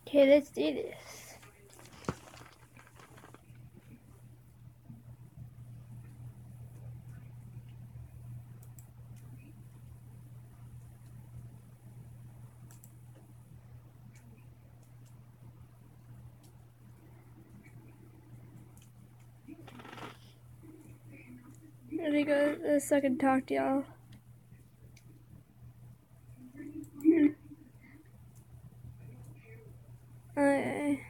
Okay, let's do this. There we go. Let's so I can talk to y'all. Okay.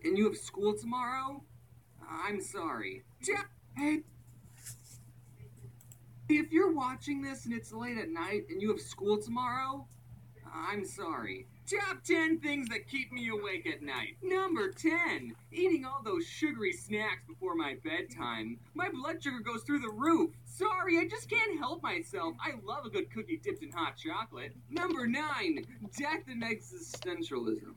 And you have school tomorrow? I'm sorry. Hey, if you're watching this and it's late at night and you have school tomorrow, I'm sorry. Top 10 things that keep me awake at night. Number 10, eating all those sugary snacks before my bedtime. My blood sugar goes through the roof. Sorry, I just can't help myself. I love a good cookie dipped in hot chocolate. Number 9, death and existentialism.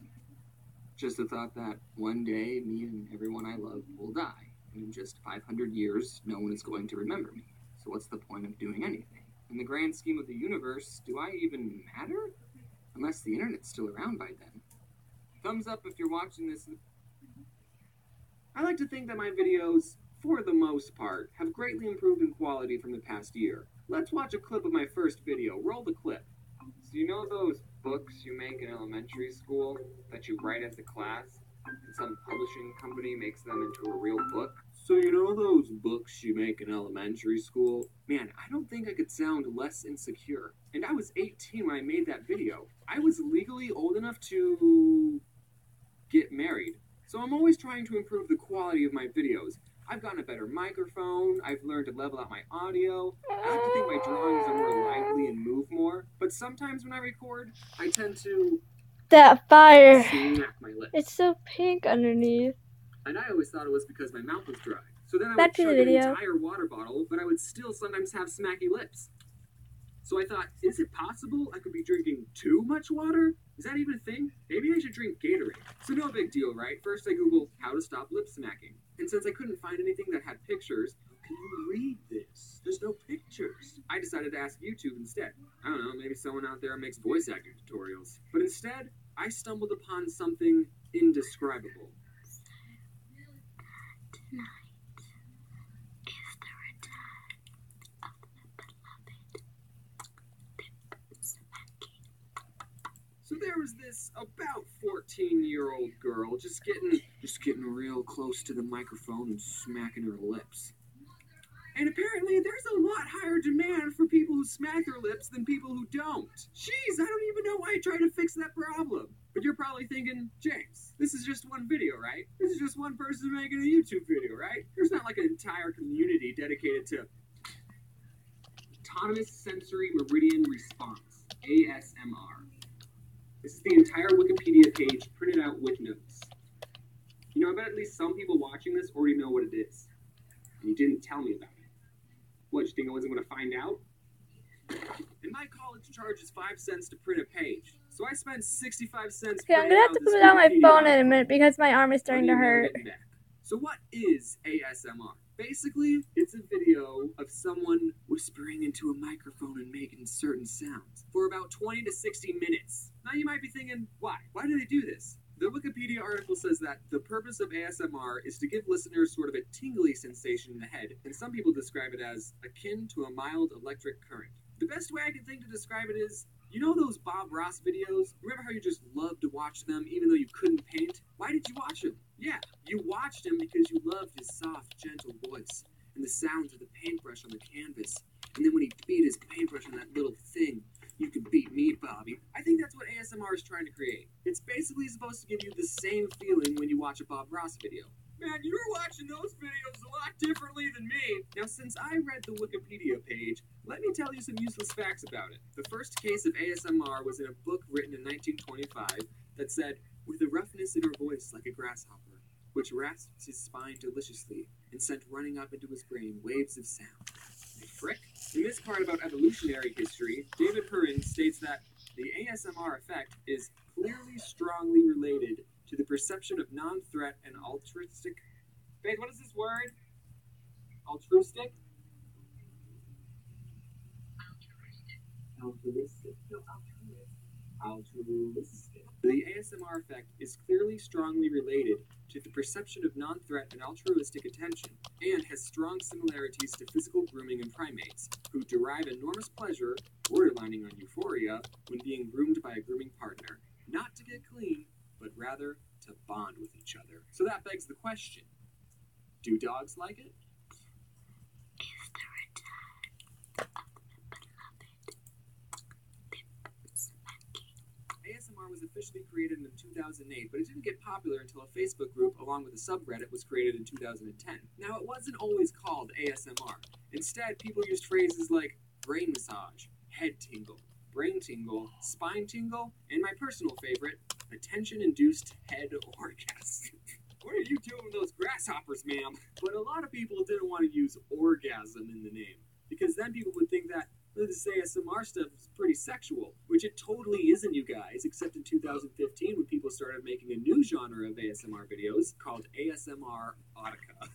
Just the thought that one day me and everyone I love will die. And in just 500 years, no one is going to remember me. So what's the point of doing anything? In the grand scheme of the universe, do I even matter? Unless the internet's still around by then. Thumbs up if you're watching this. I like to think that my videos, for the most part, have greatly improved in quality from the past year. Let's watch a clip of my first video. Roll the clip. So you know those books you make in elementary school that you write as a class, and some publishing company makes them into a real book? So you know those books you make in elementary school? Man, I don't think I could sound less insecure. And I was 18 when I made that video. I was legally old enough to get married. So I'm always trying to improve the quality of my videos. I've gotten a better microphone, I've learned to level out my audio, I like to think my drawings are more lively and move more, but sometimes when I record, I tend to That fire. smack my lips. It's so pink underneath. And I always thought it was because my mouth was dry. So then I Back would to the chug an video. entire water bottle, but I would still sometimes have smacky lips. So I thought, is it possible I could be drinking too much water? Is that even a thing? Maybe I should drink Gatorade. So no big deal, right? First I Googled how to stop lip smacking. And since I couldn't find anything that had pictures, can you read this? There's no pictures. I decided to ask YouTube instead. I don't know, maybe someone out there makes voice acting tutorials. But instead, I stumbled upon something indescribable. So there was this about 14-year-old girl just getting real close to the microphone and smacking her lips. And apparently there's a lot higher demand for people who smack their lips than people who don't. Jeez, I don't even know why I try to fix that problem. But you're probably thinking, James, this is just one video, right? This is just one person making a YouTube video, right? There's not like an entire community dedicated to autonomous sensory meridian response, ASMR. This is the entire Wikipedia page printed out with notes. You know, I bet at least some people watching this already know what it is. And you didn't tell me about it. What, you think I wasn't going to find out? And my college charges 5 cents to print a page. So I spent 65 cents Okay, I'm gonna have to put down my phone in a minute because my arm is starting to hurt. So what is ASMR? Basically, it's a video of someone whispering into a microphone and making certain sounds for about 20 to 60 minutes. Now you might be thinking, why? Why do they do this? The Wikipedia article says that the purpose of ASMR is to give listeners sort of a tingly sensation in the head, and some people describe it as akin to a mild electric current. The best way I can think to describe it is, You know those Bob Ross videos? Remember how you just loved to watch them even though you couldn't paint? Why did you watch them? Yeah, you watched him because you loved his soft, gentle voice and the sounds of the paintbrush on the canvas. And then when he beat his paintbrush on that little thing, you could beat me, Bobby. I think that's what ASMR is trying to create. It's basically supposed to give you the same feeling when you watch a Bob Ross video. Man, you were watching those videos a lot differently than me. Now, since I read the Wikipedia page, let me tell you some useless facts about it. The first case of ASMR was in a book written in 1925 that said, with a roughness in her voice like a grasshopper, which rasped his spine deliciously and sent running up into his brain waves of sound. Frick. In this part about evolutionary history, David Perrin states that the ASMR effect is clearly strongly related to the perception of non-threat and altruistic... Wait, what is this word? Altruistic? Altruistic. No, altruistic. The ASMR effect is clearly strongly related to the perception of non-threat and altruistic attention, and has strong similarities to physical grooming in primates, who derive enormous pleasure, borderlining on euphoria, when being groomed by a grooming partner, not to get clean, but rather to bond with each other. So that begs the question, do dogs like it? Is the return of the beloved ASMR was officially created in 2008, but it didn't get popular until a Facebook group along with a subreddit was created in 2010. Now, it wasn't always called ASMR. Instead, people used phrases like brain massage, head tingle, brain tingle, spine tingle, and my personal favorite, attention-induced head orgasm. What are you doing with those grasshoppers, ma'am? But a lot of people didn't want to use orgasm in the name, because then people would think that this ASMR stuff is pretty sexual, which it totally isn't, you guys, except in 2015 when people started making a new genre of ASMR videos called ASMR Erotica.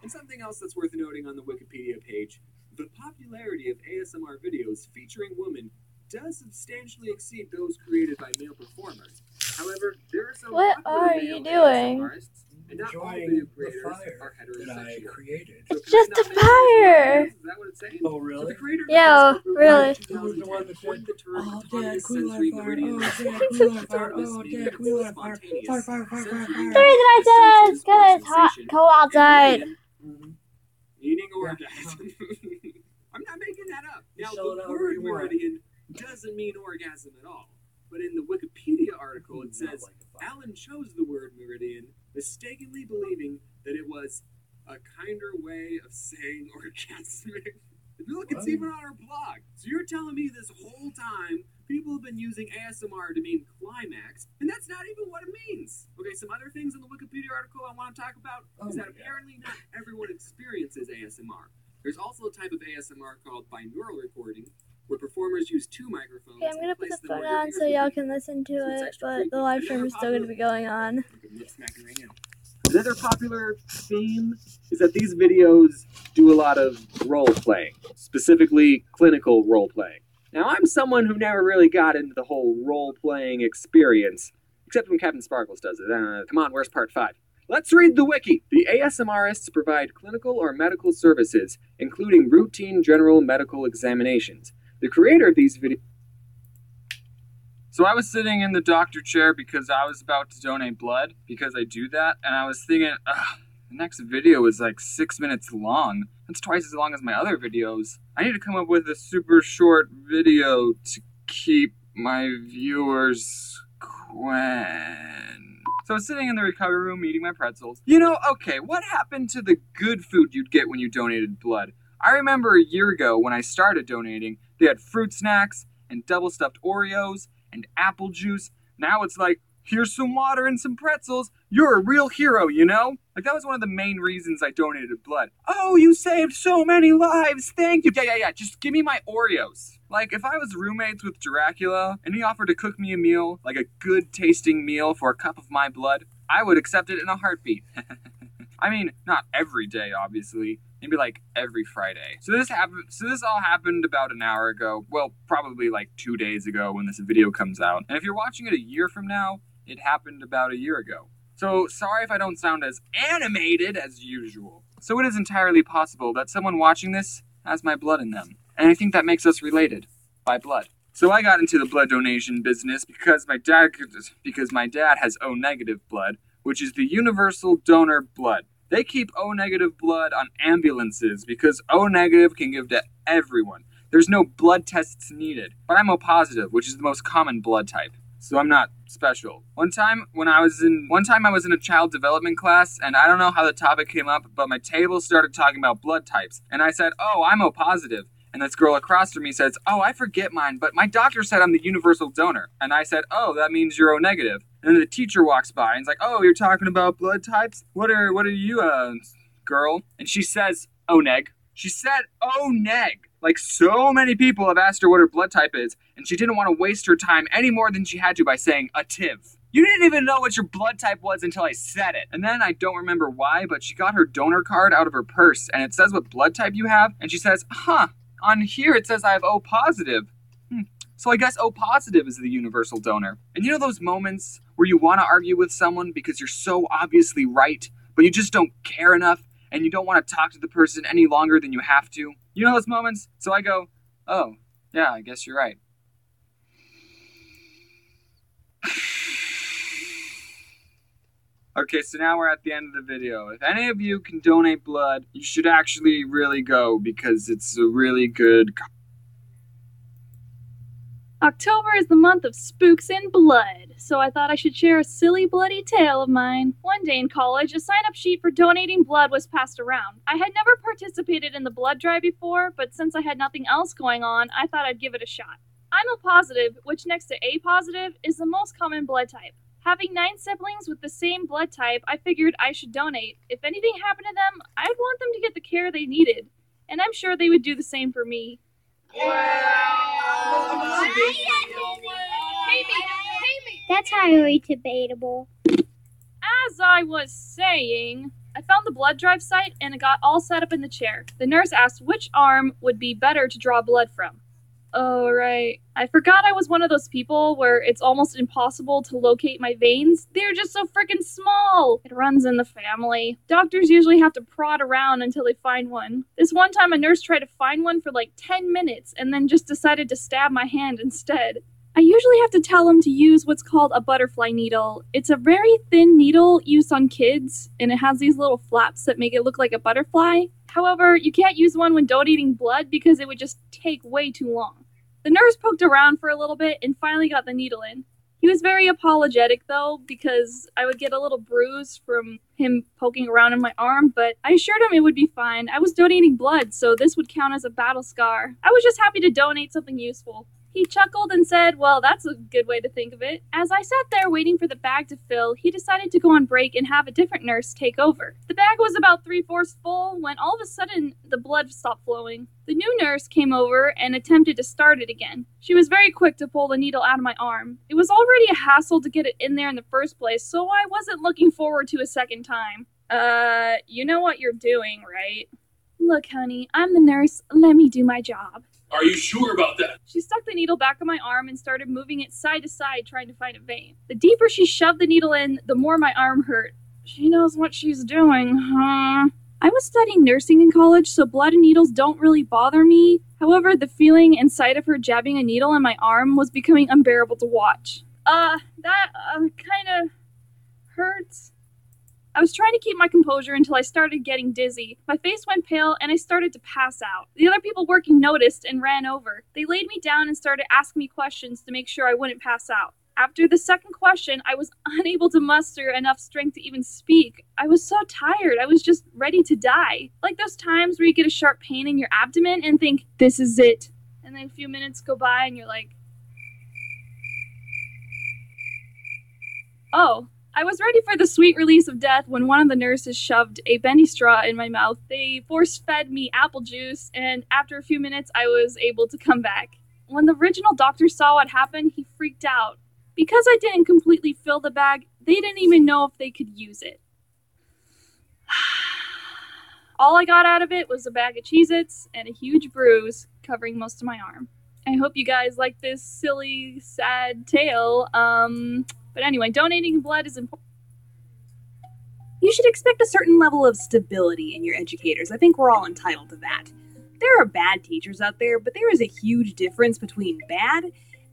And something else that's worth noting on the Wikipedia page, the popularity of ASMR videos featuring women does substantially exceed those created by male performers. However, there are some What popular are male you doing? ASMRists, and not all Enjoying video the creators fire are that I heterosexual. created. So It's just can I a not make ASMR fire. videos? Is that what it's saying? Oh, So really? the creator of the Yeah, Facebook group really. in Who was the one that 2010 said, coined the term oh, Dad, autonomous can we sensory light a fire? meridian. Oh, Dad, can we light a fire? Autonomous Oh, meaning Dad, can we light a fire? spontaneous. Fire, fire, fire, fire, Sensory fire. The reason I said that is because it's hot, sensation, cold outside. and Mhm. meaning Yeah. orgasm. I'm not making that up. You Now, sell it the however word you want. meridian doesn't mean orgasm at all. But in the Wikipedia article, it Not says like a fire. Alan chose the word meridian, mistakenly believing that it was a kinder way of saying orgasmic. Look, it's What? even on our blog. So you're telling me this whole time people have been using ASMR to mean climax, and that's not even what it means. Okay, some other things in the Wikipedia article I want to talk about is Oh that my God. apparently not everyone experiences ASMR. There's also a type of ASMR called binaural recording, where performers use two microphones. Okay, I'm gonna and put place the them phone where your on ears so would y'all be. can listen to So it's it, extra but creepy. the live Another stream is still gonna be going on. I'm lip smacking right now. Another popular theme is that these videos do a lot of role playing, specifically clinical role playing. Now, I'm someone who never really got into the whole role playing experience, except when Captain Sparkles does it. Come on, where's part 5? Let's read the wiki. The ASMRists provide clinical or medical services, including routine general medical examinations. The creator of these videos. So I was sitting in the doctor chair because I was about to donate blood, because I do that, and I was thinking, the next video is like 6 minutes long. That's twice as long as my other videos. I need to come up with a super short video to keep my viewers quen. So I was sitting in the recovery room eating my pretzels. You know, okay, what happened to the good food you'd get when you donated blood? I remember a year ago when I started donating, they had fruit snacks and double stuffed Oreos and apple juice. Now it's like, here's some water and some pretzels. You're a real hero, you know? Like, that was one of the main reasons I donated blood. Oh, you saved so many lives. Thank you. Yeah. Just give me my Oreos. Like, if I was roommates with Dracula and he offered to cook me a meal, like a good tasting meal for a cup of my blood, I would accept it in a heartbeat. I mean, not every day, obviously. Maybe like every Friday. So this all happened about an hour ago. Well, probably like 2 days ago when this video comes out. And if you're watching it a year from now, it happened about a year ago. So sorry if I don't sound as animated as usual. So it is entirely possible that someone watching this has my blood in them. And I think that makes us related by blood. So I got into the blood donation business because my dad has O negative blood, which is the universal donor blood. They keep O negative blood on ambulances because O negative can give to everyone. There's no blood tests needed. But I'm O positive, which is the most common blood type. So I'm not special. One time I was in a child development class, and I don't know how the topic came up, but my table started talking about blood types. And I said, "Oh, I'm O positive." And this girl across from me says, "Oh, I forget mine, but my doctor said I'm the universal donor." And I said, "Oh, that means you're O negative." And then the teacher walks by and is like, "Oh, you're talking about blood types? What are you, girl?" And she says, "O neg." She said "O neg." Like, so many people have asked her what her blood type is, and she didn't want to waste her time any more than she had to by saying a TIV. You didn't even know what your blood type was until I said it. And then I don't remember why, but she got her donor card out of her purse, and it says what blood type you have, and she says, on here it says I have O positive. So I guess O positive is the universal donor. And you know those moments where you want to argue with someone because you're so obviously right, but you just don't care enough, and you don't want to talk to the person any longer than you have to? You know those moments? So I go, "Oh, yeah, I guess you're right." Okay, so now we're at the end of the video. If any of you can donate blood, you should actually really go because it's a really good... October is the month of spooks and blood, so I thought I should share a silly, bloody tale of mine. One day in college, a sign-up sheet for donating blood was passed around. I had never participated in the blood drive before, but since I had nothing else going on, I thought I'd give it a shot. I'm O positive, which next to A positive is the most common blood type. Having 9 siblings with the same blood type, I figured I should donate. If anything happened to them, I'd want them to get the care they needed, and I'm sure they would do the same for me. That's highly debatable. As I was saying, I found the blood drive site and it got all set up in the chair. The nurse asked which arm would be better to draw blood from. Oh, right. I forgot I was one of those people where it's almost impossible to locate my veins. They're just so freaking small. It runs in the family. Doctors usually have to prod around until they find one. This one time a nurse tried to find one for like 10 minutes and then just decided to stab my hand instead. I usually have to tell them to use what's called a butterfly needle. It's a very thin needle used on kids, and it has these little flaps that make it look like a butterfly. However, you can't use one when donating blood because it would just take way too long. The nurse poked around for a little bit and finally got the needle in. He was very apologetic though, because I would get a little bruise from him poking around in my arm, but I assured him it would be fine. I was donating blood, so this would count as a battle scar. I was just happy to donate something useful. He chuckled and said, "Well, that's a good way to think of it." As I sat there waiting for the bag to fill, he decided to go on break and have a different nurse take over. The bag was about 3/4 full when all of a sudden the blood stopped flowing. The new nurse came over and attempted to start it again. She was very quick to pull the needle out of my arm. It was already a hassle to get it in there in the first place, so I wasn't looking forward to a second time. You know what you're doing, right? Look, honey, I'm the nurse. Let me do my job. Are you sure about that? She stuck the needle back on my arm and started moving it side to side trying to find a vein. The deeper she shoved the needle in, the more my arm hurt. She knows what she's doing, huh? I was studying nursing in college, so blood and needles don't really bother me. However, the feeling and sight of her jabbing a needle in my arm was becoming unbearable to watch. That kinda hurts. I was trying to keep my composure until I started getting dizzy. My face went pale and I started to pass out. The other people working noticed and ran over. They laid me down and started asking me questions to make sure I wouldn't pass out. After the second question, I was unable to muster enough strength to even speak. I was so tired, I was just ready to die. Like those times where you get a sharp pain in your abdomen and think, this is it. And then a few minutes go by and you're like, oh. I was ready for the sweet release of death when one of the nurses shoved a bendy straw in my mouth. They force-fed me apple juice, and after a few minutes, I was able to come back. When the original doctor saw what happened, he freaked out. Because I didn't completely fill the bag, they didn't even know if they could use it. All I got out of it was a bag of Cheez-Its and a huge bruise covering most of my arm. I hope you guys like this silly, sad tale. But anyway, donating blood is important. You should expect a certain level of stability in your educators. I think we're all entitled to that. There are bad teachers out there, but there is a huge difference between bad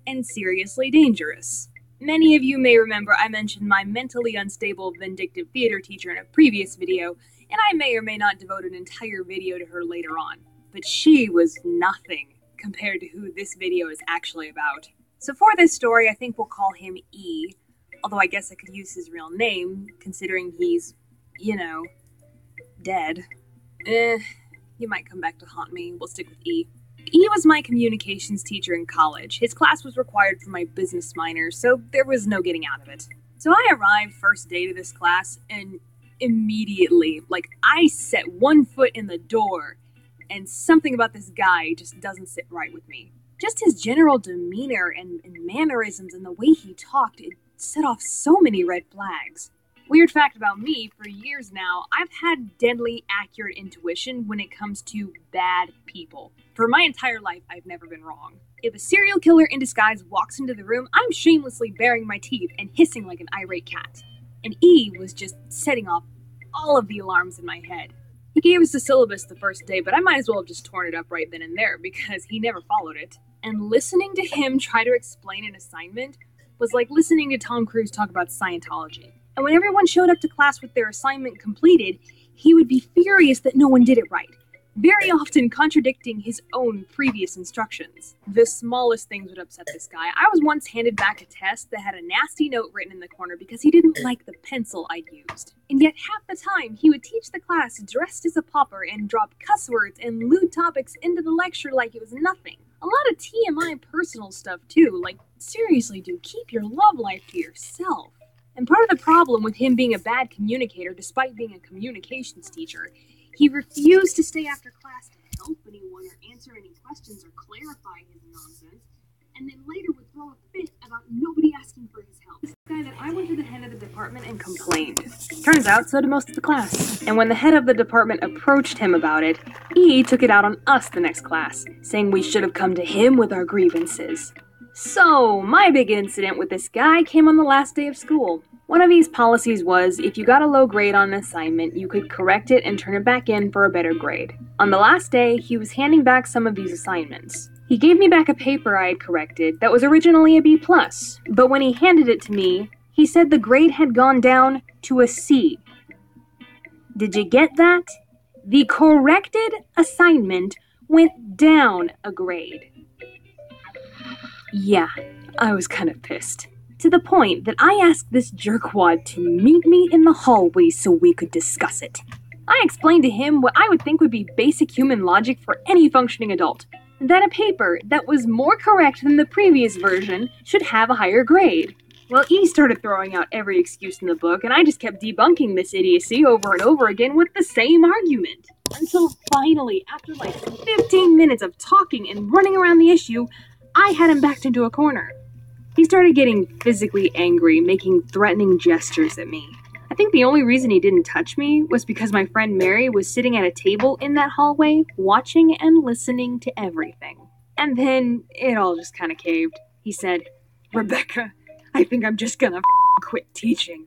and seriously dangerous. Many of you may remember I mentioned my mentally unstable, vindictive theater teacher in a previous video, and I may or may not devote an entire video to her later on. But she was nothing compared to who this video is actually about. So for this story, I think we'll call him E, although I guess I could use his real name, considering he's, dead. He might come back to haunt me. We'll stick with E. E was my communications teacher in college. His class was required for my business minors, so there was no getting out of it. So I arrived first day to this class, and immediately, I set one foot in the door, and something about this guy just doesn't sit right with me. Just his general demeanor and mannerisms and the way he talked, it set off so many red flags. Weird fact about me, for years now, I've had deadly accurate intuition when it comes to bad people. For my entire life, I've never been wrong. If a serial killer in disguise walks into the room, I'm shamelessly baring my teeth and hissing like an irate cat. And E was just setting off all of the alarms in my head. He gave us the syllabus the first day, but I might as well have just torn it up right then and there because he never followed it. And listening to him try to explain an assignment was like listening to Tom Cruise talk about Scientology. And when everyone showed up to class with their assignment completed, he would be furious that no one did it right, very often contradicting his own previous instructions. The smallest things would upset this guy. I was once handed back a test that had a nasty note written in the corner because he didn't like the pencil I'd used. And yet half the time, he would teach the class dressed as a pauper and drop cuss words and lewd topics into the lecture like it was nothing. A lot of TMI personal stuff too, seriously dude, keep your love life to yourself. And part of the problem with him being a bad communicator, despite being a communications teacher, he refused to stay after class to help anyone or answer any questions or clarify his nonsense, and then later would throw a fit about nobody asking for his help. This guy that I went to the head of the department and complained. Turns out, so did most of the class. And when the head of the department approached him about it, he took it out on us the next class, saying we should have come to him with our grievances. So, my big incident with this guy came on the last day of school. One of his policies was, if you got a low grade on an assignment, you could correct it and turn it back in for a better grade. On the last day, he was handing back some of these assignments. He gave me back a paper I had corrected that was originally a B+, but when he handed it to me, he said the grade had gone down to a C. Did you get that? The corrected assignment went down a grade. Yeah, I was kind of pissed. To the point that I asked this jerkwad to meet me in the hallway so we could discuss it. I explained to him what I would think would be basic human logic for any functioning adult. That a paper that was more correct than the previous version should have a higher grade. Well, he started throwing out every excuse in the book, and I just kept debunking this idiocy over and over again with the same argument. Until finally, after 15 minutes of talking and running around the issue, I had him backed into a corner. He started getting physically angry, making threatening gestures at me. I think the only reason he didn't touch me was because my friend Mary was sitting at a table in that hallway, watching and listening to everything. And then it all just kind of caved. He said, "Rebecca, I think I'm just gonna quit teaching."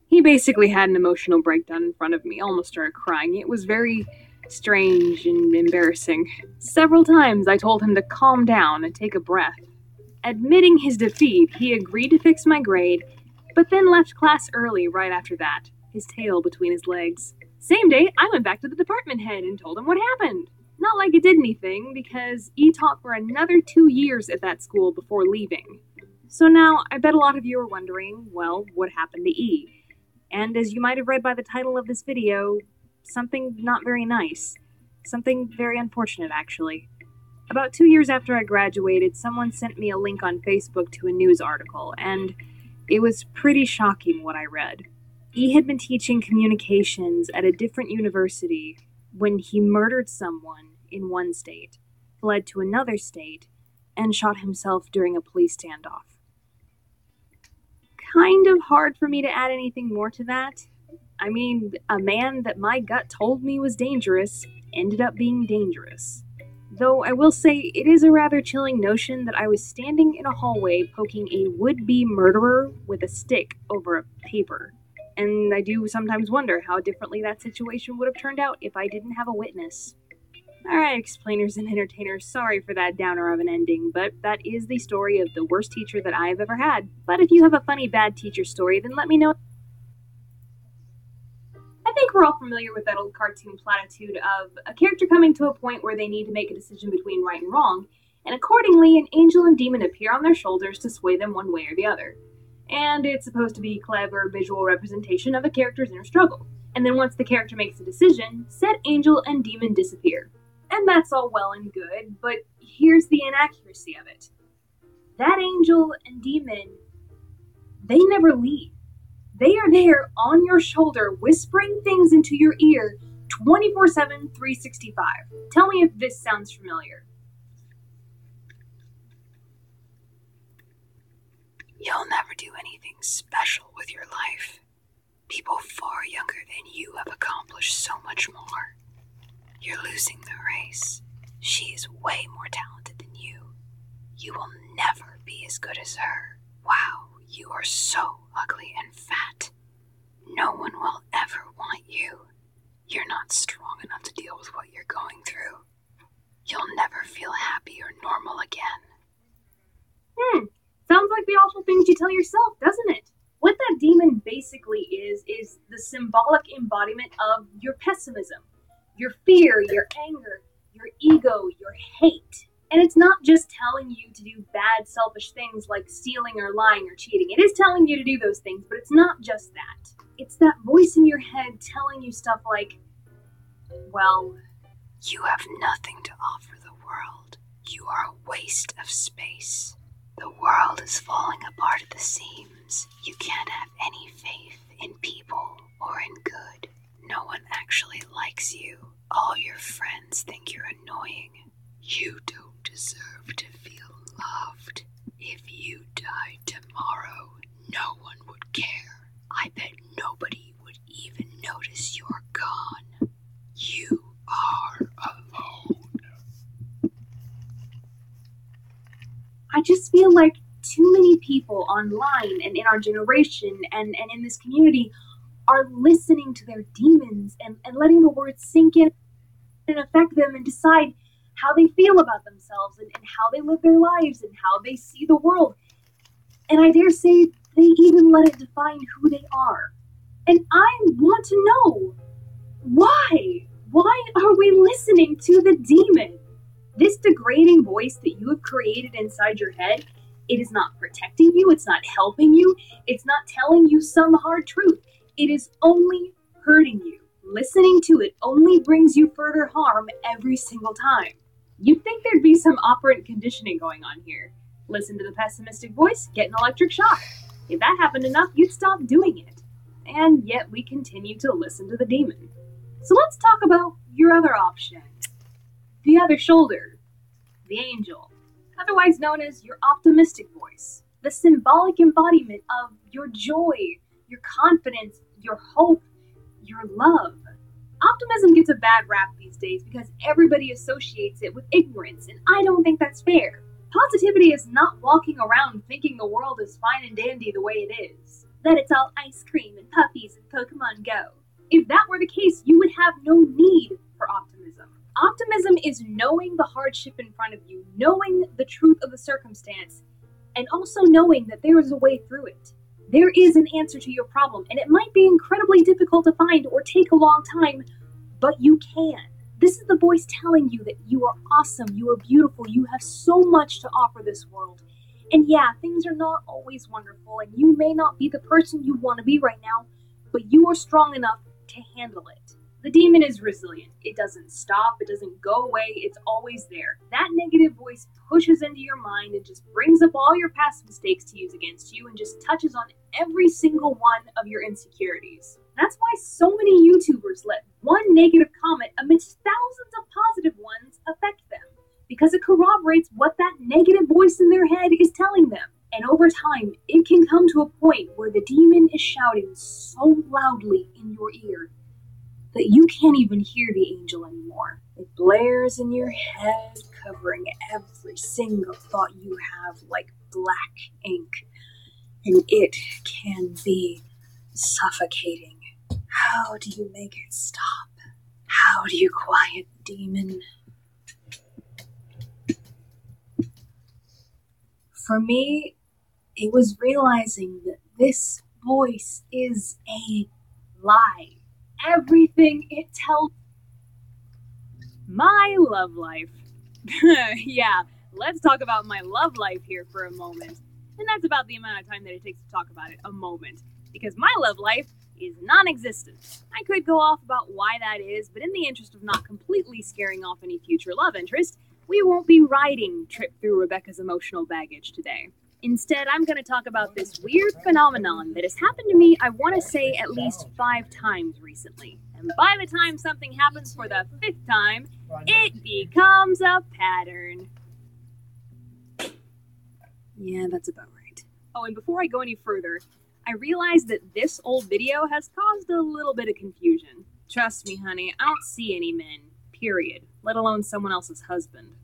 He basically had an emotional breakdown in front of me, almost started crying. It was very strange and embarrassing. Several times I told him to calm down and take a breath. Admitting his defeat, he agreed to fix my grade, but then left class early right after that, his tail between his legs. Same day, I went back to the department head and told him what happened. Not like it did anything, because he taught for another 2 years at that school before leaving. So now, I bet a lot of you are wondering, well, what happened to E? And as you might have read by the title of this video, something not very nice. Something very unfortunate, actually. About 2 years after I graduated, someone sent me a link on Facebook to a news article, and it was pretty shocking what I read. E had been teaching communications at a different university when he murdered someone in one state, fled to another state, and shot himself during a police standoff. Kind of hard for me to add anything more to that. I mean, a man that my gut told me was dangerous ended up being dangerous. Though I will say it is a rather chilling notion that I was standing in a hallway poking a would-be murderer with a stick over a paper. And I do sometimes wonder how differently that situation would have turned out if I didn't have a witness. Alright, explainers and entertainers, sorry for that downer of an ending, but that is the story of the worst teacher that I have ever had. But if you have a funny bad teacher story, then let me know. I think we're all familiar with that old cartoon platitude of a character coming to a point where they need to make a decision between right and wrong, and accordingly an angel and demon appear on their shoulders to sway them one way or the other. And it's supposed to be a clever visual representation of a character's inner struggle. And then once the character makes a decision, said angel and demon disappear. And that's all well and good, but here's the inaccuracy of it. That angel and demon, they never leave. They are there on your shoulder, whispering things into your ear 24/7, 365. Tell me if this sounds familiar. You'll never do anything special with your life. People far younger than you have accomplished so much more. You're losing the race. She is way more talented than you. You will never be as good as her. Wow, you are so ugly and fat. No one will ever want you. You're not strong enough to deal with what you're going through. You'll never feel happy or normal again. Sounds like the awful things you tell yourself, doesn't it? What that demon basically is the symbolic embodiment of your pessimism, your fear, your anger, your ego, your hate. And it's not just telling you to do bad, selfish things like stealing or lying or cheating. It is telling you to do those things, but it's not just that. It's that voice in your head telling you stuff like, well, you have nothing to offer the world. You are a waste of space. The world is falling apart at the seams. You can't have any faith in people or in good. No one actually likes you. All your friends think you're annoying. You don't deserve to feel loved. If you died tomorrow, no one would care. I bet nobody would even notice you're gone. You are alone. I just feel like too many people online and in our generation and in this community are listening to their demons and letting the words sink in and affect them and decide how they feel about themselves and how they live their lives and how they see the world. And I dare say they even let it define who they are. And I want to know, why? Why are we listening to the demon? This degrading voice that you have created inside your head, it is not protecting you, it's not helping you, it's not telling you some hard truth. It is only hurting you. Listening to it only brings you further harm every single time. You'd think there'd be some operant conditioning going on here. Listen to the pessimistic voice, get an electric shock. If that happened enough, you'd stop doing it. And yet we continue to listen to the demon. So let's talk about your other option. The other shoulder. The angel. Otherwise known as your optimistic voice. The symbolic embodiment of your joy, your confidence, your hope, your love. Optimism gets a bad rap these days because everybody associates it with ignorance, and I don't think that's fair. Positivity is not walking around thinking the world is fine and dandy the way it is. That it's all ice cream and puppies and Pokemon Go. If that were the case, you would have no need for optimism. Optimism is knowing the hardship in front of you, knowing the truth of the circumstance, and also knowing that there is a way through it. There is an answer to your problem, and it might be incredibly difficult to find or take a long time, but you can. This is the voice telling you that you are awesome, you are beautiful, you have so much to offer this world. And yeah, things are not always wonderful, and you may not be the person you want to be right now, but you are strong enough to handle it. The demon is resilient. It doesn't stop, it doesn't go away, it's always there. That negative voice pushes into your mind and just brings up all your past mistakes to use against you and just touches on every single one of your insecurities. That's why so many YouTubers let one negative comment amidst thousands of positive ones affect them, because it corroborates what that negative voice in their head is telling them. And over time, it can come to a point where the demon is shouting so loudly in your ear that you can't even hear the angel anymore. It blares in your head, covering every single thought you have like black ink. And it can be suffocating. How do you make it stop? How do you quiet the demon? For me, it was realizing that this voice is a lie. Everything it tells. My love life. Yeah, let's talk about my love life here for a moment. And that's about the amount of time that it takes to talk about it, a moment. Because my love life is non-existent. I could go off about why that is, but in the interest of not completely scaring off any future love interest, we won't be riding Trip Through Rebecca's Emotional Baggage today. Instead, I'm going to talk about this weird phenomenon that has happened to me, I want to say, at least 5 times recently. And by the time something happens for the 5th time, it becomes a pattern. Yeah, that's about right. Oh, and before I go any further, I realized that this old video has caused a little bit of confusion. Trust me, honey, I don't see any men, period, let alone someone else's husband.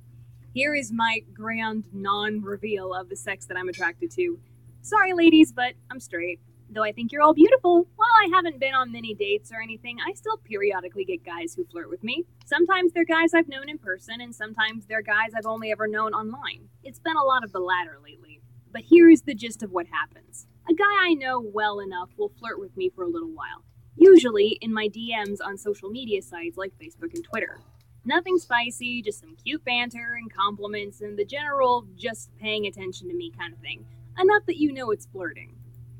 Here is my grand non-reveal of the sex that I'm attracted to. Sorry, ladies, but I'm straight. Though I think you're all beautiful, while I haven't been on many dates or anything, I still periodically get guys who flirt with me. Sometimes they're guys I've known in person, and sometimes they're guys I've only ever known online. It's been a lot of the latter lately. But here's the gist of what happens. A guy I know well enough will flirt with me for a little while. Usually in my DMs on social media sites like Facebook and Twitter. Nothing spicy, just some cute banter and compliments and the general just paying attention to me kind of thing. Enough that you know it's flirting.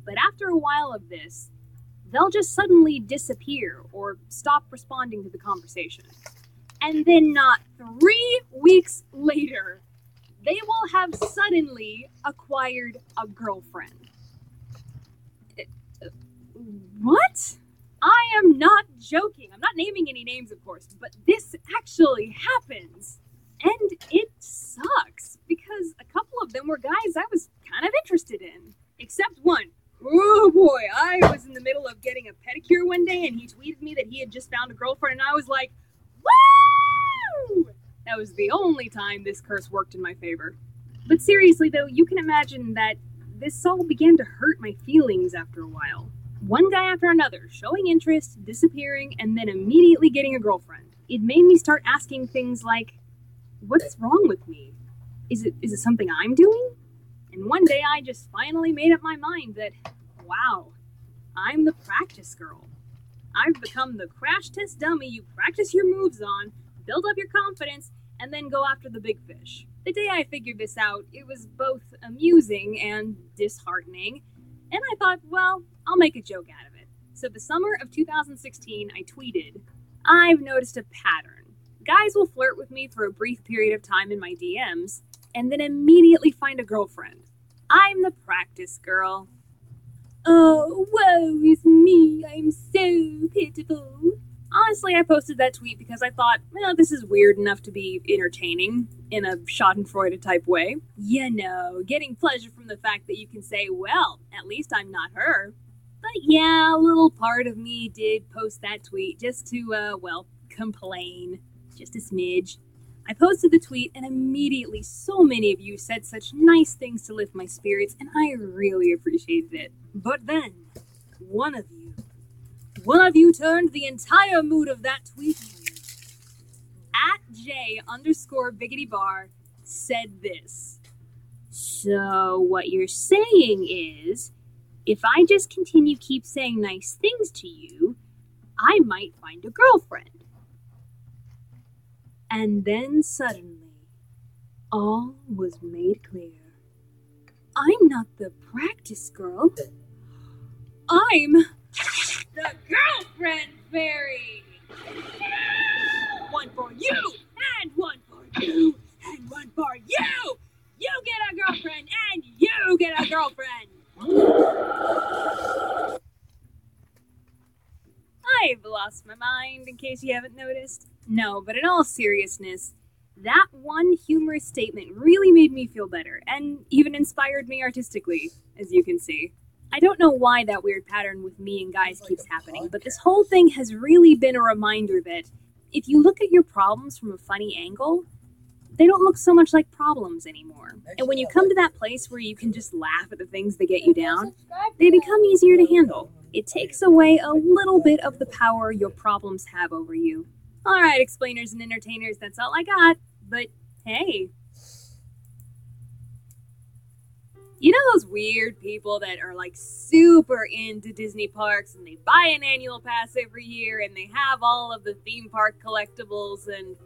But after a while of this, they'll just suddenly disappear or stop responding to the conversation. And then not 3 weeks later, they will have suddenly acquired a girlfriend. What? I am not joking. I'm not naming any names, of course, but this actually happens. And it sucks, because a couple of them were guys I was kind of interested in. Except one. Oh boy, I was in the middle of getting a pedicure one day, and he tweeted me that he had just found a girlfriend, and I was like, woo! That was the only time this curse worked in my favor. But seriously though, you can imagine that this all began to hurt my feelings after a while. One guy after another, showing interest, disappearing, and then immediately getting a girlfriend. It made me start asking things like, what's wrong with me? Is it something I'm doing? And one day I just finally made up my mind that, wow, I'm the practice girl. I've become the crash test dummy you practice your moves on, build up your confidence, and then go after the big fish. The day I figured this out, it was both amusing and disheartening, and I thought, well, I'll make a joke out of it. So the summer of 2016, I tweeted, I've noticed a pattern. Guys will flirt with me for a brief period of time in my DMs, and then immediately find a girlfriend. I'm the practice girl. Oh, woe is me, I'm so pitiful. Honestly, I posted that tweet because I thought, well, this is weird enough to be entertaining in a schadenfreude type way. You know, getting pleasure from the fact that you can say, well, at least I'm not her. But yeah, a little part of me did post that tweet just to, complain. Just a smidge. I posted the tweet, and immediately so many of you said such nice things to lift my spirits, and I really appreciated it. But then, one of you turned the entire mood of that tweet. @J_BiggityBar said this. So what you're saying is, if I just keep saying nice things to you, I might find a girlfriend. And then suddenly, all was made clear. I'm not the practice girl. I'm the girlfriend fairy. One for you, and one for you, and one for you. You get a girlfriend, and you get a girlfriend. I've lost my mind, in case you haven't noticed. No, but in all seriousness, that one humorous statement really made me feel better, and even inspired me artistically, as you can see. I don't know why that weird pattern with me and guys keeps happening, but this whole thing has really been a reminder that if you look at your problems from a funny angle, they don't look so much like problems anymore. And when you come to that place where you can just laugh at the things that get you down, they become easier to handle. It takes away a little bit of the power your problems have over you. Alright, explainers and entertainers, that's all I got. But hey, You know those weird people that are like super into Disney parks and they buy an annual pass every year and they have all of the theme park collectibles and...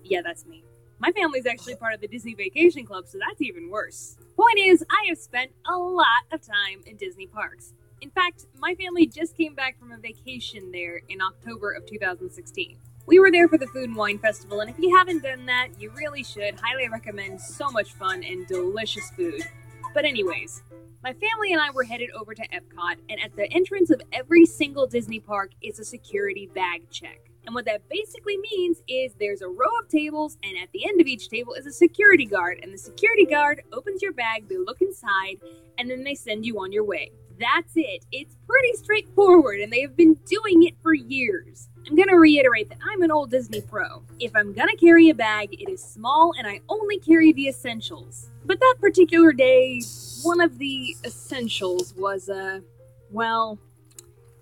Yeah, that's me. My family's actually part of the Disney Vacation Club, so that's even worse. Point is, I have spent a lot of time in Disney parks. In fact, my family just came back from a vacation there in October of 2016. We were there for the Food and Wine Festival, and if you haven't done that, you really should. Highly recommend. So much fun and delicious food. But anyways, my family and I were headed over to Epcot, and at the entrance of every single Disney park is a security bag check. And what that basically means is there's a row of tables, and at the end of each table is a security guard, and the security guard opens your bag, they look inside, and then they send you on your way. That's it. It's pretty straightforward, and they have been doing it for years. I'm gonna reiterate that I'm an old Disney pro. If I'm gonna carry a bag, it is small, and I only carry the essentials. But that particular day, one of the essentials was,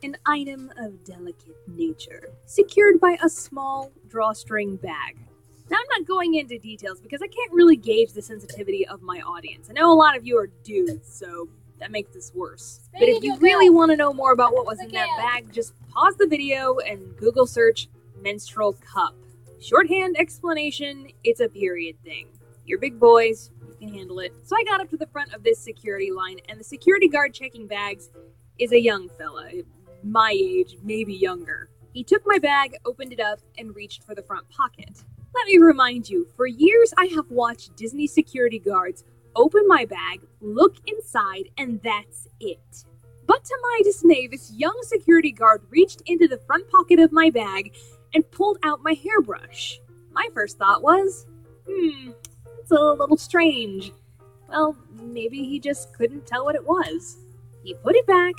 an item of delicate nature, secured by a small drawstring bag. Now, I'm not going into details because I can't really gauge the sensitivity of my audience. I know a lot of you are dudes, so that makes this worse. But if you really want to know more about what was in that bag, just pause the video and Google search menstrual cup. Shorthand explanation, it's a period thing. You're big boys, you can handle it. So I got up to the front of this security line, and the security guard checking bags is a young fella. My age, maybe younger. He took my bag, opened it up, and reached for the front pocket. Let me remind you, for years I have watched Disney security guards open my bag, look inside, and that's it. But to my dismay, this young security guard reached into the front pocket of my bag and pulled out my hairbrush. My first thought was, it's a little strange. Well, maybe he just couldn't tell what it was. He put it back,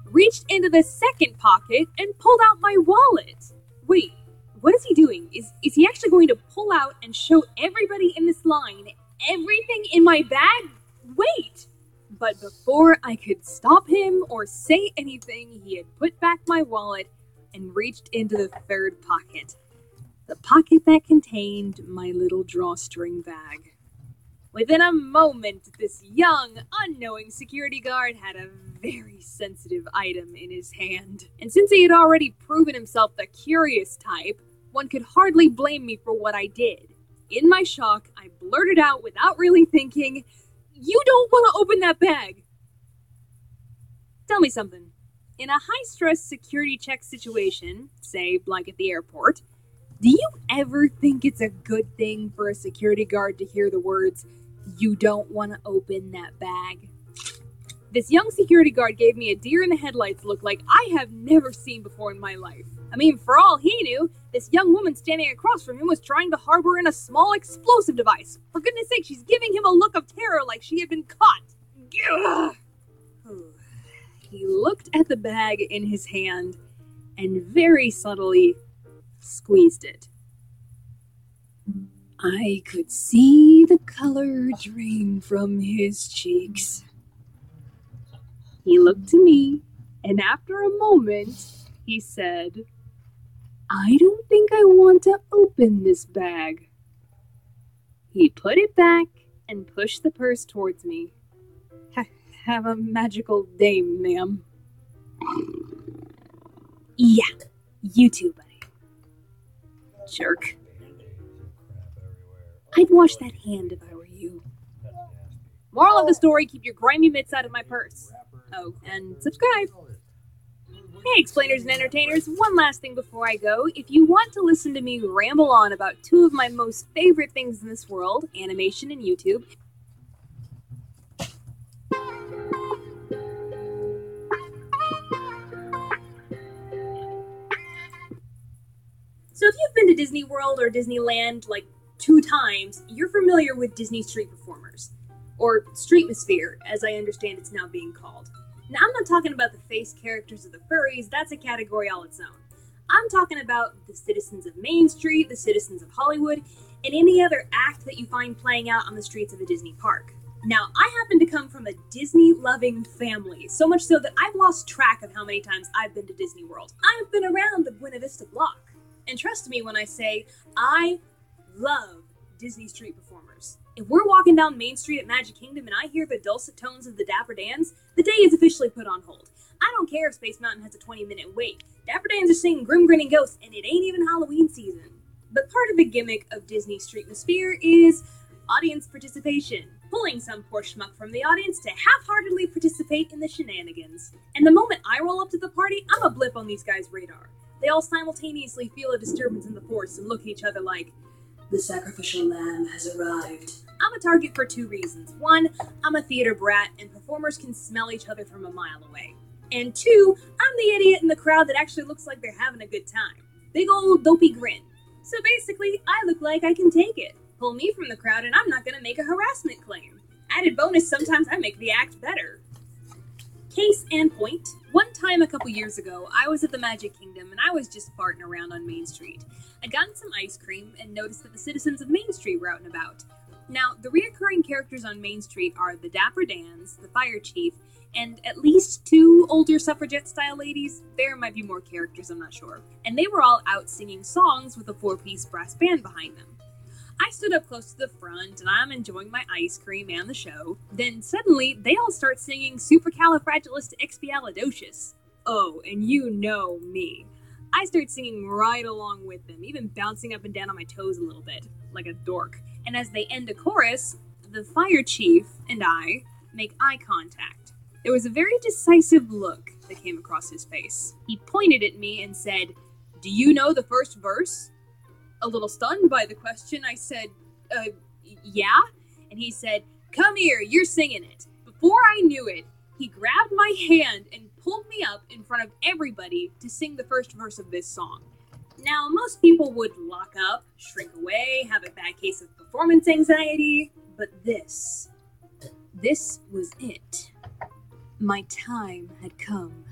reached into the second pocket, and pulled out my wallet. Wait, what is he doing? Is he actually going to pull out and show everybody in this line everything in my bag? Wait! But before I could stop him or say anything, he had put back my wallet and reached into the third pocket. The pocket that contained my little drawstring bag. Within a moment, this young, unknowing security guard had a very sensitive item in his hand. And since he had already proven himself the curious type, one could hardly blame me for what I did. In my shock, I blurted out without really thinking, "You don't want to open that bag!" Tell me something. In a high-stress security check situation, say, like at the airport, do you ever think it's a good thing for a security guard to hear the words, "You don't want to open that bag"? This young security guard gave me a deer in the headlights look like I have never seen before in my life. I mean, for all he knew, this young woman standing across from him was trying to harbor in a small explosive device. For goodness sake, she's giving him a look of terror like she had been caught. Ugh. He looked at the bag in his hand and very subtly squeezed it. I could see the color drain from his cheeks. He looked to me, and after a moment, he said, "I don't think I want to open this bag." He put it back and pushed the purse towards me. Have a magical day, ma'am. Yeah, you too, buddy. Jerk. I'd wash that hand if I were you. Moral of the story, keep your grimy mitts out of my purse. Oh, and subscribe. Hey, explainers and entertainers, one last thing before I go. If you want to listen to me ramble on about two of my most favorite things in this world, animation and YouTube, so if you've been to Disney World or Disneyland like 2 times, you're familiar with Disney Street Performers, or Streetmosphere, as I understand it's now being called. Now, I'm not talking about the face characters of the furries, that's a category all its own. I'm talking about the citizens of Main Street, the citizens of Hollywood, and any other act that you find playing out on the streets of a Disney park. Now, I happen to come from a Disney-loving family, so much so that I've lost track of how many times I've been to Disney World. I've been around the Buena Vista block. And trust me when I say, I love Disney Street Performers. If we're walking down Main Street at Magic Kingdom and I hear the dulcet tones of the Dapper Dans, the day is officially put on hold. I don't care if Space Mountain has a 20-minute wait. Dapper Dans are singing Grim Grinning Ghosts, and it ain't even Halloween season. But part of the gimmick of Disney's Streetmosphere is audience participation, pulling some poor schmuck from the audience to half-heartedly participate in the shenanigans. And the moment I roll up to the party, I'm a blip on these guys' radar. They all simultaneously feel a disturbance in the force and look at each other like, the sacrificial lamb has arrived. I'm a target for 2 reasons. 1, I'm a theater brat, and performers can smell each other from a mile away. And 2, I'm the idiot in the crowd that actually looks like they're having a good time. Big old dopey grin. So basically, I look like I can take it. Pull me from the crowd and I'm not gonna make a harassment claim. Added bonus, sometimes I make the act better. Case in point, one time a couple years ago, I was at the Magic Kingdom and I was just farting around on Main Street. I'd gotten some ice cream and noticed that the citizens of Main Street were out and about. Now, the reoccurring characters on Main Street are the Dapper Dans, the Fire Chief, and at least 2 older suffragette-style ladies. There might be more characters, I'm not sure. And they were all out singing songs with a 4-piece brass band behind them. I stood up close to the front, and I'm enjoying my ice cream and the show. Then suddenly, they all start singing Supercalifragilisticexpialidocious. Oh, and you know me. I start singing right along with them, even bouncing up and down on my toes a little bit, like a dork. And as they end a chorus, the Fire Chief and I make eye contact. There was a very decisive look that came across his face. He pointed at me and said, "Do you know the first verse?" A little stunned by the question, I said, yeah? And he said, "Come here, you're singing it." Before I knew it, he grabbed my hand and pulled me up in front of everybody to sing the first verse of this song. Now, most people would lock up, shrink away, have a bad case of performance anxiety, but this was it. My time had come.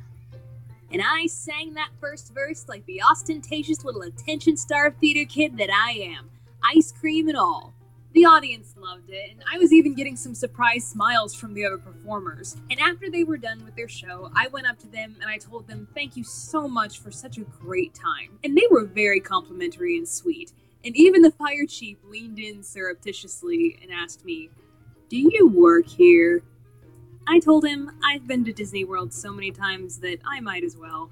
And I sang that first verse like the ostentatious little attention-starved theater kid that I am, ice cream and all. The audience loved it, and I was even getting some surprised smiles from the other performers. And after they were done with their show, I went up to them and I told them, "Thank you so much for such a great time." And they were very complimentary and sweet. And even the Fire Chief leaned in surreptitiously and asked me, "Do you work here?" I told him I've been to Disney World so many times that I might as well.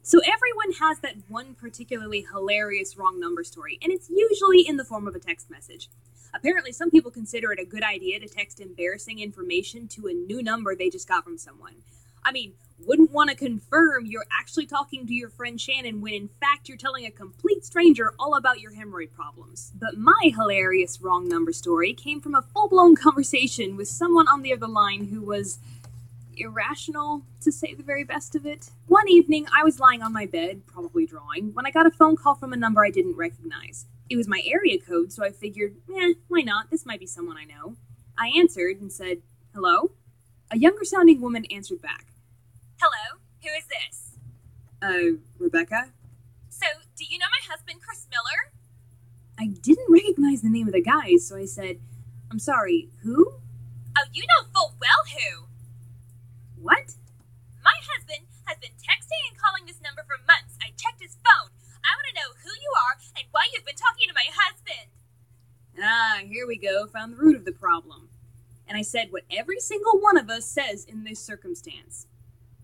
So everyone has that one particularly hilarious wrong number story, and it's usually in the form of a text message. Apparently, some people consider it a good idea to text embarrassing information to a new number they just got from someone. I mean, wouldn't want to confirm you're actually talking to your friend Shannon when in fact you're telling a complete stranger all about your hemorrhoid problems. But my hilarious wrong number story came from a full-blown conversation with someone on the other line who was irrational, to say the very best of it. One evening, I was lying on my bed, probably drawing, when I got a phone call from a number I didn't recognize. It was my area code, so I figured, why not? This might be someone I know. I answered and said, "Hello?" A younger-sounding woman answered back. "Hello, who is this?" Rebecca? "So, do you know my husband, Chris Miller?" I didn't recognize the name of the guy, so I said, "I'm sorry, who?" "Oh, you know full well who." "What?" "My husband has been texting and calling this number for months. I checked his phone. I want to know who you are and why you've been talking to my husband." Ah, here we go, found the root of the problem. And I said what every single one of us says in this circumstance.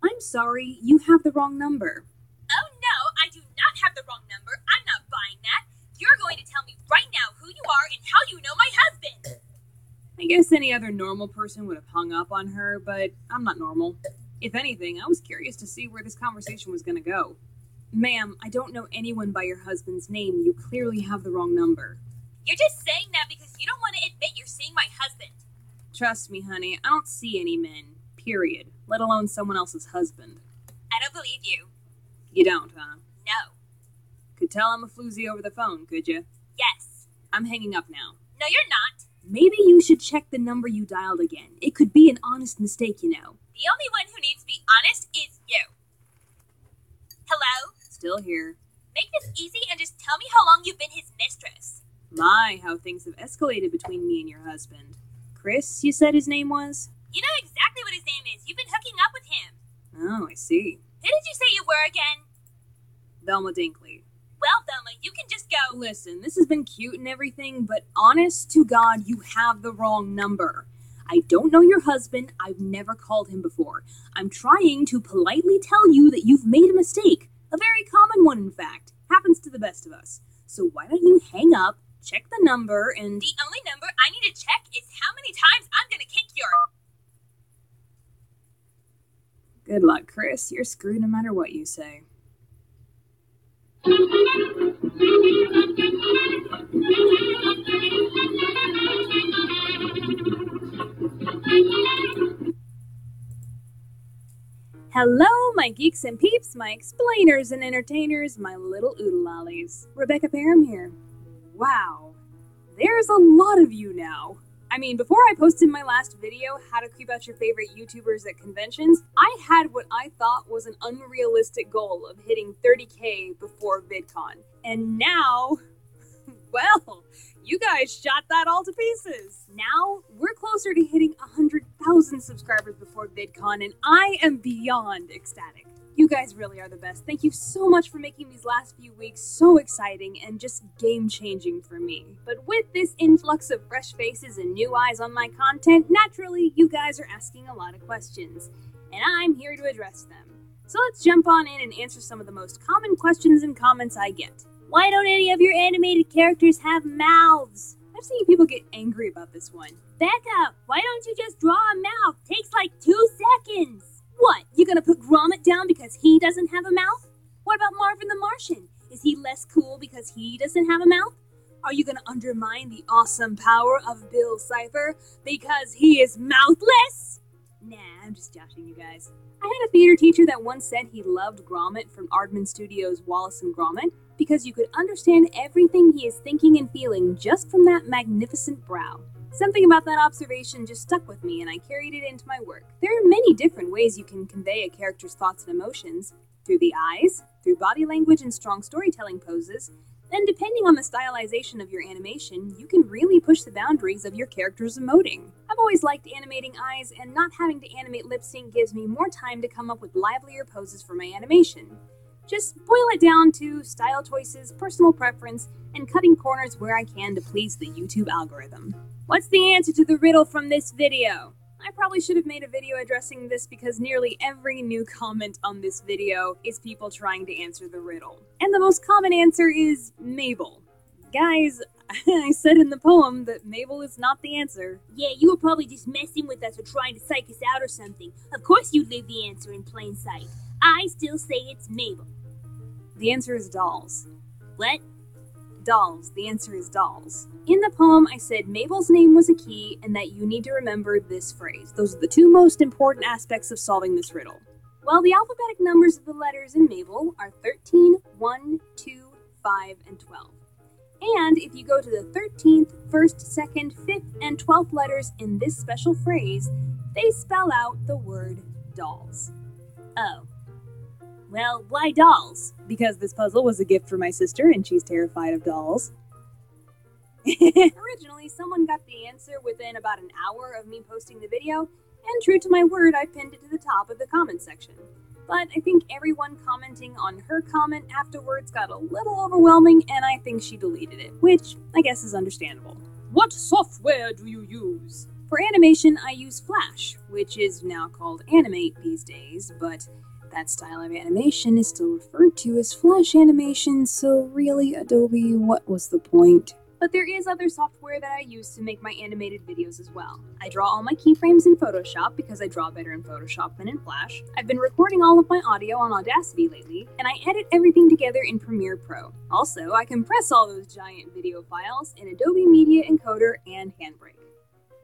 "I'm sorry, you have the wrong number." "Oh no, I do not have the wrong number. I'm not buying that. You're going to tell me right now who you are and how you know my husband." I guess any other normal person would have hung up on her, but I'm not normal. If anything, I was curious to see where this conversation was going to go. "Ma'am, I don't know anyone by your husband's name. You clearly have the wrong number." "You're just saying that because you don't want to admit you're seeing my husband." "Trust me, honey, I don't see any men, period, let alone someone else's husband." "I don't believe you." You don't, huh? "No." Could tell I'm a floozy over the phone, could you? "Yes." I'm hanging up now. "No, you're not." Maybe you should check the number you dialed again. It could be an honest mistake, you know. "The only one who needs to be honest is you." "Hello?" Still here. "Make this easy and just tell me how long you've been his mistress." My, how things have escalated between me and your husband. Chris, you said his name was? You know exactly what his name is. You've been hooking up with him. Oh, I see. Who did you say you were again? Velma Dinkley. Well, Velma, you can just go. Listen, this has been cute and everything, but honest to God, you have the wrong number. I don't know your husband. I've never called him before. I'm trying to politely tell you that you've made a mistake. A very common one, in fact. Happens to the best of us. So why don't you hang up, check the number, and... The only number I need to check is how many times I'm gonna kick your... Good luck, Chris. You're screwed no matter what you say. Hello, my geeks and peeps, my explainers and entertainers, my little oodle-lollies. Rebecca Parham here. Wow, there's a lot of you now. I mean, before I posted my last video, how to creep out your favorite YouTubers at conventions, I had what I thought was an unrealistic goal of hitting 30K before VidCon. And now, well, you guys shot that all to pieces. Now, we're closer to hitting 100,000 subscribers before VidCon, and I am beyond ecstatic. You guys really are the best. Thank you so much for making these last few weeks so exciting and just game-changing for me. But with this influx of fresh faces and new eyes on my content, naturally, you guys are asking a lot of questions, and I'm here to address them. So let's jump on in and answer some of the most common questions and comments I get. Why don't any of your animated characters have mouths? I've seen people get angry about this one. Becca, why don't you just draw a mouth? Takes like 2 seconds. What, you gonna put Gromit down because he doesn't have a mouth? What about Marvin the Martian? Is he less cool because he doesn't have a mouth? Are you gonna undermine the awesome power of Bill Cipher because he is mouthless? Nah, I'm just joshing you guys. I had a theater teacher that once said he loved Gromit from Aardman Studios' Wallace and Gromit because you could understand everything he is thinking and feeling just from that magnificent brow. Something about that observation just stuck with me and I carried it into my work. There are many different ways you can convey a character's thoughts and emotions. Through the eyes, through body language and strong storytelling poses, and depending on the stylization of your animation, you can really push the boundaries of your character's emoting. I've always liked animating eyes, and not having to animate lip sync gives me more time to come up with livelier poses for my animation. Just boil it down to style choices, personal preference, and cutting corners where I can to please the YouTube algorithm. What's the answer to the riddle from this video? I probably should have made a video addressing this because nearly every new comment on this video is people trying to answer the riddle. And the most common answer is Mabel. Guys, I said in the poem that Mabel is not the answer. Yeah, you were probably just messing with us or trying to psych us out or something. Of course you'd leave the answer in plain sight. I still say it's Mabel. The answer is dolls. What? Dolls. The answer is dolls. In the poem, I said Mabel's name was a key and that you need to remember this phrase. Those are the 2 most important aspects of solving this riddle. Well, the alphabetic numbers of the letters in Mabel are 13, 1, 2, 5, and 12. And if you go to the 13th, 1st, 2nd, 5th, and 12th letters in this special phrase, they spell out the word dolls. Oh. Well, why dolls? Because this puzzle was a gift for my sister and she's terrified of dolls. Originally, someone got the answer within about an hour of me posting the video, and true to my word, I pinned it to the top of the comment section. But I think everyone commenting on her comment afterwards got a little overwhelming, and I think she deleted it, which I guess is understandable. What software do you use? For animation, I use Flash, which is now called Animate these days, but that style of animation is still referred to as Flash animation, so really, Adobe, what was the point? But there is other software that I use to make my animated videos as well. I draw all my keyframes in Photoshop because I draw better in Photoshop than in Flash. I've been recording all of my audio on Audacity lately, and I edit everything together in Premiere Pro. Also, I compress all those giant video files in Adobe Media Encoder and Handbrake.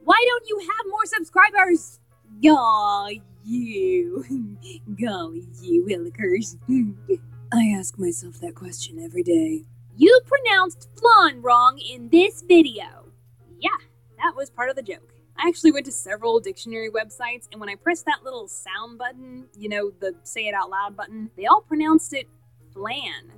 Why don't you have more subscribers? Yaw, you. Golly, you willikers. I ask myself that question every day. You pronounced flan wrong in this video. Yeah, that was part of the joke. I actually went to several dictionary websites, and when I pressed that little sound button, you know, the say it out loud button, they all pronounced it flan.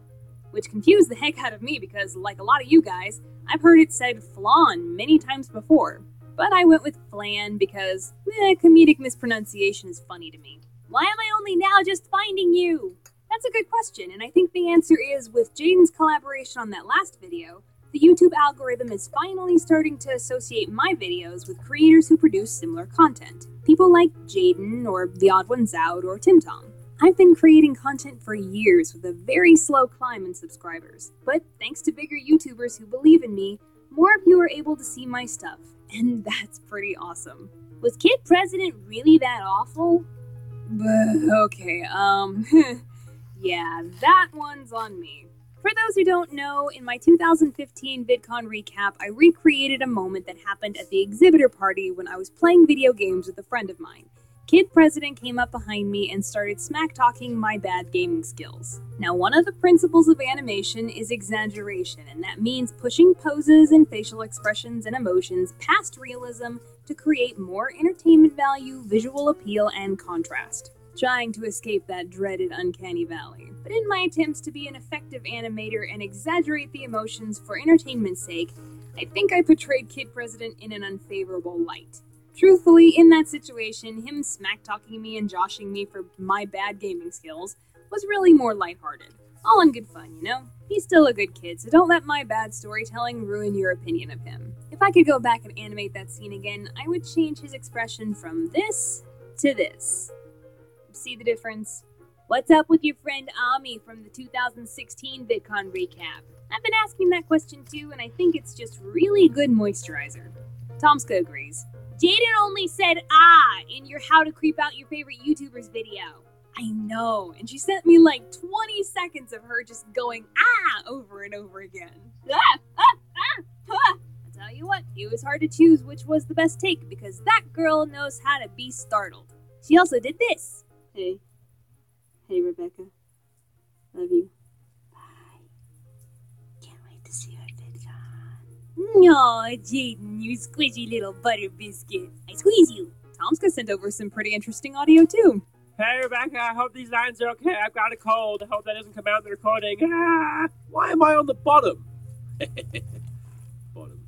which confused the heck out of me because, like a lot of you guys, I've heard it said flan many times before. But I went with flan because comedic mispronunciation is funny to me. Why am I only now just finding you? That's a good question, and I think the answer is with Jaden's collaboration on that last video, the YouTube algorithm is finally starting to associate my videos with creators who produce similar content. People like Jaden, or The Odd Ones Out, or Tim Tom. I've been creating content for years with a very slow climb in subscribers, but thanks to bigger YouTubers who believe in me, more of you are able to see my stuff, and that's pretty awesome. Was Kid President really that awful? Okay, yeah, that one's on me. For those who don't know, in my 2015 VidCon recap, I recreated a moment that happened at the exhibitor party when I was playing video games with a friend of mine. Kid President came up behind me and started smack-talking my bad gaming skills. Now, one of the principles of animation is exaggeration, and that means pushing poses and facial expressions and emotions past realism to create more entertainment value, visual appeal, and contrast. Trying to escape that dreaded uncanny valley. But in my attempts to be an effective animator and exaggerate the emotions for entertainment's sake, I think I portrayed Kid President in an unfavorable light. Truthfully, in that situation, him smack-talking me and joshing me for my bad gaming skills was really more lighthearted. All in good fun, you know? He's still a good kid, so don't let my bad storytelling ruin your opinion of him. If I could go back and animate that scene again, I would change his expression from this to this. See the difference? What's up with your friend Ami from the 2016 VidCon recap? I've been asking that question too, and I think it's just really good moisturizer. Tomska agrees. Jaden only said in your How to Creep Out Your Favorite YouTubers video. I know, and she sent me like 20 seconds of her just going over and over again. I'll tell you what, it was hard to choose which was the best take because that girl knows how to be startled. She also did this. Hey, Rebecca. Love you. Bye. Can't wait to see you at VidCon. Aw, Jaden, you squishy little butter biscuit. I squeeze you. Tomska sent over some pretty interesting audio, too. Hey, Rebecca, I hope these lines are okay. I've got a cold. I hope that doesn't come out in the recording. Why am I on the bottom? Bottom.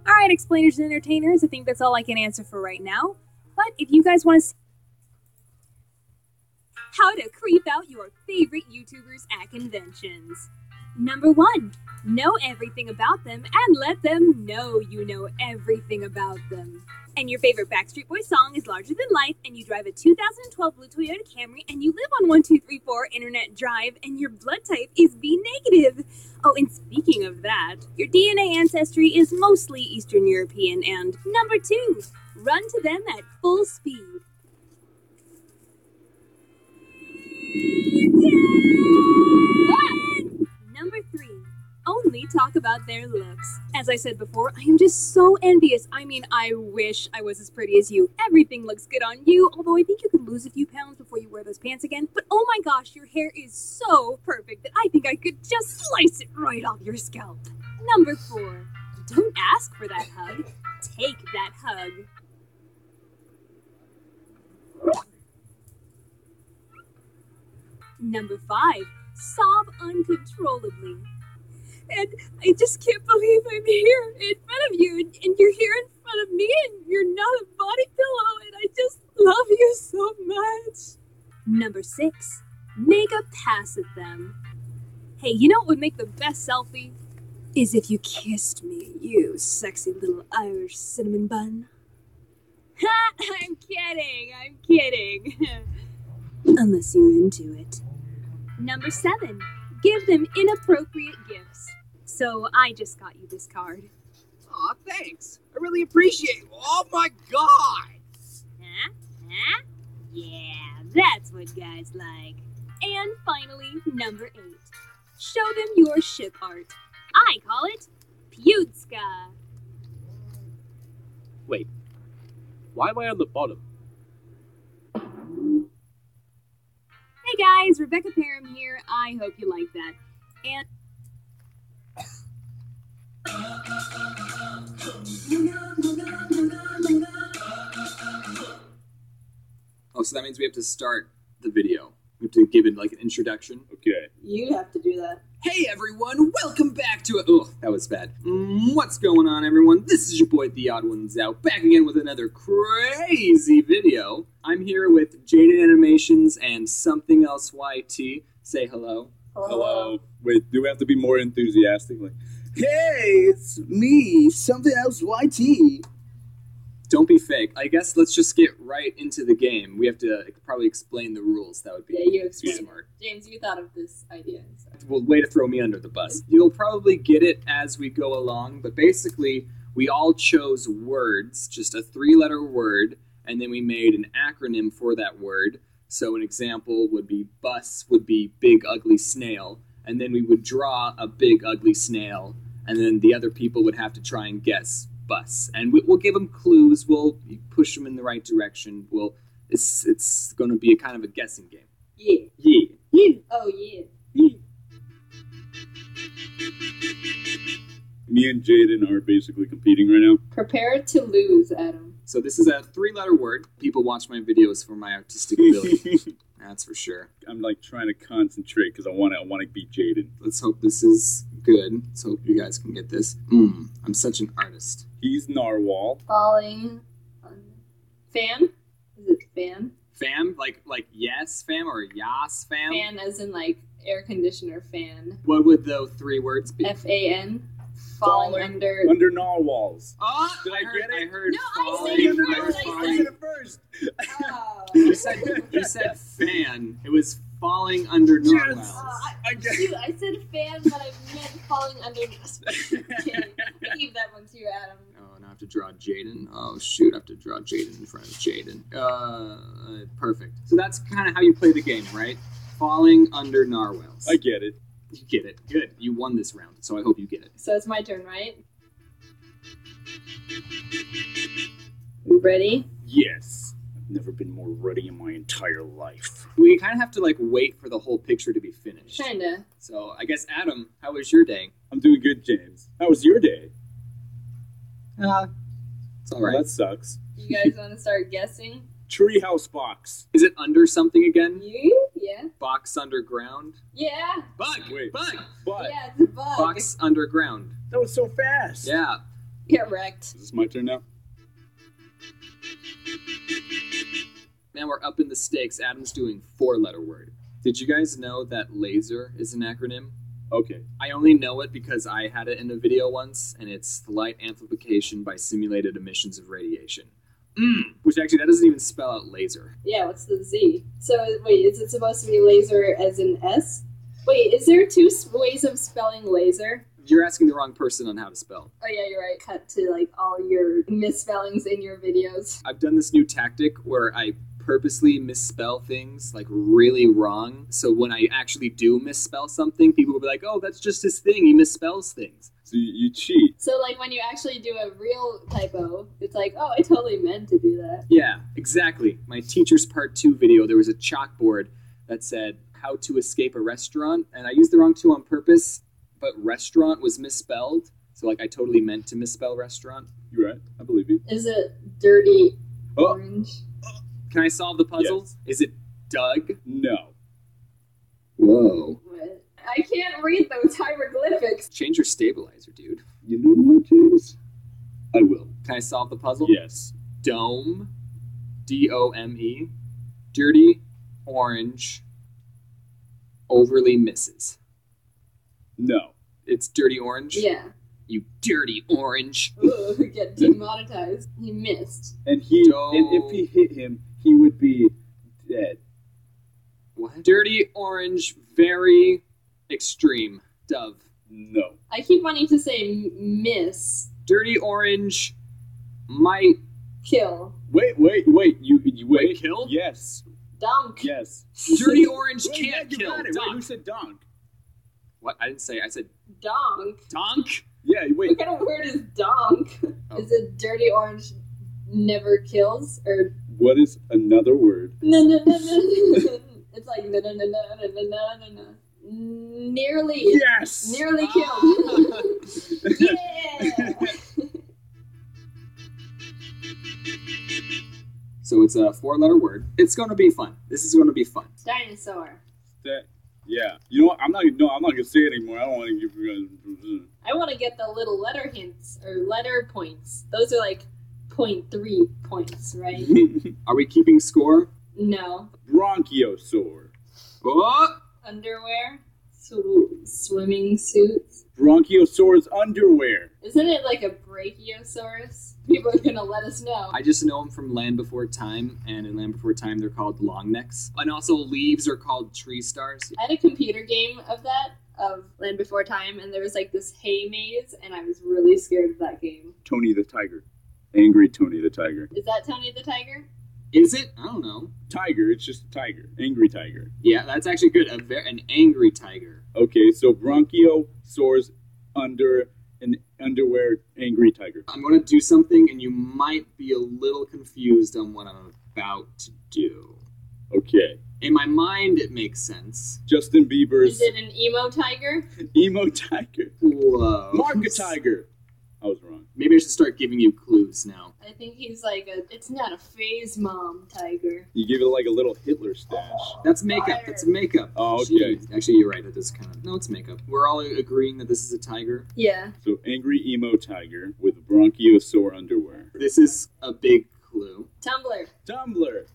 Alright, explainers and entertainers, I think that's all I can answer for right now. But if you guys want to see how to creep out your favorite YouTubers at conventions. Number 1, know everything about them and let them know you know everything about them. And your favorite Backstreet Boys song is Larger Than Life, and you drive a 2012 blue Toyota Camry, and you live on 1234 Internet Drive, and your blood type is B negative. Oh, and speaking of that, your DNA ancestry is mostly Eastern European. And number 2, run to them at full speed. Number 3, only talk about their looks. As I said before, I am just so envious. I mean, I wish I was as pretty as you. Everything looks good on you, although I think you could lose a few pounds before you wear those pants again. But oh my gosh, your hair is so perfect that I think I could just slice it right off your scalp. Number 4, don't ask for that hug. Take that hug. Number 5, sob uncontrollably. And I just can't believe I'm here in front of you, and you're here in front of me, and you're not a body pillow, and I just love you so much. Number 6, make a pass at them. Hey, you know what would make the best selfie? Is if you kissed me, you sexy little Irish cinnamon bun. Ha! I'm kidding. Unless you're into it. Number 7, give them inappropriate gifts. So I just got you this card. Aw, thanks. I really appreciate it. Oh my god! Huh? Yeah, that's what guys like. And finally, number 8, show them your ship art. I call it Putska. Wait, why am I on the bottom? Hey guys, Rebecca Parham here. I hope you like that. And Oh, so that means we have to start the video. have to give it like an introduction. Okay. You have to do that. Hey everyone, welcome back to oh, that was bad. What's going on, everyone? This is your boy The Odd Ones Out, back again with another crazy video. I'm here with Jaden Animations and Something Else YT. Say hello. Hello. Wait, do we have to be more enthusiastic? Like, hey, it's me, Something Else YT. Don't be fake. I guess let's just get right into the game. We have to probably explain the rules. That would be Yeah, you explain. smart. James, you thought of this idea. So. Well, way to throw me under the bus. You'll probably get it as we go along, but basically, we all chose words, just a 3-letter word, and then we made an acronym for that word. So an example would be bus would be big ugly snail, and then we would draw a big ugly snail, and then the other people would have to try and guess bus. And we'll give them clues, we'll push them in the right direction. It's going to be a kind of a guessing game. Yeah. Yeah. Yeah. Oh, yeah. Me and Jaden are basically competing right now. Prepare to lose, Adam. So this is a 3-letter word. People watch my videos for my artistic ability. That's for sure. I'm like trying to concentrate because I want to beat Jaden. Let's hope this is good. Let's hope you guys can get this. I'm such an artist. He's Narwhal. Falling. Fan? Is it fan? Fam? Like yes fam or yas fam? Fan as in like air conditioner fan. What would those 3 words be? F-A-N. Falling under... Under narwhals. Oh, Did I get it? I heard No, falling. I heard said falling. it first. Oh. You said fan. It was falling under narwhals. Shoot, I said fan, but I meant falling under... Okay, I keep that one too, Adam. Oh, now I have to draw Jaden. Oh, shoot, I have to draw Jaden in front of Jaden. Perfect. So that's kind of how you play the game, right? Falling under narwhals. I get it. You get it. Good. You won this round, so I hope you get it. So it's my turn, right? You ready? Yes. I've never been more ready in my entire life. We kind of have to, like, wait for the whole picture to be finished. Kinda. So, I guess, Adam, how was your day? I'm doing good, James. How was your day? It's all right. Well, that sucks. You guys want to start guessing? Treehouse box. Is it under something again? You? Yeah. Box underground? Yeah. Bug! Wait. Bug! But Yeah, it's a bug. Box underground. that was so fast. Yeah. Get wrecked. Is this my turn now? Now we're up in the stakes. Adam's doing 4-letter word. Did you guys know that laser is an acronym? Okay. I only know it because I had it in a video once, and it's light amplification by simulated emissions of radiation. Which actually, that doesn't even spell out laser. Yeah, what's the Z? So, wait, is it supposed to be laser as in S? Wait, is there 2 ways of spelling laser? You're asking the wrong person on how to spell. Oh yeah, you're right. Cut to like all your misspellings in your videos. I've done this new tactic where I purposely misspell things like really wrong. So when I actually do misspell something, people will be like, oh, that's just his thing. He misspells things. So you cheat. So like when you actually do a real typo, it's like, oh, I totally meant to do that. Yeah, exactly. My teacher's part 2 video, there was a chalkboard that said how to escape a restaurant. And I used the wrong 2 on purpose, but restaurant was misspelled. So like I totally meant to misspell restaurant. You're right. I believe you. Is it dirty orange? Can I solve the puzzle? Yes. Is it Doug? No. Whoa. What? I can't read those hieroglyphics. Change your stabilizer, dude. You know what, James? I will. Can I solve the puzzle? Yes. Dome. D-O-M-E. Dirty orange. Overly misses. No. It's dirty orange? Yeah. You dirty orange. Ooh, get demonetized. He missed. And if he hit him, he would be dead. What? Dirty orange, very extreme. Dove. No. I keep wanting to say miss. Dirty orange might Kill. Wait. You wait. Kill? Yes. Dunk. Yes. Dirty orange Wait, can't you kill. got it. Wait, Donk. who said donk? What? I didn't say. I said Donk. donk. Yeah, wait. What kind of word is donk? Oh. Is it dirty orange never kills? Or What is another word? no. It's like no. Nearly. Yes. Nearly killed. Yeah. So it's a 4-letter word. It's going to be fun. This is going to be fun. Dinosaur. Yeah. You know what? I'm not gonna say it anymore. I don't want to give you guys. I want to get the little letter hints or letter points. Those are like 0.3 points, right? Are we keeping score? No. Bronchiosaur. Oh! Underwear. Swimming suits. Bronchiosaur's underwear. Isn't it like a brachiosaurus? People are gonna let us know. I just know them from Land Before Time, and in Land Before Time they're called long necks. And also leaves are called tree stars. I had a computer game of that, of Land Before Time, and there was like this hay maze, and I was really scared of that game. Tony the Tiger. Angry Tony the Tiger. Is that Tony the Tiger? Is it? I don't know. Tiger, it's just a tiger. Angry tiger. Yeah, that's actually good. An angry tiger. Okay, so Bronchiosaur's underwear angry tiger. I'm going to do something, and you might be a little confused on what I'm about to do. Okay. In my mind, it makes sense. Justin Bieber's... Is it an emo tiger? Emo tiger. Whoa. Marca tiger. I was wrong. Maybe I should start giving you clues now. I think he's like it's not a phase mom tiger. You give it like a little Hitler stash. That's makeup. That's makeup. Oh, okay. Jeez. Actually, you're right. It is kind of... No, it's makeup. We're all agreeing that this is a tiger. Yeah. So angry emo tiger with Bronchiosaur underwear. This is a big clue. Tumblr. Tumblr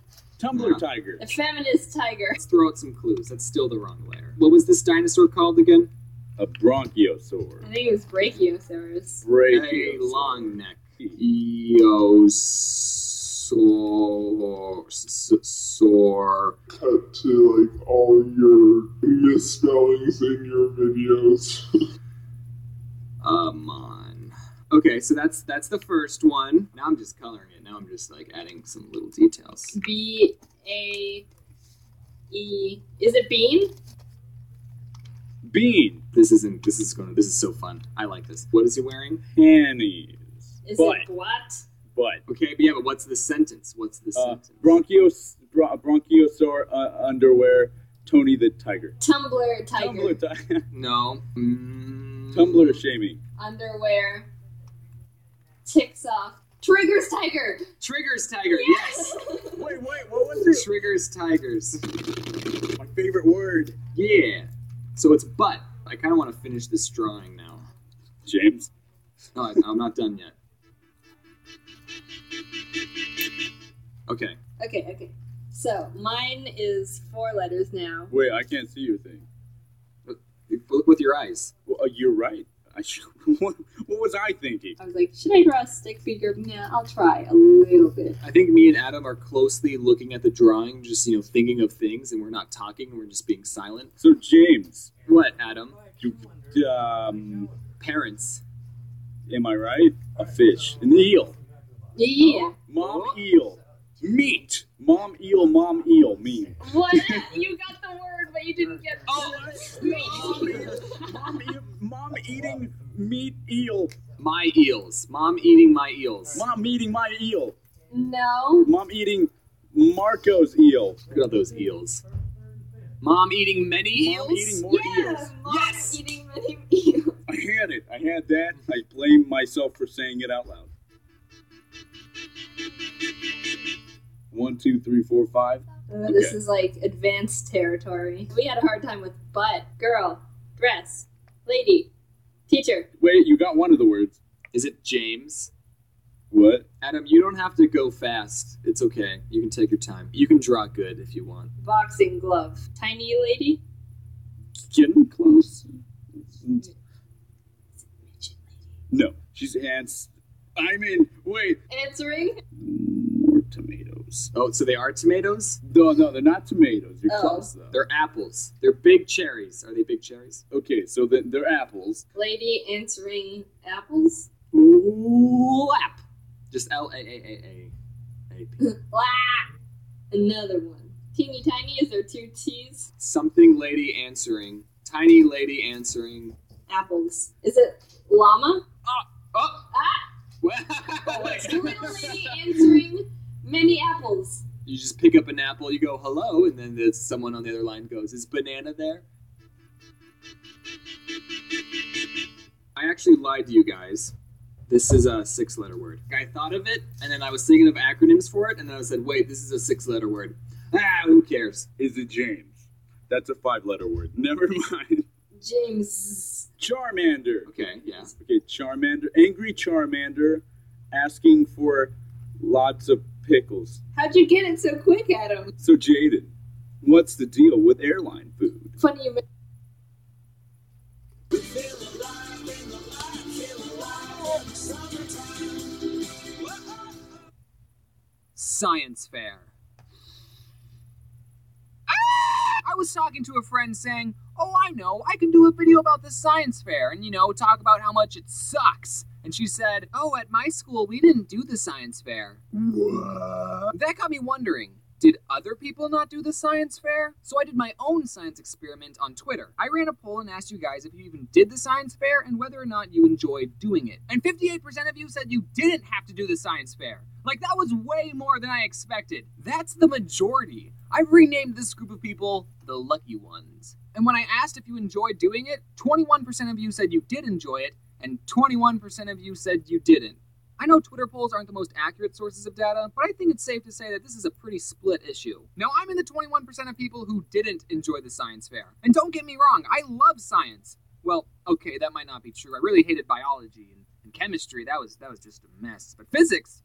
tiger. A feminist tiger. Let's throw out some clues. That's still the wrong layer. What was this dinosaur called again? A Bronchiosaur. I think it was brachiosaurus. A long neck. Cut to like all your misspellings in your videos. On. Okay, so that's the first one. Now I'm just coloring it. Now I'm just like adding some little details. B-A-E. Is it bean? Bean. This is so fun. I like this. What is he wearing? Panties. Is it what? But. Okay, but yeah, but what's the sentence? What's the sentence? Bronchiosaur underwear. Tony the Tiger. Tumblr tiger. Tumblr tiger. No. Tumblr shaming. Underwear. Ticks off. Triggers tiger. Triggers tiger. Yes. Wait, what was it? Triggers tigers. My favorite word. Yeah. So it's butt. I kind of want to finish this drawing now. James. No, I'm not done yet. Okay. Okay. So mine is 4 letters now. Wait, I can't see your thing. Look with your eyes. Well, you're right. What was I thinking? I was like, should I draw a stick figure? Yeah, I'll try a little bit. I think me and Adam are closely looking at the drawing, just, thinking of things, and we're not talking, we're just being silent. So, James. What, Adam? Parents. Am I right? A fish. An eel. Yeah. Mom eel. Meat. Mom eel, meat. What? You got the word, but you didn't get Mom eating meat eel. My eels. Mom eating my eels. Mom eating my eel. No. Mom eating Marco's eel. Look at those eels. Mom eating many eels? Mom eating more eels. Mom eating many eels. I had it. I had that. I blame myself for saying it out loud. 1, 2, 3, 4, 5. This is like advanced territory. We had a hard time with butt, girl, dress, lady, teacher. Wait, you got one of the words. Is it James? What? Adam, you don't have to go fast. It's okay. You can take your time. You can draw good if you want. Boxing glove. Tiny lady? Getting close. No. She's wait. Answering? More tomatoes. Oh, so they are tomatoes? No, they're not tomatoes. You're close, though. They're apples. They're big cherries. Are they big cherries? Okay, so they're apples. Lady answering apples? Lap. Just L-A-A-A-A-A-P. Another one. Teeny tiny, is there 2 T's? Something lady answering. Tiny lady answering. Apples. Is it llama? Little lady answering many apples. You just pick up an apple, you go hello, and then someone on the other line goes, is banana there? I actually lied to you guys. This is a 6-letter word. I thought of it, and then I was thinking of acronyms for it, and then I said, wait, this is a 6-letter word. Who cares? Is it James? That's a 5-letter word. Never mind. James. Charmander. Okay, yeah. Okay, Charmander. Angry Charmander asking for lots of pickles. How'd you get it so quick, Adam? So, Jaden, what's the deal with airline food? Funny you Science fair. I was talking to a friend saying, oh, I know, I can do a video about the science fair and, talk about how much it sucks. And she said, oh, at my school, we didn't do the science fair. What? That got me wondering, did other people not do the science fair? So I did my own science experiment on Twitter. I ran a poll and asked you guys if you even did the science fair and whether or not you enjoyed doing it. And 58% of you said you didn't have to do the science fair. Like, that was way more than I expected. That's the majority. I've renamed this group of people the lucky ones. And when I asked if you enjoyed doing it, 21% of you said you did enjoy it, and 21% of you said you didn't. I know Twitter polls aren't the most accurate sources of data, but I think it's safe to say that this is a pretty split issue. Now, I'm in the 21% of people who didn't enjoy the science fair. And don't get me wrong, I love science. Well, okay, that might not be true. I really hated biology and chemistry. That was just a mess. But physics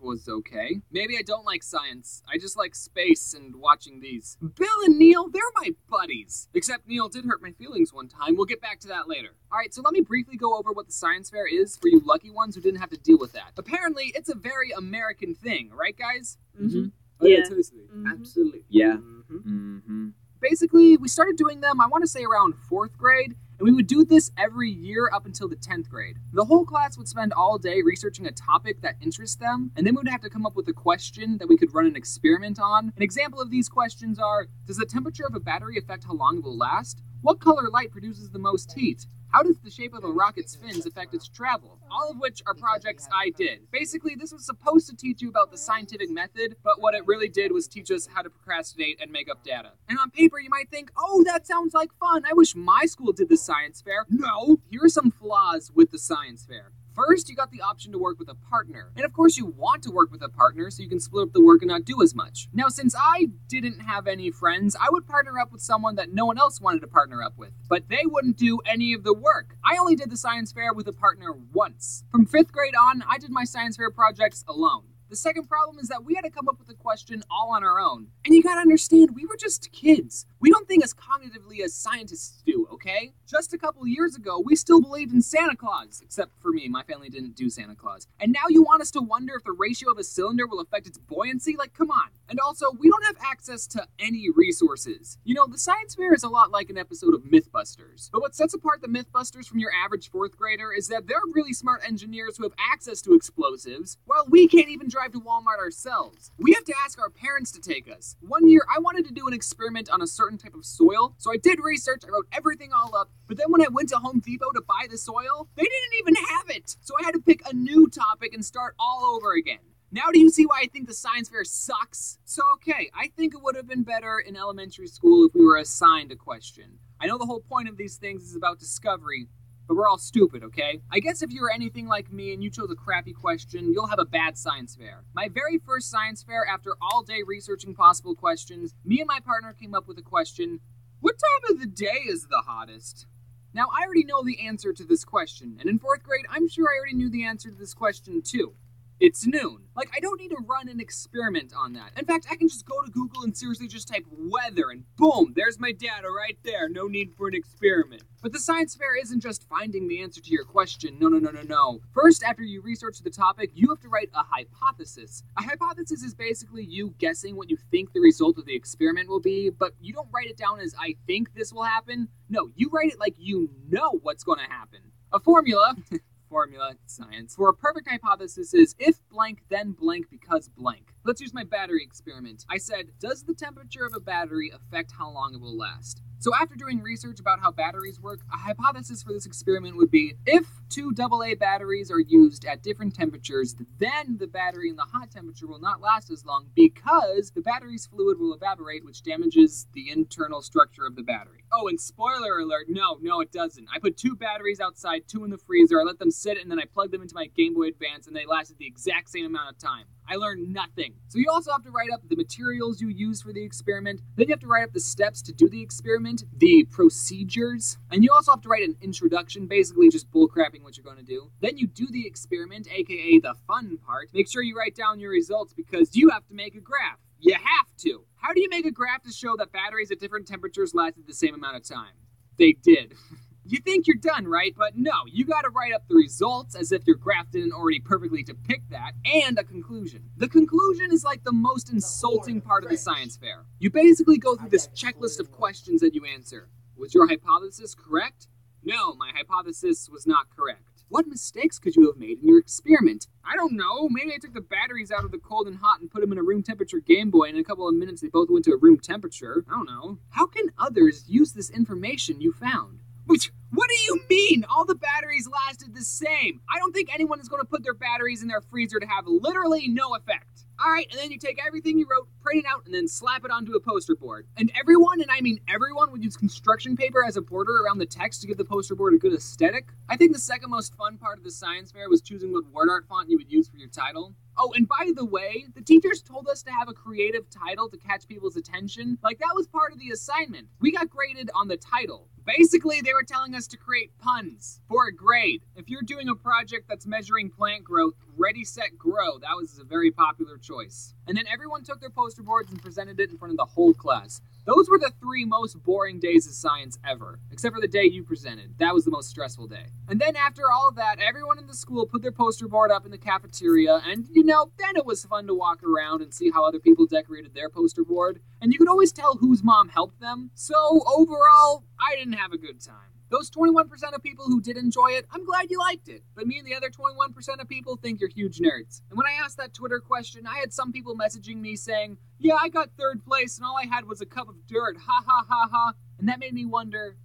was okay. Maybe I don't like science. I just like space and watching these. Bill and Neil, they're my buddies. Except Neil did hurt my feelings one time. We'll get back to that later. Alright, so let me briefly go over what the science fair is for you lucky ones who didn't have to deal with that. Apparently, it's a very American thing, right guys? Mm-hmm. Oh, Yeah. totally. Mhm. Absolutely. Yeah. Mm-hmm. Basically, we started doing them, I want to say around 4th grade, and we would do this every year up until the 10th grade. The whole class would spend all day researching a topic that interests them, and then we would have to come up with a question that we could run an experiment on. An example of these questions are, does the temperature of a battery affect how long it will last? What color light produces the most heat? How does the shape of a rocket's fins affect its travel? All of which are projects I did. Basically, this was supposed to teach you about the scientific method, but what it really did was teach us how to procrastinate and make up data. And on paper, you might think, oh, that sounds like fun. I wish my school did the science fair. No! Here are some flaws with the science fair. First, you got the option to work with a partner. And of course you want to work with a partner so you can split up the work and not do as much. Now, since I didn't have any friends, I would partner up with someone that no one else wanted to partner up with. But they wouldn't do any of the work. I only did the science fair with a partner once. From 5th grade on, I did my science fair projects alone. The second problem is that we had to come up with a question all on our own. And you gotta understand, we were just kids. We don't think as cognitively as scientists do, okay? Just a couple years ago, we still believed in Santa Claus. Except for me, my family didn't do Santa Claus. And now you want us to wonder if the ratio of a cylinder will affect its buoyancy? Like, come on. And also, we don't have access to any resources. You know, the science fair is a lot like an episode of Mythbusters. But what sets apart the Mythbusters from your average 4th grader is that they're really smart engineers who have access to explosives, while we can't even drive to Walmart ourselves. We have to ask our parents to take us. One year, I wanted to do an experiment on a certain type of soil, so I did research, I wrote everything all up, but then when I went to Home Depot to buy the soil, they didn't even have it! So I had to pick a new topic and start all over again. Now do you see why I think the science fair sucks? So okay, I think it would have been better in elementary school if we were assigned a question. I know the whole point of these things is about discovery, but we're all stupid, okay? I guess if you're anything like me and you chose a crappy question, you'll have a bad science fair. My very first science fair, after all day researching possible questions, me and my partner came up with a question, what time of the day is the hottest? Now, I already know the answer to this question, and in 4th grade, I'm sure I already knew the answer to this question too. It's noon. Like, I don't need to run an experiment on that. In fact, I can just go to Google and seriously just type weather and boom, there's my data right there. No need for an experiment. But the science fair isn't just finding the answer to your question. No. First, after you research the topic, you have to write a hypothesis. A hypothesis is basically you guessing what you think the result of the experiment will be, but you don't write it down as I think this will happen. No, you write it like you know what's going to happen. A formula... science. For a perfect hypothesis is if blank, then blank because blank. Let's use my battery experiment. I said, does the temperature of a battery affect how long it will last? So after doing research about how batteries work, a hypothesis for this experiment would be if 2 AA batteries are used at different temperatures, then the battery in the hot temperature will not last as long because the battery's fluid will evaporate, which damages the internal structure of the battery. Oh, and spoiler alert, no, it doesn't. I put 2 batteries outside, 2 in the freezer, I let them sit, and then I plugged them into my Game Boy Advance, and they lasted the exact same amount of time. I learned nothing. So you also have to write up the materials you use for the experiment. Then you have to write up the steps to do the experiment, the procedures, and you also have to write an introduction, basically just bullcrapping what you're going to do. Then you do the experiment, aka the fun part. Make sure you write down your results because you have to make a graph. You have to. How do you make a graph to show that batteries at different temperatures lasted the same amount of time? They did. You think you're done, right? But no, you gotta write up the results as if your graph didn't already perfectly depict that, and a conclusion. The conclusion is like the most insulting part of the science fair. You basically go through this checklist of questions that you answer. Was your hypothesis correct? No, my hypothesis was not correct. What mistakes could you have made in your experiment? I don't know, maybe I took the batteries out of the cold and hot and put them in a room temperature Game Boy, and in a couple of minutes they both went to a room temperature. I don't know. How can others use this information you found? What do you mean? All the batteries lasted the same. I don't think anyone is going to put their batteries in their freezer to have literally no effect. Alright, and then you take everything you wrote, print it out, and then slap it onto a poster board. And everyone, and I mean everyone, would use construction paper as a border around the text to give the poster board a good aesthetic. I think the second most fun part of the science fair was choosing what word art font you would use for your title. Oh, and by the way, the teachers told us to have a creative title to catch people's attention. Like, that was part of the assignment. We got graded on the title. Basically, they were telling us to create puns for a grade. If you're doing a project that's measuring plant growth, Ready, Set, Grow, that was a very popular choice. And then everyone took their poster boards and presented it in front of the whole class. Those were the 3 most boring days of science ever, except for the day you presented. That was the most stressful day. And then after all of that, everyone in the school put their poster board up in the cafeteria, and then it was fun to walk around and see how other people decorated their poster board. And you could always tell whose mom helped them. So overall, I didn't have a good time. Those 21% of people who did enjoy it, I'm glad you liked it. But me and the other 21% of people think you're huge nerds. And when I asked that Twitter question, I had some people messaging me saying, yeah, I got 3rd place and all I had was a cup of dirt, ha ha ha ha. And that made me wonder,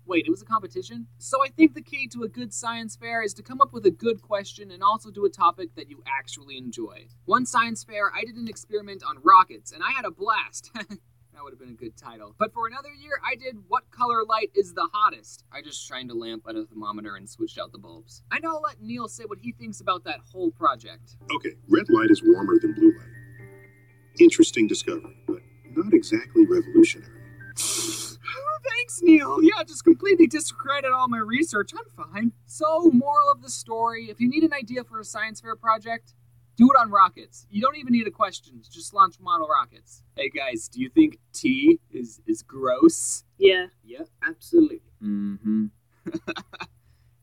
wait, it was a competition? So I think the key to a good science fair is to come up with a good question and also do a topic that you actually enjoy. One science fair, I did an experiment on rockets, and I had a blast. That would have been a good title. But for another year, I did What Color Light is the Hottest? I just shined a lamp at a thermometer and switched out the bulbs. I know I'll let Neil say what he thinks about that whole project. Okay, red light is warmer than blue light. Interesting discovery, but not exactly revolutionary. Thanks, Neil. Yeah, just completely discredit all my research. I'm fine. So, moral of the story, if you need an idea for a science fair project, do it on rockets. You don't even need a question. Just launch model rockets. Hey guys, do you think tea is gross? Yeah. Yeah, absolutely. Mm-hmm.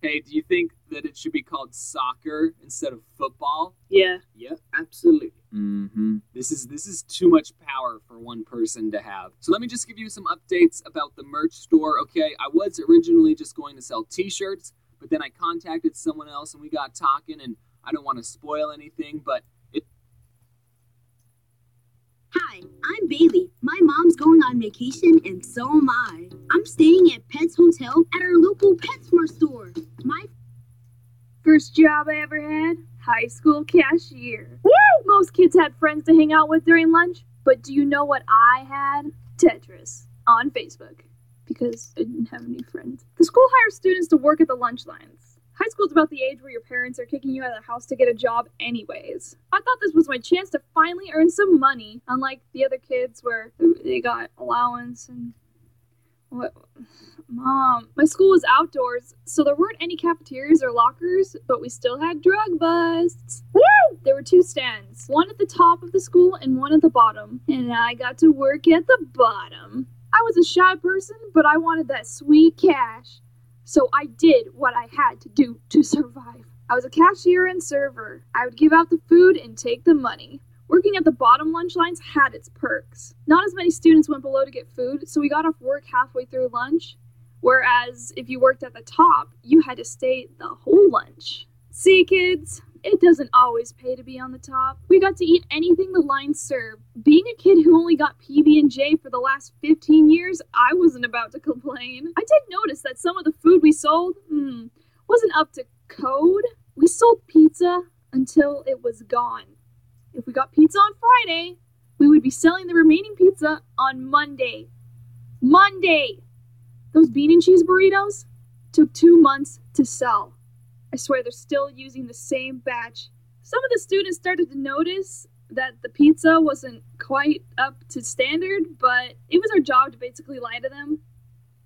Hey, do you think that it should be called soccer instead of football? Yeah. Yeah, absolutely. Mm-hmm. This is too much power for one person to have. So let me just give you some updates about the merch store, okay? I was originally just going to sell t-shirts, but then I contacted someone else and we got talking, and I don't want to spoil anything, but Hi, I'm Bailey. My mom's going on vacation, and so am I. I'm staying at Pets Hotel at our local PetSmart store. My First job I ever had, high school cashier. Woo! Most kids had friends to hang out with during lunch, but do you know what I had? Tetris on Facebook, because I didn't have any friends. The school hires students to work at the lunch lines. High school's about the age where your parents are kicking you out of the house to get a job anyways. I thought this was my chance to finally earn some money, unlike the other kids where they got allowance and... What? Mom, my school was outdoors, so there weren't any cafeterias or lockers, but we still had drug busts. Woo! There were 2 stands, one at the top of the school and one at the bottom, and I got to work at the bottom. I was a shy person, but I wanted that sweet cash. So I did what I had to do to survive. I was a cashier and server. I would give out the food and take the money. Working at the bottom lunch lines had its perks. Not as many students went below to get food, so we got off work halfway through lunch. Whereas if you worked at the top, you had to stay the whole lunch. See, kids, It doesn't always pay to be on the top. We got to eat anything the line served. Being a kid who only got PB&J for the last 15 years, I wasn't about to complain. I did notice that some of the food we sold, wasn't up to code. We sold pizza until it was gone. If we got pizza on Friday, we would be selling the remaining pizza on Monday. Monday! Those bean and cheese burritos took 2 months to sell. I swear they're still using the same batch. Some of the students started to notice that the pizza wasn't quite up to standard, but it was our job to basically lie to them.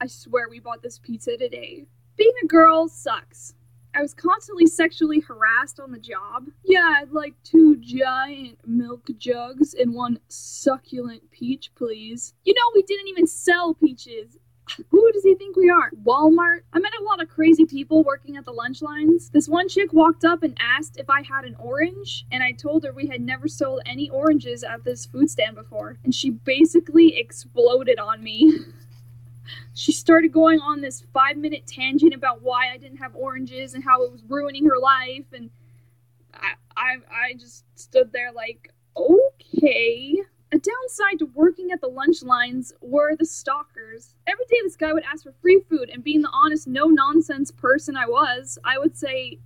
I swear we bought this pizza today. Being a girl sucks. I was constantly sexually harassed on the job. Yeah, I'd like 2 giant milk jugs and 1 succulent peach, please. You know, we didn't even sell peaches. Who does he think we are? Walmart? I met a lot of crazy people working at the lunch lines. This one chick walked up and asked if I had an orange, and I told her we had never sold any oranges at this food stand before. And she basically exploded on me. She started going on this 5-minute tangent about why I didn't have oranges and how it was ruining her life, and I just stood there like, okay. A downside to working at the lunch lines were the stalkers. Every day this guy would ask for free food, and being the honest, no-nonsense person I was, I would say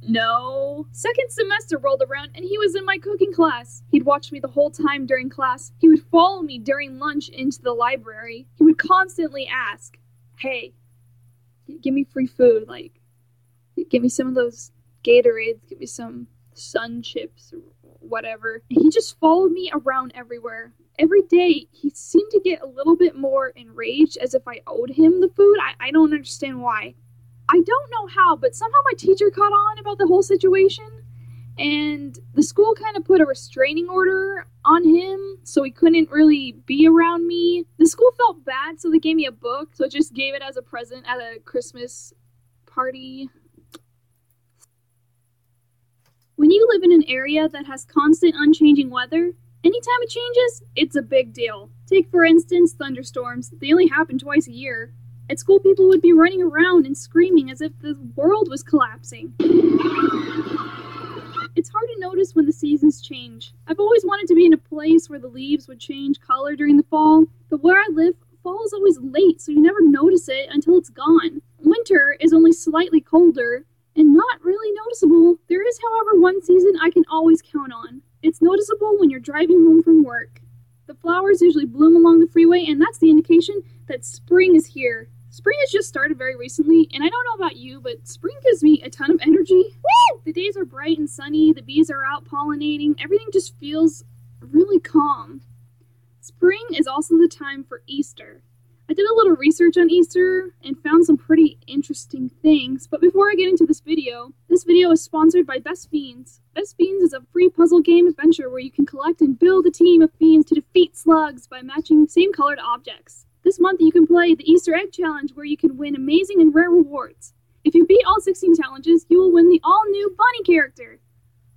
no. Second semester rolled around, and he was in my cooking class. He'd watch me the whole time during class. He would follow me during lunch into the library. He would constantly ask, hey, give me free food, like, give me some of those Gatorades, give me some Sun Chips, or whatever. He just followed me around everywhere. Every day, he seemed to get a little bit more enraged, as if I owed him the food. I don't understand why. I don't know how, but somehow my teacher caught on about the whole situation, and the school kind of put a restraining order on him, so he couldn't really be around me. The school felt bad, so they gave me a book, so I just gave it as a present at a Christmas party. When you live in an area that has constant unchanging weather, anytime it changes, it's a big deal. Take, for instance, thunderstorms. They only happen twice a year. At school, people would be running around and screaming as if the world was collapsing. It's hard to notice when the seasons change. I've always wanted to be in a place where the leaves would change color during the fall, but where I live, fall is always late, so you never notice it until it's gone. Winter is only slightly colder, and not really noticeable. There is, however, one season I can always count on. It's noticeable when you're driving home from work. The flowers usually bloom along the freeway, and that's the indication that spring is here. Spring has just started very recently, and I don't know about you, but spring gives me a ton of energy. Woo! The days are bright and sunny, the bees are out pollinating, everything just feels really calm. Spring is also the time for Easter. I did a little research on Easter and found some pretty interesting things, but before I get into this video is sponsored by Best Fiends. Best Fiends is a free puzzle game adventure where you can collect and build a team of fiends to defeat slugs by matching same-colored objects. This month you can play the Easter Egg Challenge where you can win amazing and rare rewards. If you beat all 16 challenges, you will win the all-new Bunny character.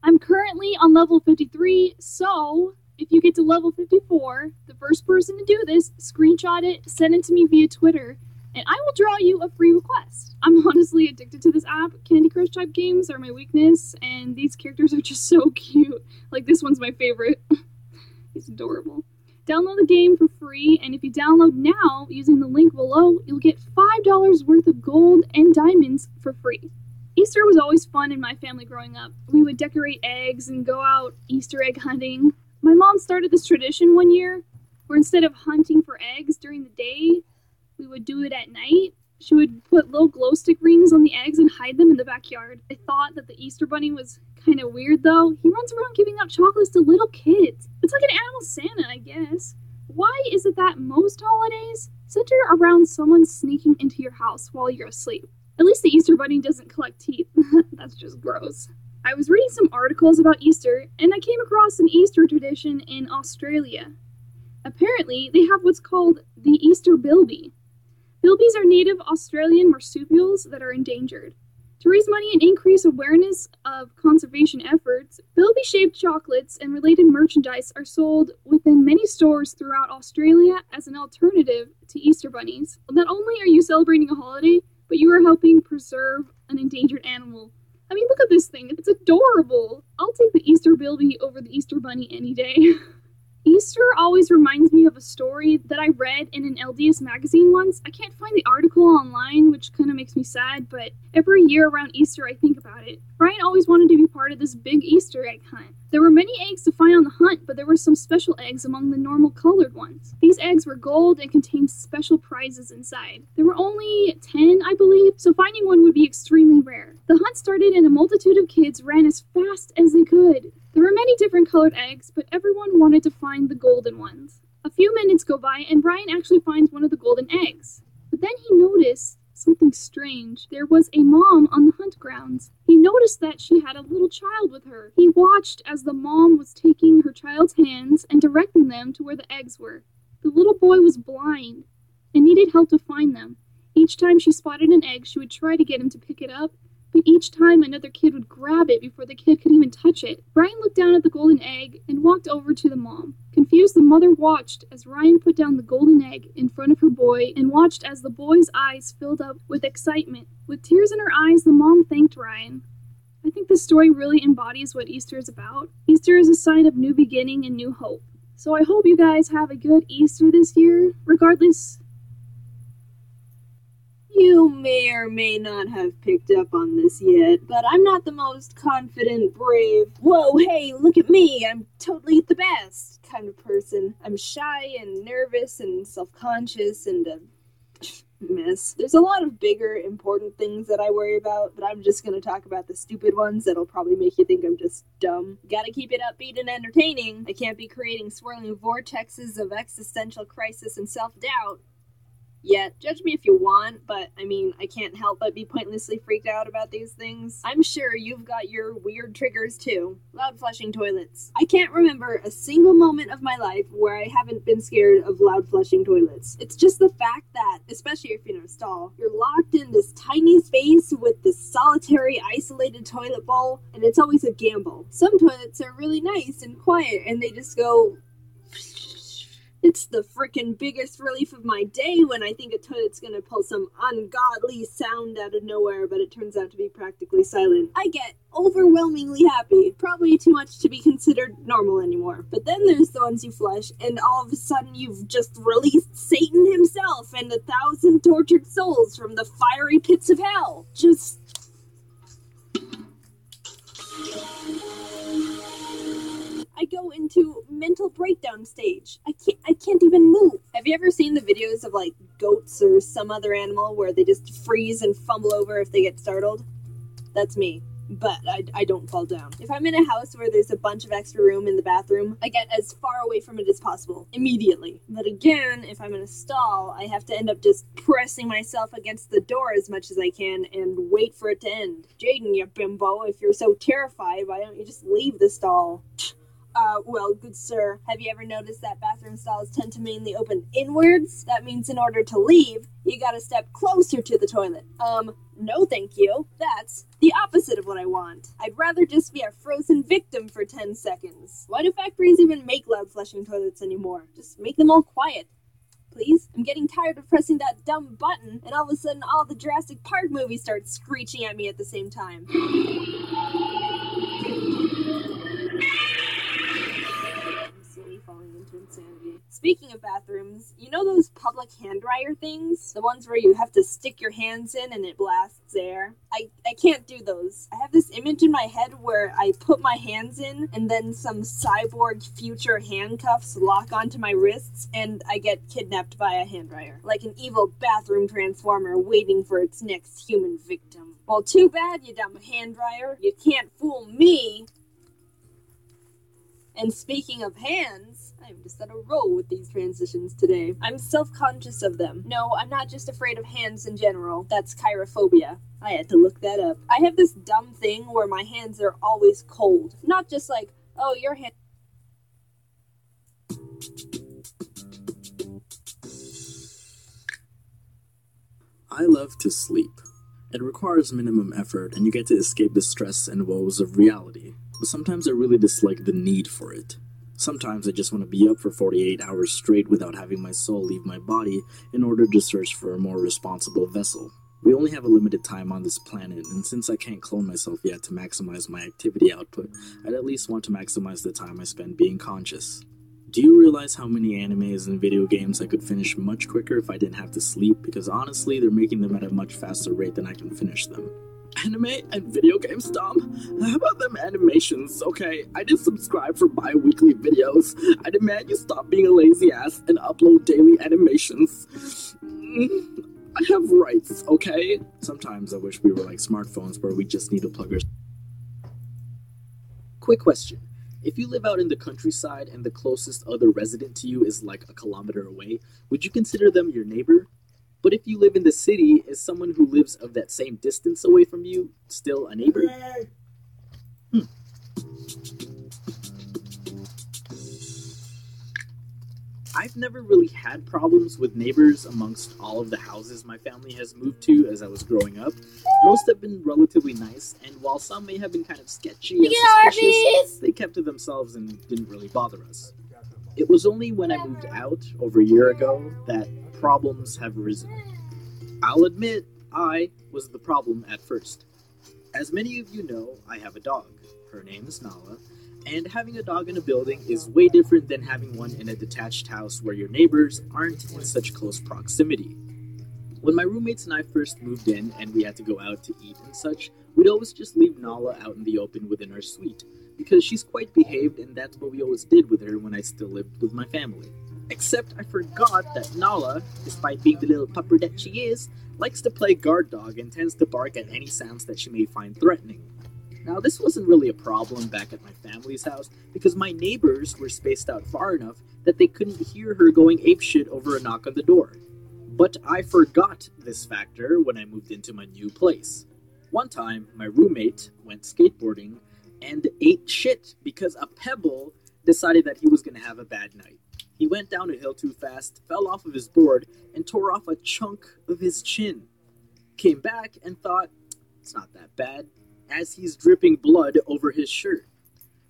I'm currently on level 53, so if you get to level 54, the first person to do this, screenshot it, send it to me via Twitter, and I will draw you a free request. I'm honestly addicted to this app. Candy Crush type games are my weakness, and these characters are just so cute. Like, this one's my favorite. He's adorable. Download the game for free, and if you download now using the link below, you'll get $5 worth of gold and diamonds for free. Easter was always fun in my family growing up. We would decorate eggs and go out Easter egg hunting. My mom started this tradition one year where instead of hunting for eggs during the day, we would do it at night. She would put little glow stick rings on the eggs and hide them in the backyard. I thought that the Easter Bunny was kind of weird though. He runs around giving out chocolates to little kids. It's like an animal Santa, I guess. Why is it that most holidays center around someone sneaking into your house while you're asleep? At least the Easter Bunny doesn't collect teeth. That's just gross. I was reading some articles about Easter, and I came across an Easter tradition in Australia. Apparently, they have what's called the Easter bilby. Bilbies are native Australian marsupials that are endangered. To raise money and increase awareness of conservation efforts, bilby-shaped chocolates and related merchandise are sold within many stores throughout Australia as an alternative to Easter bunnies. Not only are you celebrating a holiday, but you are helping preserve an endangered animal. I mean, look at this thing. It's adorable. I'll take the Easter Bilby over the Easter Bunny any day. Easter always reminds me of a story that I read in an LDS magazine once. I can't find the article online, which kind of makes me sad, but every year around Easter I think about it. Brian always wanted to be part of this big Easter egg hunt. There were many eggs to find on the hunt, but there were some special eggs among the normal colored ones. These eggs were gold and contained special prizes inside. There were only 10, I believe, so finding one would be extremely rare. The hunt started and a multitude of kids ran as fast as they could. There were many different colored eggs, but everyone wanted to find the golden ones. A few minutes go by and Brian actually finds one of the golden eggs. But then he noticed something strange. There was a mom on the hunt grounds. He noticed that she had a little child with her. He watched as the mom was taking her child's hands and directing them to where the eggs were. The little boy was blind and needed help to find them. Each time she spotted an egg, she would try to get him to pick it up, but each time another kid would grab it before the kid could even touch it. Brian looked down at the golden egg and walked over to the mom. Confused, the mother watched as Ryan put down the golden egg in front of her boy and watched as the boy's eyes filled up with excitement. With tears in her eyes, the mom thanked Ryan. I think this story really embodies what Easter is about. Easter is a sign of new beginning and new hope. So I hope you guys have a good Easter this year. Regardless, You may or may not have picked up on this yet, but I'm not the most confident, brave, whoa, hey, look at me, I'm totally the best kind of person. I'm shy and nervous and self-conscious and a mess. There's a lot of bigger, important things that I worry about, but I'm just gonna talk about the stupid ones that'll probably make you think I'm just dumb. Gotta keep it upbeat and entertaining. I can't be creating swirling vortexes of existential crisis and self-doubt. Yet, judge me if you want, but, I mean, I can't help but be pointlessly freaked out about these things. I'm sure you've got your weird triggers too. Loud flushing toilets. I can't remember a single moment of my life where I haven't been scared of loud flushing toilets. It's just the fact that, especially if you're in a stall, you're locked in this tiny space with this solitary, isolated toilet bowl, and it's always a gamble. Some toilets are really nice and quiet, and they just go... It's the frickin' biggest relief of my day when I think a toilet's gonna pull some ungodly sound out of nowhere, but it turns out to be practically silent. I get overwhelmingly happy. Probably too much to be considered normal anymore. But then there's the ones you flush, and all of a sudden you've just released Satan himself and 1,000 tortured souls from the fiery pits of hell. Just... I go into mental breakdown stage. I can't even move. Have you ever seen the videos of like goats or some other animal where they just freeze and fumble over if they get startled? That's me. But I don't fall down. If I'm in a house where there's a bunch of extra room in the bathroom, I get as far away from it as possible, immediately. But again, if I'm in a stall, I have to end up just pressing myself against the door as much as I can and wait for it to end. Jaden, you bimbo, if you're so terrified, why don't you just leave the stall? Well, good sir, have you ever noticed that bathroom stalls tend to mainly open inwards? That means in order to leave, you gotta step closer to the toilet. No thank you. That's the opposite of what I want. I'd rather just be a frozen victim for 10 seconds. Why do factories even make loud flushing toilets anymore? Just make them all quiet. Please? I'm getting tired of pressing that dumb button, and all of a sudden all the Jurassic Park movies start screeching at me at the same time. Falling into insanity. Speaking of bathrooms, you know those public hand dryer things? The ones where you have to stick your hands in and it blasts air? I can't do those. I have this image in my head where I put my hands in and then some cyborg future handcuffs lock onto my wrists and I get kidnapped by a hand dryer. Like an evil bathroom transformer waiting for its next human victim. Well, too bad, you dumb hand dryer. You can't fool me. And speaking of hands, I'm just on a roll with these transitions today. I'm self-conscious of them. No, I'm not just afraid of hands in general. That's chirophobia. I had to look that up. I have this dumb thing where my hands are always cold. Not just like, oh, your hand... I love to sleep. It requires minimum effort, and you get to escape the stress and woes of reality. But sometimes I really dislike the need for it. Sometimes I just want to be up for 48 hours straight without having my soul leave my body in order to search for a more responsible vessel. We only have a limited time on this planet, and since I can't clone myself yet to maximize my activity output, I'd at least want to maximize the time I spend being conscious. Do you realize how many animes and video games I could finish much quicker if I didn't have to sleep? Because honestly, they're making them at a much faster rate than I can finish them. Anime and video games, Dom? How about them animations, okay? I did subscribe for bi-weekly videos. I demand you stop being a lazy ass and upload daily animations. I have rights, okay? Sometimes I wish we were like smartphones where we just need to plug our... Quick question. If you live out in the countryside and the closest other resident to you is like a kilometer away, would you consider them your neighbor? But if you live in the city, is someone who lives of that same distance away from you still a neighbor? I've never really had problems with neighbors amongst all of the houses my family has moved to as I was growing up. Most have been relatively nice, and while some may have been kind of sketchy and suspicious, they kept to themselves and didn't really bother us. It was only when I moved out over a year ago that problems have arisen. I'll admit, I was the problem at first. As many of you know, I have a dog. Her name is Nala. And having a dog in a building is way different than having one in a detached house where your neighbors aren't in such close proximity. When my roommates and I first moved in and we had to go out to eat and such, we'd always just leave Nala out in the open within our suite, because she's quite behaved and that's what we always did with her when I still lived with my family. Except I forgot that Nala, despite being the little pupper that she is, likes to play guard dog and tends to bark at any sounds that she may find threatening. Now, this wasn't really a problem back at my family's house because my neighbors were spaced out far enough that they couldn't hear her going apeshit over a knock on the door. But I forgot this factor when I moved into my new place. One time, my roommate went skateboarding and ate shit because a pebble decided that he was going to have a bad night. He went down a hill too fast, fell off of his board, and tore off a chunk of his chin. Came back and thought, it's not that bad, as he's dripping blood over his shirt.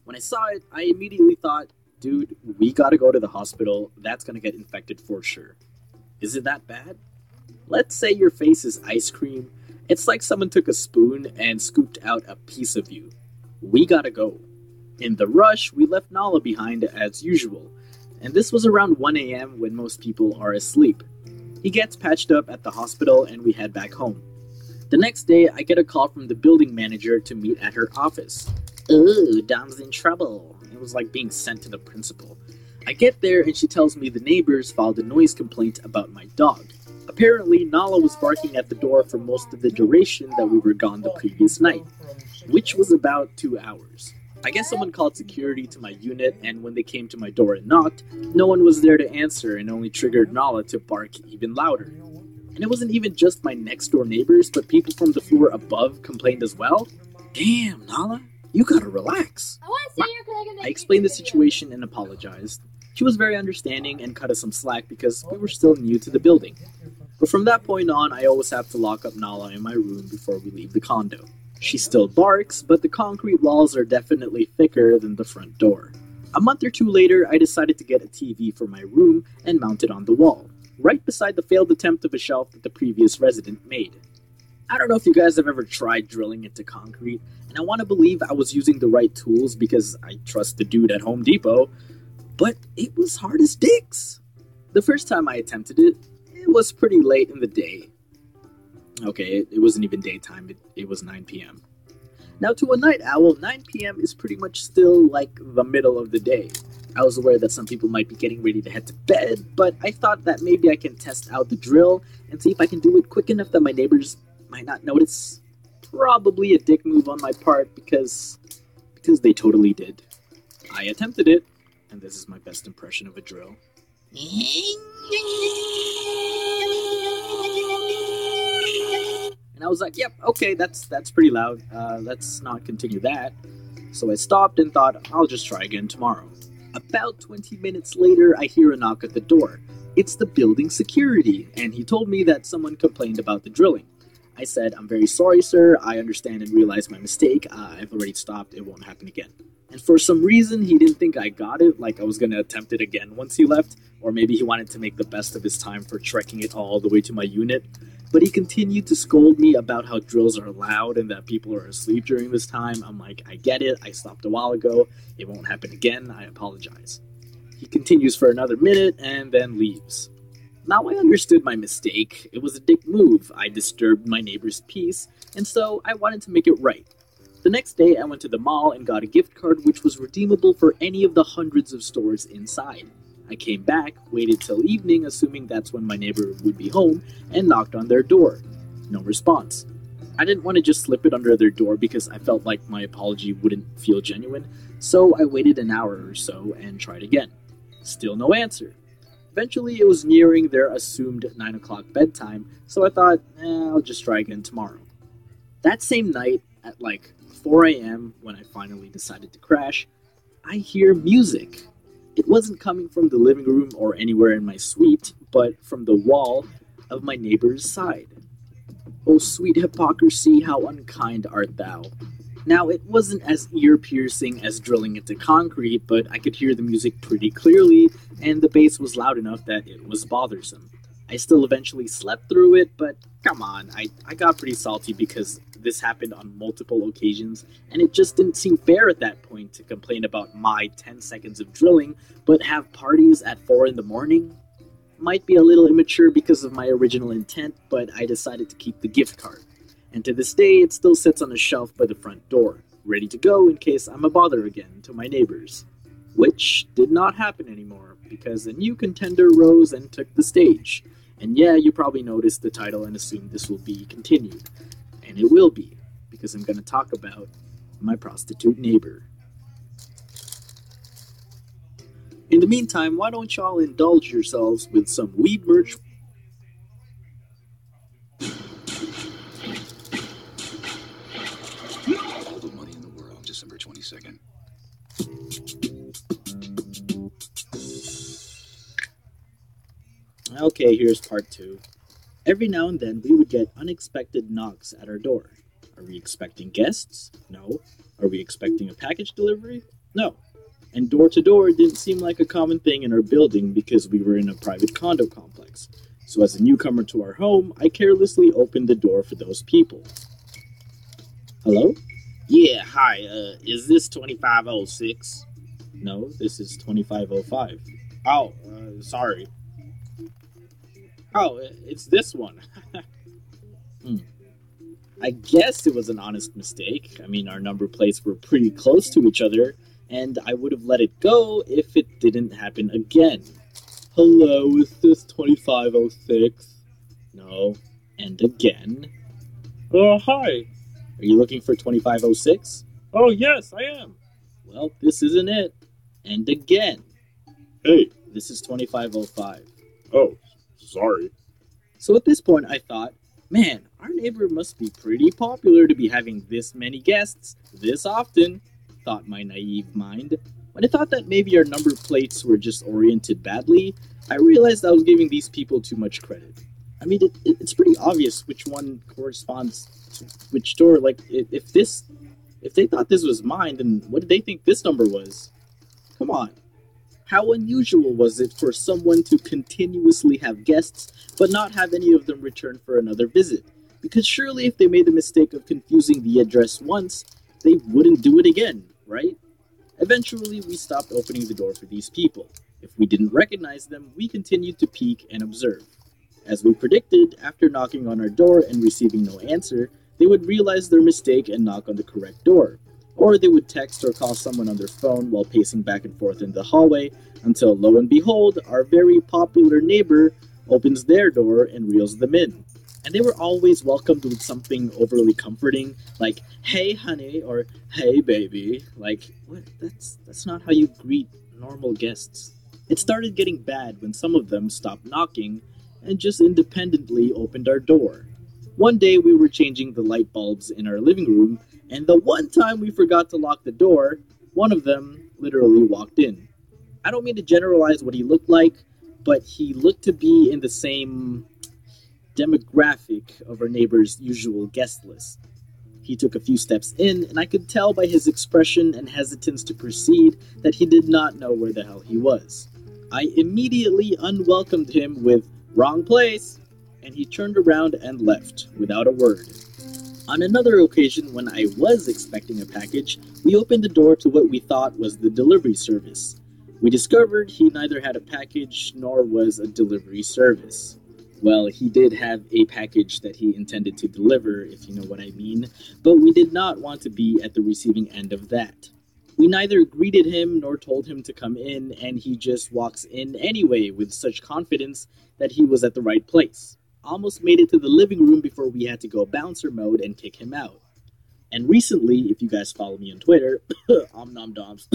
When I saw it, I immediately thought, dude, we gotta go to the hospital. That's gonna get infected for sure. Is it that bad? Let's say your face is ice cream. It's like someone took a spoon and scooped out a piece of you. We gotta go. In the rush, we left Nala behind as usual. And this was around 1 a.m. when most people are asleep. He gets patched up at the hospital and we head back home. The next day, I get a call from the building manager to meet at her office. Ooh, Dom's in trouble. It was like being sent to the principal. I get there and she tells me the neighbors filed a noise complaint about my dog. Apparently, Nala was barking at the door for most of the duration that we were gone the previous night, which was about 2 hours. I guess someone called security to my unit, and when they came to my door and knocked, no one was there to answer and only triggered Nala to bark even louder. And it wasn't even just my next door neighbors, but people from the floor above complained as well. Damn, Nala, you gotta relax. I explained the situation and apologized. She was very understanding and cut us some slack because we were still new to the building. But from that point on, I always have to lock up Nala in my room before we leave the condo. She still barks, but the concrete walls are definitely thicker than the front door. A month or two later, I decided to get a TV for my room and mount it on the wall, right beside the failed attempt of a shelf that the previous resident made. I don't know if you guys have ever tried drilling into concrete, and I want to believe I was using the right tools because I trust the dude at Home Depot, but it was hard as dicks. The first time I attempted it, it was pretty late in the day. Okay, it wasn't even daytime, it was 9 p.m. Now, to a night owl, 9 p.m. is pretty much still like the middle of the day. I was aware that some people might be getting ready to head to bed, but I thought that maybe I can test out the drill and see if I can do it quick enough that my neighbors might not notice. Probably a dick move on my part because they totally did. I attempted it, and this is my best impression of a drill. And I was like, yep, okay, that's pretty loud. Let's not continue that. So I stopped and thought, I'll just try again tomorrow. About 20 minutes later, I hear a knock at the door. It's the building security, and he told me that someone complained about the drilling. I said, I'm very sorry, sir. I understand and realize my mistake. I've already stopped. It won't happen again. And for some reason, he didn't think I got it, like I was going to attempt it again once he left, or maybe he wanted to make the best of his time for trekking it all the way to my unit. But he continued to scold me about how drills are loud and that people are asleep during this time. I'm like, I get it, I stopped a while ago, it won't happen again, I apologize. He continues for another minute and then leaves. Now I understood my mistake. It was a dick move. I disturbed my neighbor's peace, and so I wanted to make it right. The next day I went to the mall and got a gift card which was redeemable for any of the hundreds of stores inside. I came back, waited till evening, assuming that's when my neighbor would be home, and knocked on their door. No response. I didn't want to just slip it under their door because I felt like my apology wouldn't feel genuine, so I waited an hour or so and tried again. Still no answer. Eventually it was nearing their assumed 9 o'clock bedtime, so I thought, I'll just try again tomorrow. That same night, at like 4 a.m., when I finally decided to crash, I hear music. It wasn't coming from the living room or anywhere in my suite, but from the wall of my neighbor's side. O sweet hypocrisy, how unkind art thou. Now, it wasn't as ear-piercing as drilling into concrete, but I could hear the music pretty clearly, and the bass was loud enough that it was bothersome. I still eventually slept through it, but come on, I got pretty salty because this happened on multiple occasions, and it just didn't seem fair at that point to complain about my 10 seconds of drilling, but have parties at 4 in the morning? Might be a little immature because of my original intent, but I decided to keep the gift card. And to this day, it still sits on a shelf by the front door, ready to go in case I'm a bother again to my neighbors. Which did not happen anymore, because a new contender rose and took the stage. And yeah, you probably noticed the title and assumed this will be continued. And it will be, because I'm going to talk about my prostitute neighbor. In the meantime, why don't y'all indulge yourselves with some weed merch? All the money in the world, December 22nd. Okay, here's part 2. Every now and then, we would get unexpected knocks at our door. Are we expecting guests? No. Are we expecting a package delivery? No. And door to door didn't seem like a common thing in our building because we were in a private condo complex. So as a newcomer to our home, I carelessly opened the door for those people. Hello? Yeah, hi, is this 2506? No, this is 2505. Oh, sorry. Oh, it's this one. I guess it was an honest mistake. I mean, our number plates were pretty close to each other, and I would have let it go if it didn't happen again. Hello, is this 2506? No. And again. Hi. Are you looking for 2506? Oh, yes, I am. Well, this isn't it. And again. Hey. This is 2505. Oh, sorry. So at this point, I thought, man, our neighbor must be pretty popular to be having this many guests this often, thought my naive mind. When I thought that maybe our number plates were just oriented badly, I realized I was giving these people too much credit. I mean, it's pretty obvious which one corresponds to which door. Like, if they thought this was mine, then what did they think this number was? Come on. How unusual was it for someone to continuously have guests, but not have any of them return for another visit? Because surely if they made the mistake of confusing the address once, they wouldn't do it again, right? Eventually, we stopped opening the door for these people. If we didn't recognize them, we continued to peek and observe. As we predicted, after knocking on our door and receiving no answer, they would realize their mistake and knock on the correct door. Or they would text or call someone on their phone while pacing back and forth in the hallway, until lo and behold, our very popular neighbor opens their door and reels them in. And they were always welcomed with something overly comforting, like, hey honey, or hey baby. Like, what? That's not how you greet normal guests. It started getting bad when some of them stopped knocking and just independently opened our door. One day we were changing the light bulbs in our living room, and the one time we forgot to lock the door, one of them literally walked in. I don't mean to generalize what he looked like, but he looked to be in the same demographic of our neighbor's usual guest list. He took a few steps in, and I could tell by his expression and hesitance to proceed that he did not know where the hell he was. I immediately unwelcomed him with, "Wrong place," and he turned around and left without a word. On another occasion, when I was expecting a package, we opened the door to what we thought was the delivery service. We discovered he neither had a package nor was a delivery service. Well, he did have a package that he intended to deliver, if you know what I mean, but we did not want to be at the receiving end of that. We neither greeted him nor told him to come in, and he just walks in anyway with such confidence that he was at the right place. Almost made it to the living room before we had to go bouncer mode and kick him out. And recently, if you guys follow me on Twitter, omnomdoms,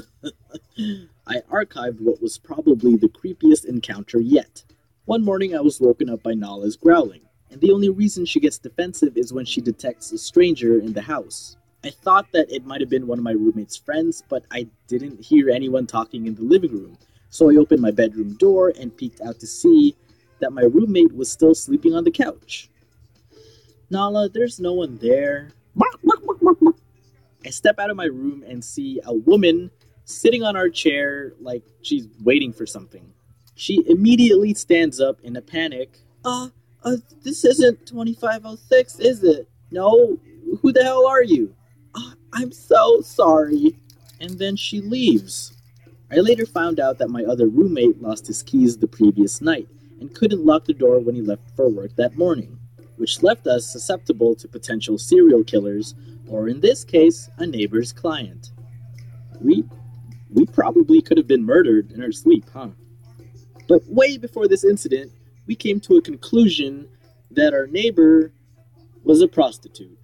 I archived what was probably the creepiest encounter yet. One morning I was woken up by Nala's growling, and the only reason she gets defensive is when she detects a stranger in the house. I thought that it might have been one of my roommate's friends, but I didn't hear anyone talking in the living room, so I opened my bedroom door and peeked out to see that my roommate was still sleeping on the couch. Nala, there's no one there. I step out of my room and see a woman sitting on our chair like she's waiting for something. She immediately stands up in a panic. This isn't 2506, is it? No? Who the hell are you? I'm so sorry. And then she leaves. I later found out that my other roommate lost his keys the previous night and couldn't lock the door when he left for work that morning, which left us susceptible to potential serial killers, or in this case, a neighbor's client. We probably could have been murdered in our sleep, huh? But way before this incident, we came to a conclusion that our neighbor was a prostitute.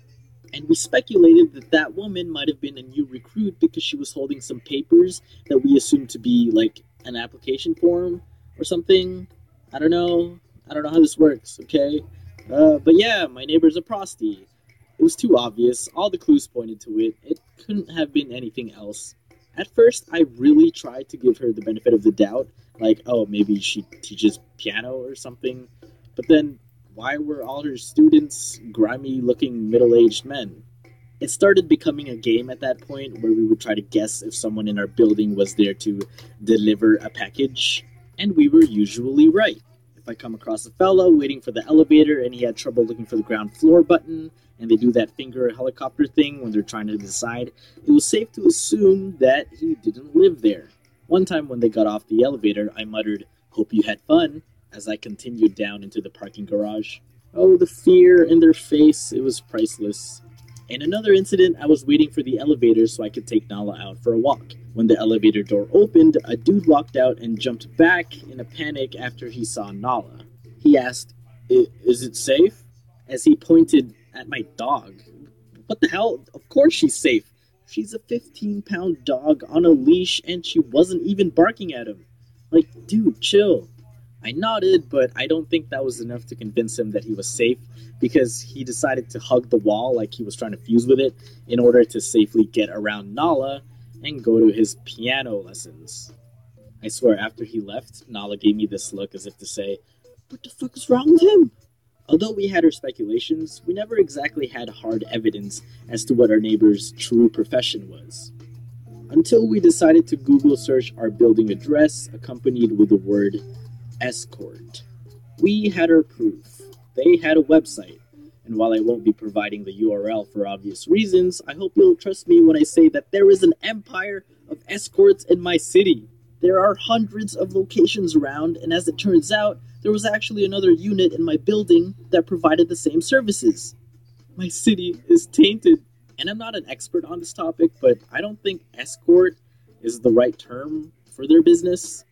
And we speculated that that woman might have been a new recruit because she was holding some papers that we assumed to be like an application form or something. I don't know how this works, okay? But yeah, my neighbor's a prostie. It was too obvious. All the clues pointed to it. It couldn't have been anything else. At first, I really tried to give her the benefit of the doubt. Like, oh, maybe she teaches piano or something. But then, why were all her students grimy-looking middle-aged men? It started becoming a game at that point where we would try to guess if someone in our building was there to deliver a package. And we were usually right. If I come across a fellow waiting for the elevator and he had trouble looking for the ground floor button, and they do that finger helicopter thing when they're trying to decide, it was safe to assume that he didn't live there. One time when they got off the elevator, I muttered, "Hope you had fun," as I continued down into the parking garage. Oh, the fear in their face, it was priceless. In another incident, I was waiting for the elevator so I could take Nala out for a walk. When the elevator door opened, a dude walked out and jumped back in a panic after he saw Nala. He asked, "Is it safe?" as he pointed at my dog. What the hell? Of course she's safe. She's a 15-pound dog on a leash and she wasn't even barking at him. Like, dude, chill. I nodded, but I don't think that was enough to convince him that he was safe, because he decided to hug the wall like he was trying to fuse with it in order to safely get around Nala and go to his piano lessons. I swear, after he left, Nala gave me this look as if to say, "What the fuck is wrong with him?" Although we had our speculations, we never exactly had hard evidence as to what our neighbor's true profession was. Until we decided to Google search our building address accompanied with the word escort. We had our proof. They had a website. And while I won't be providing the URL for obvious reasons, I hope you'll trust me when I say that there is an empire of escorts in my city. There are hundreds of locations around, and as it turns out, there was actually another unit in my building that provided the same services. My city is tainted. And I'm not an expert on this topic, but I don't think escort is the right term for their business.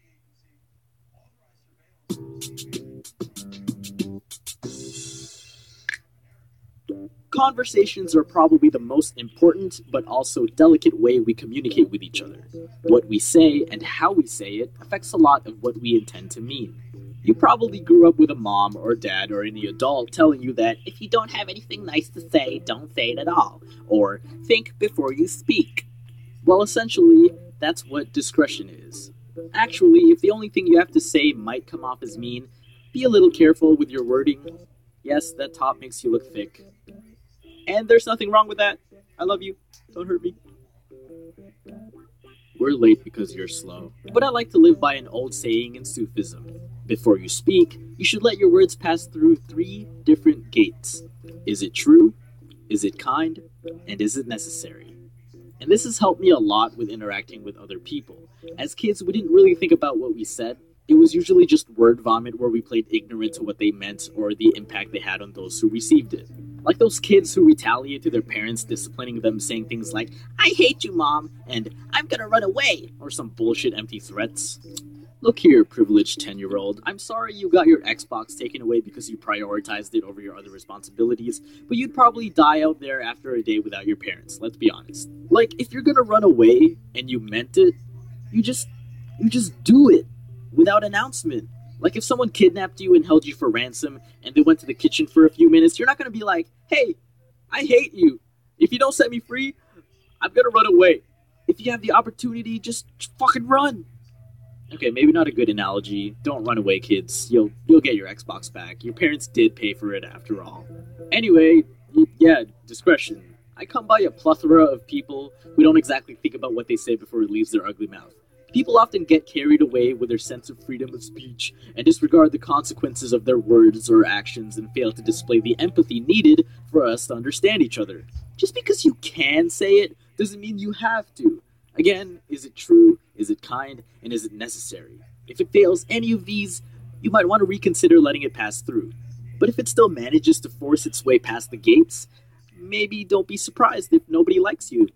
Conversations are probably the most important but also delicate way we communicate with each other. What we say and how we say it affects a lot of what we intend to mean. You probably grew up with a mom or dad or any adult telling you that if you don't have anything nice to say, don't say it at all, or think before you speak. Well, essentially, that's what discretion is. Actually, if the only thing you have to say might come off as mean, be a little careful with your wording. Yes, that top makes you look thick. And there's nothing wrong with that. I love you. Don't hurt me. We're late because you're slow. But I like to live by an old saying in Sufism. Before you speak, you should let your words pass through 3 different gates. Is it true? Is it kind? And is it necessary? And this has helped me a lot with interacting with other people. As kids, we didn't really think about what we said. It was usually just word vomit where we played ignorant to what they meant or the impact they had on those who received it. Like those kids who retaliate to their parents, disciplining them, saying things like, "I hate you, Mom," and "I'm gonna run away," or some bullshit empty threats. Look here, privileged 10-year-old. I'm sorry you got your Xbox taken away because you prioritized it over your other responsibilities, but you'd probably die out there after a day without your parents, let's be honest. Like, if you're gonna run away and you meant it, you just do it without announcement. Like, if someone kidnapped you and held you for ransom and they went to the kitchen for a few minutes, you're not gonna be like, "Hey, I hate you. If you don't set me free, I'm gonna run away." If you have the opportunity, just fucking run. Okay, maybe not a good analogy. Don't run away, kids. You'll get your Xbox back. Your parents did pay for it after all. Anyway, yeah, discretion. I come by a plethora of people who don't exactly think about what they say before it leaves their ugly mouth. People often get carried away with their sense of freedom of speech and disregard the consequences of their words or actions and fail to display the empathy needed for us to understand each other. Just because you can say it doesn't mean you have to. Again, is it true, is it kind, and is it necessary? If it fails any of these, you might want to reconsider letting it pass through. But if it still manages to force its way past the gates, maybe don't be surprised if nobody likes you.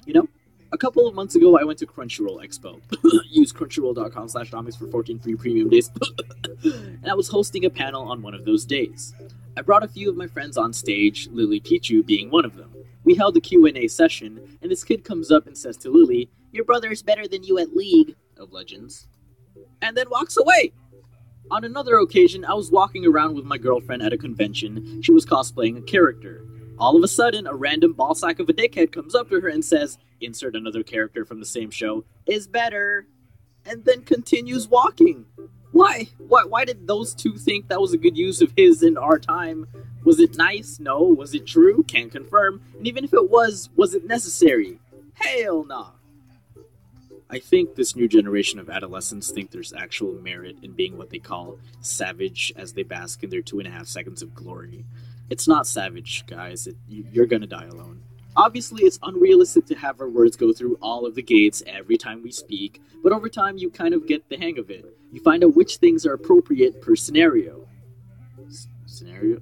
You know? A couple of months ago, I went to Crunchyroll Expo. Use crunchyroll.com/domics for 14 free premium days. And I was hosting a panel on one of those days. I brought a few of my friends on stage, Lily Pichu being one of them. We held a Q&A session, and this kid comes up and says to Lily, "Your brother is better than you at League of Legends," and then walks away. On another occasion, I was walking around with my girlfriend at a convention. She was cosplaying a character. All of a sudden, a random ballsack of a dickhead comes up to her and says, "Insert another character from the same show, is better," and then continues walking. Why? Why did those two think that was a good use of his and our time? Was it nice? No. Was it true? Can't confirm. And even if it was it necessary? Hell nah. I think this new generation of adolescents think there's actual merit in being what they call savage as they bask in their 2.5 seconds of glory. It's not savage, guys. You're gonna die alone. Obviously, it's unrealistic to have our words go through all of the gates every time we speak, but over time you kind of get the hang of it. You find out which things are appropriate per scenario. Scenario?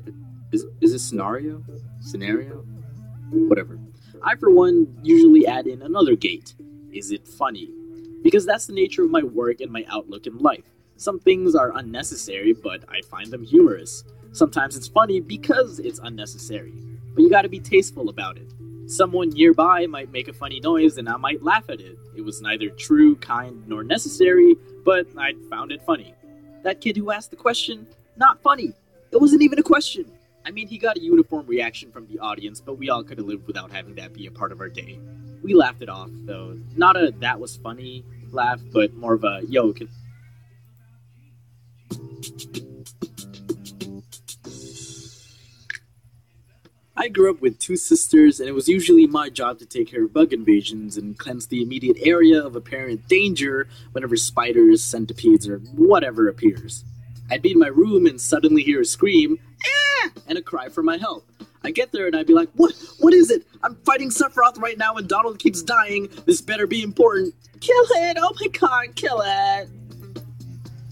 Is it scenario? Scenario? Whatever. I, for one, usually add in another gate. Is it funny? Because that's the nature of my work and my outlook in life. Some things are unnecessary, but I find them humorous. Sometimes it's funny because it's unnecessary, but you gotta be tasteful about it. Someone nearby might make a funny noise and I might laugh at it. It was neither true, kind, nor necessary, but I found it funny. That kid who asked the question, not funny. It wasn't even a question. I mean, he got a uniform reaction from the audience, but we all could have lived without having that be a part of our day. We laughed it off, though. Not a "that was funny" laugh, but more of a "yo, can..." I grew up with 2 sisters, and it was usually my job to take care of bug invasions and cleanse the immediate area of apparent danger whenever spiders, centipedes, or whatever appears. I'd be in my room and suddenly hear a scream, "Ah!" and a cry for my help. I get there and I'd be like, What is it? I'm fighting Sephiroth right now and Donald keeps dying. This better be important. Kill it! Oh my god, kill it!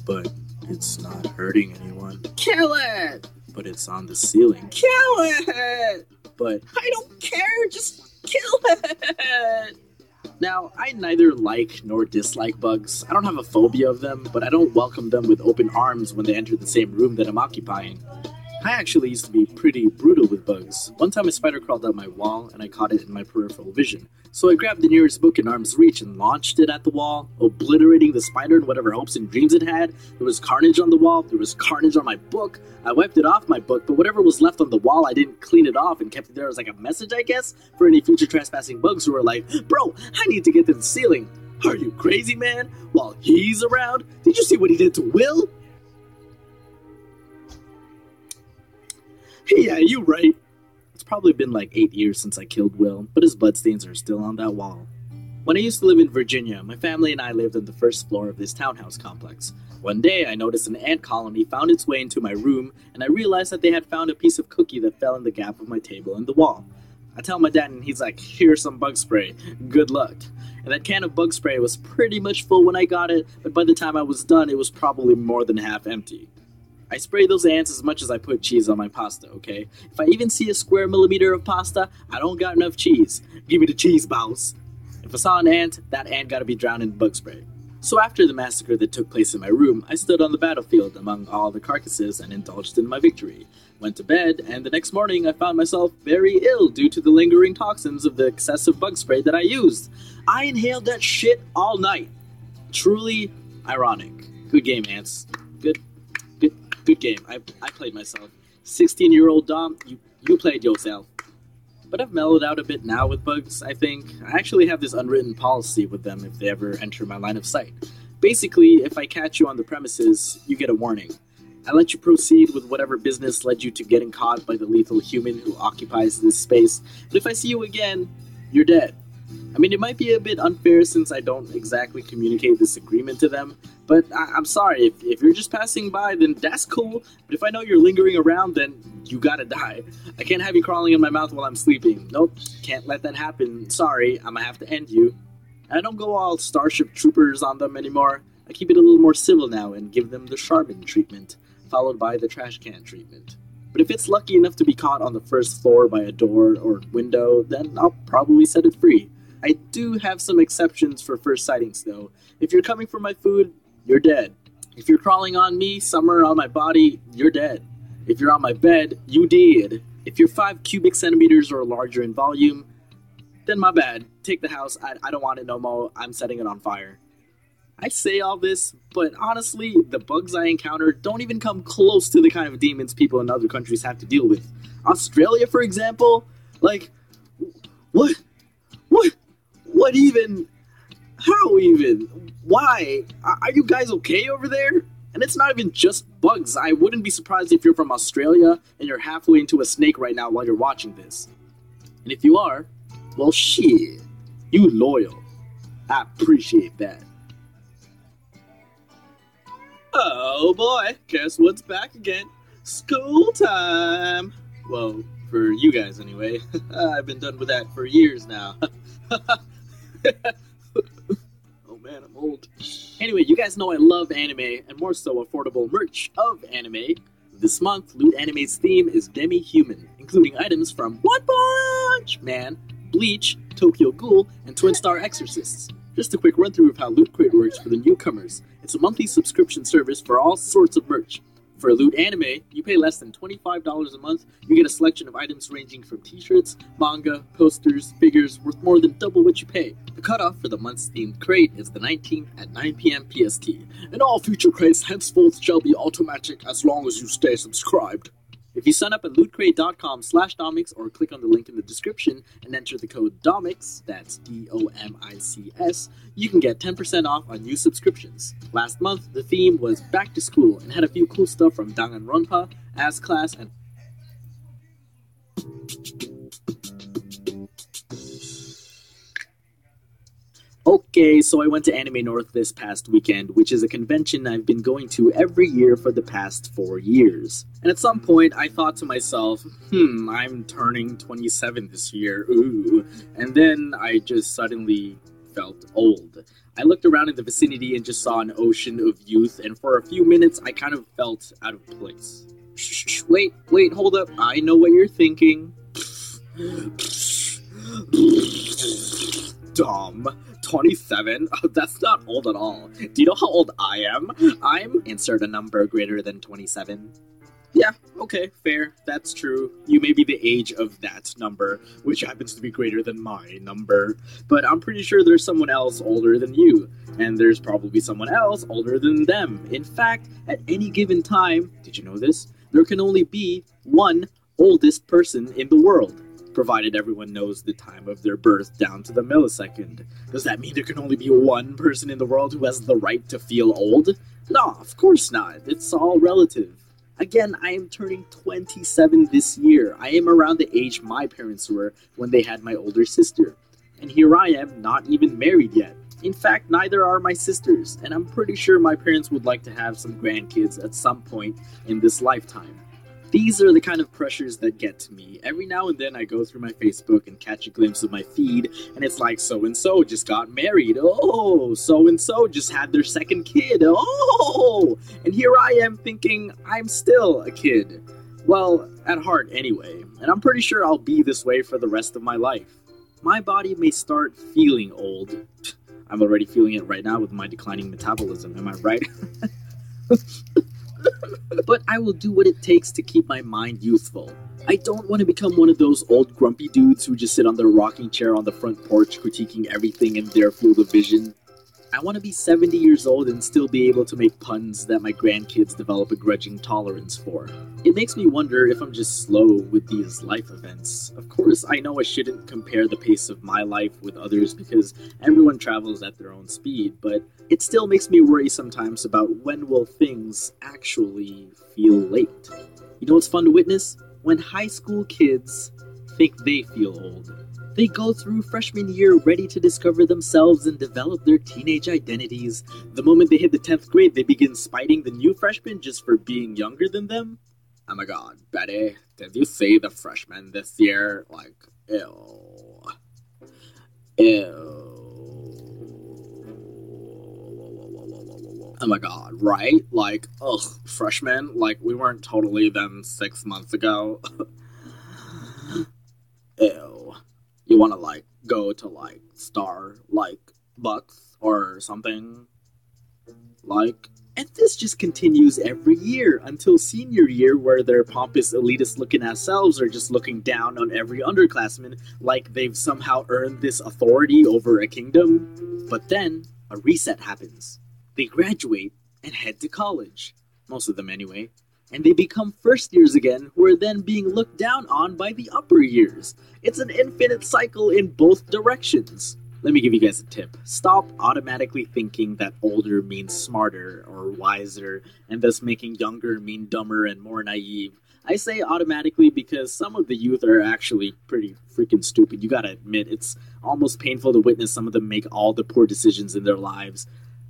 But it's not hurting anyone. Kill it! But it's on the ceiling. Kill it! But I don't care, just kill it! Now, I neither like nor dislike bugs. I don't have a phobia of them, but I don't welcome them with open arms when they enter the same room that I'm occupying. I actually used to be pretty brutal with bugs. One time a spider crawled up my wall and I caught it in my peripheral vision. So I grabbed the nearest book in arm's reach and launched it at the wall, obliterating the spider and whatever hopes and dreams it had. There was carnage on the wall, there was carnage on my book. I wiped it off my book, but whatever was left on the wall, I didn't clean it off and kept it there as like a message, I guess, for any future trespassing bugs who were like, "Bro, I need to get to the ceiling." Are you crazy, man? While he's around? Did you see what he did to Will? Yeah, you're right. It's probably been like 8 years since I killed Will, but his bloodstains are still on that wall. When I used to live in Virginia, my family and I lived on the first floor of this townhouse complex. One day, I noticed an ant colony found its way into my room, and I realized that they had found a piece of cookie that fell in the gap of my table and the wall. I tell my dad, and he's like, "Here's some bug spray. Good luck." And that can of bug spray was pretty much full when I got it, but by the time I was done, it was probably more than half empty. I spray those ants as much as I put cheese on my pasta, okay? If I even see a square millimeter of pasta, I don't got enough cheese. Give me the cheese, boss. If I saw an ant, that ant gotta be drowned in bug spray. So after the massacre that took place in my room, I stood on the battlefield among all the carcasses and indulged in my victory. Went to bed, and the next morning I found myself very ill due to the lingering toxins of the excessive bug spray that I used. I inhaled that shit all night. Truly ironic. Good game, ants. Good game. I played myself. 16-year-old Dom, you played yourself. But I've mellowed out a bit now with bugs, I think. I actually have this unwritten policy with them if they ever enter my line of sight. Basically, if I catch you on the premises, you get a warning. I let you proceed with whatever business led you to getting caught by the lethal human who occupies this space, but if I see you again, you're dead. I mean, it might be a bit unfair since I don't exactly communicate this agreement to them, but I'm sorry, if you're just passing by, then that's cool, but if I know you're lingering around, then you gotta die. I can't have you crawling in my mouth while I'm sleeping. Nope, can't let that happen. Sorry, I'm gonna have to end you. I don't go all Starship Troopers on them anymore. I keep it a little more civil now and give them the Charbon treatment, followed by the trash can treatment. But if it's lucky enough to be caught on the first floor by a door or window, then I'll probably set it free. I do have some exceptions for first sightings, though. If you're coming for my food, you're dead. If you're crawling on me, somewhere on my body, you're dead. If you're on my bed, you did. If you're 5 cubic centimeters or larger in volume, then my bad. Take the house. I don't want it no more. I'm setting it on fire. I say all this, but honestly, the bugs I encounter don't even come close to the kind of demons people in other countries have to deal with. Australia, for example? Like, what even? How even? Why? Are you guys okay over there? And it's not even just bugs. I wouldn't be surprised if you're from Australia and you're halfway into a snake right now while you're watching this. And if you are, well, shit. You loyal. I appreciate that. Oh boy, guess what's back again? School time! Well, for you guys anyway. I've been done with that for years now. Oh man, I'm old. Anyway, you guys know I love anime, and more so affordable merch of anime. This month, Loot Anime's theme is Demi-Human, including items from One Punch Man, Bleach, Tokyo Ghoul, and Twin Star Exorcists. Just a quick run through of how Loot Crate works for the newcomers. It's a monthly subscription service for all sorts of merch. For Loot Anime, you pay less than $25 a month. You get a selection of items ranging from t-shirts, manga, posters, figures, worth more than double what you pay. The cutoff for the month's themed crate is the 19th at 9 p.m. PST, and all future crates henceforth shall be automatic as long as you stay subscribed. If you sign up at lootcrate.com/Domics or click on the link in the description and enter the code DOMICS, that's DOMICS, you can get 10% off on new subscriptions. Last month, the theme was Back to School and had a few cool stuff from Danganronpa, AS-Class, and Okay, so I went to Anime North this past weekend, which is a convention I've been going to every year for the past 4 years. And at some point, I thought to myself, I'm turning 27 this year, ooh. And then I just suddenly felt old. I looked around in the vicinity and just saw an ocean of youth, and for a few minutes, I kind of felt out of place. Shh, wait, hold up. I know what you're thinking. Dumb. 27? That's not old at all. Do you know how old I am? I'm... Insert a number greater than 27. Yeah, okay, fair. That's true. You may be the age of that number, which happens to be greater than my number. But I'm pretty sure there's someone else older than you. And there's probably someone else older than them. In fact, at any given time, did you know this? There can only be one oldest person in the world, provided everyone knows the time of their birth down to the millisecond. Does that mean there can only be one person in the world who has the right to feel old? No, of course not. It's all relative. Again, I am turning 27 this year. I am around the age my parents were when they had my older sister. And here I am, not even married yet. In fact, neither are my sisters, and I'm pretty sure my parents would like to have some grandkids at some point in this lifetime. These are the kind of pressures that get to me. Every now and then I go through my Facebook and catch a glimpse of my feed, and it's like so-and-so just got married. Oh, so-and-so just had their second kid. Oh, and here I am thinking I'm still a kid. Well, at heart anyway, and I'm pretty sure I'll be this way for the rest of my life. My body may start feeling old. I'm already feeling it right now with my declining metabolism, am I right? But I will do what it takes to keep my mind youthful. I don't want to become one of those old grumpy dudes who just sit on their rocking chair on the front porch critiquing everything in their field of vision. I want to be 70 years old and still be able to make puns that my grandkids develop a grudging tolerance for. It makes me wonder if I'm just slow with these life events. Of course, I know I shouldn't compare the pace of my life with others because everyone travels at their own speed, but it still makes me worry sometimes about when will things actually feel late. You know what's fun to witness? When high school kids think they feel old. They go through freshman year ready to discover themselves and develop their teenage identities. The moment they hit the 10th grade, they begin spiting the new freshmen just for being younger than them. Oh my god, Betty, did you see the freshmen this year? Like, ew. Ew. Oh my god, right? Like, ugh, freshmen? Like, we weren't totally them 6 months ago. Ew. You wanna, like, go to, like, Starbucks or something? Like, and this just continues every year until senior year where their pompous elitist looking ass selves are just looking down on every underclassman like they've somehow earned this authority over a kingdom. But then, a reset happens. They graduate and head to college. Most of them anyway. And they become first years again, who are then being looked down on by the upper years. It's an infinite cycle in both directions. Let me give you guys a tip. Stop automatically thinking that older means smarter or wiser, and thus making younger mean dumber and more naive. I say automatically because some of the youth are actually pretty freaking stupid. You gotta admit, it's almost painful to witness some of them make all the poor decisions in their lives.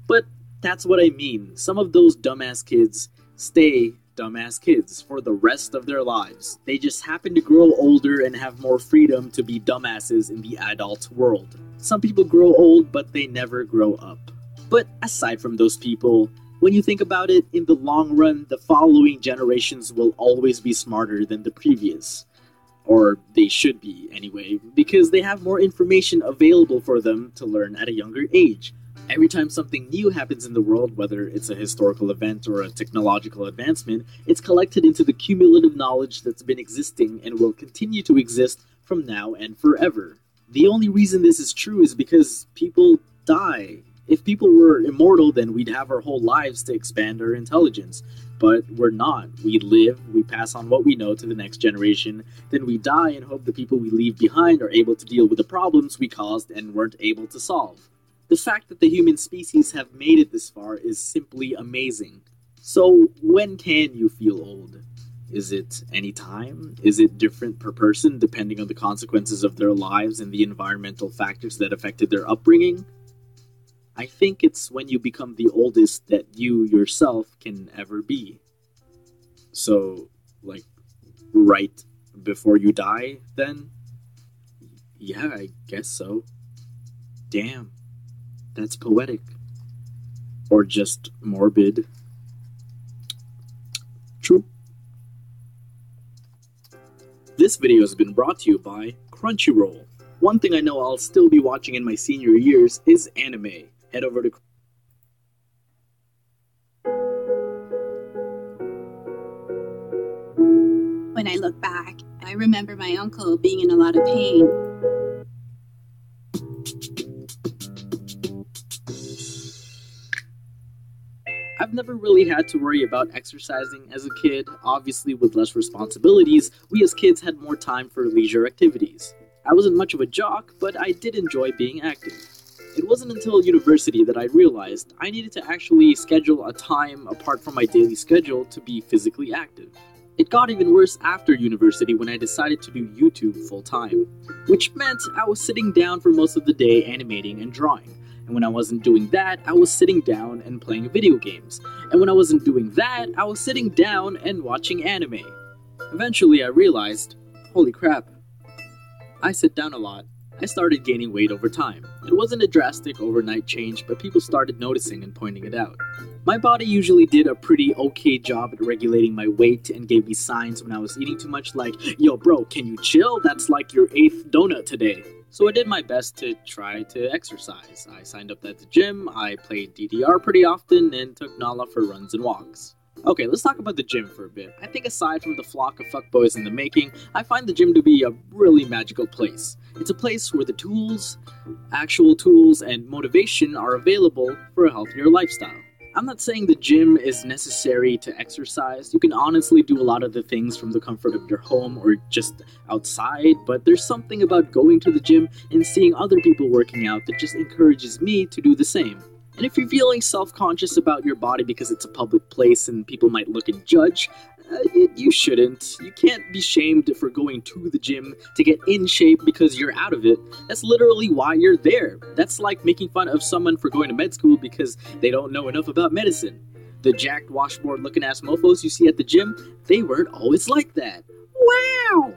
But that's what I mean. Some of those dumbass kids stay dumbass kids for the rest of their lives. They just happen to grow older and have more freedom to be dumbasses in the adult world. Some people grow old, but they never grow up. But aside from those people, when you think about it, in the long run, the following generations will always be smarter than the previous. Or they should be, anyway, because they have more information available for them to learn at a younger age. Every time something new happens in the world, whether it's a historical event or a technological advancement, it's collected into the cumulative knowledge that's been existing and will continue to exist from now and forever. The only reason this is true is because people die. If people were immortal, then we'd have our whole lives to expand our intelligence. But we're not. We live, we pass on what we know to the next generation, then we die and hope the people we leave behind are able to deal with the problems we caused and weren't able to solve. The fact that the human species have made it this far is simply amazing. So, when can you feel old? Is it any time? Is it different per person depending on the consequences of their lives and the environmental factors that affected their upbringing? I think it's when you become the oldest that you yourself can ever be. So, like, right before you die, then? Yeah, I guess so. Damn. That's poetic. Or just morbid. True. This video has been brought to you by Crunchyroll. One thing I know I'll still be watching in my senior years is anime. Head over to When I look back, I remember my uncle being in a lot of pain. I've never really had to worry about exercising as a kid. Obviously, with less responsibilities, we as kids had more time for leisure activities. I wasn't much of a jock, but I did enjoy being active. It wasn't until university that I realized I needed to actually schedule a time apart from my daily schedule to be physically active. It got even worse after university when I decided to do YouTube full-time, which meant I was sitting down for most of the day animating and drawing. And when I wasn't doing that, I was sitting down and playing video games. And when I wasn't doing that, I was sitting down and watching anime. Eventually I realized, holy crap, I sit down a lot. I started gaining weight over time. It wasn't a drastic overnight change, but people started noticing and pointing it out. My body usually did a pretty okay job at regulating my weight and gave me signs when I was eating too much, like, yo bro, can you chill? That's like your 8th donut today. So I did my best to try to exercise. I signed up at the gym, I played DDR pretty often, and took Nala for runs and walks. Okay, let's talk about the gym for a bit. I think aside from the flock of fuckboys in the making, I find the gym to be a really magical place. It's a place where the tools, actual tools, and motivation are available for a healthier lifestyle. I'm not saying the gym is necessary to exercise. You can honestly do a lot of the things from the comfort of your home or just outside, but there's something about going to the gym and seeing other people working out that just encourages me to do the same. And if you're feeling self-conscious about your body because it's a public place and people might look and judge, you shouldn't. You can't be shamed for going to the gym to get in shape because you're out of it. That's literally why you're there. That's like making fun of someone for going to med school because they don't know enough about medicine. The jacked washboard looking ass mofos you see at the gym, they weren't always like that. Wow!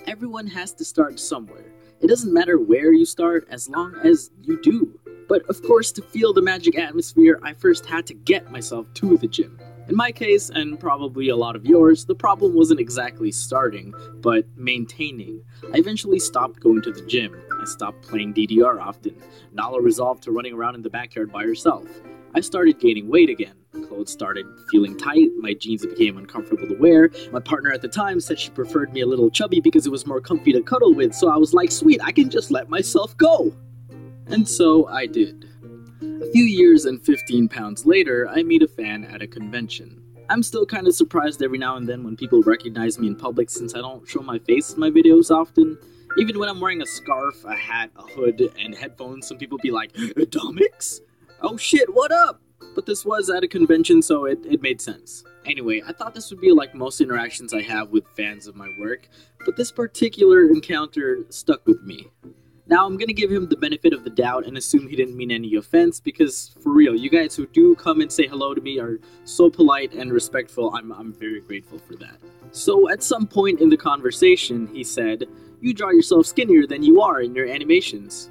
Everyone has to start somewhere. It doesn't matter where you start as long as you do. But of course, to feel the magic atmosphere, I first had to get myself to the gym. In my case, and probably a lot of yours, the problem wasn't exactly starting, but maintaining. I eventually stopped going to the gym. I stopped playing DDR often. Nala resolved to running around in the backyard by herself. I started gaining weight again. Clothes started feeling tight, my jeans became uncomfortable to wear. My partner at the time said she preferred me a little chubby because it was more comfy to cuddle with, so I was like, sweet, I can just let myself go. And so I did. A few years and 15 pounds later, I meet a fan at a convention. I'm still kind of surprised every now and then when people recognize me in public since I don't show my face in my videos often. Even when I'm wearing a scarf, a hat, a hood, and headphones, some people be like, Domix? Oh shit, what up? But this was at a convention, so it made sense. Anyway, I thought this would be like most interactions I have with fans of my work, but this particular encounter stuck with me. Now, I'm gonna give him the benefit of the doubt and assume he didn't mean any offense, because for real, you guys who do come and say hello to me are so polite and respectful. I'm very grateful for that. So at some point in the conversation, he said, "You draw yourself skinnier than you are in your animations."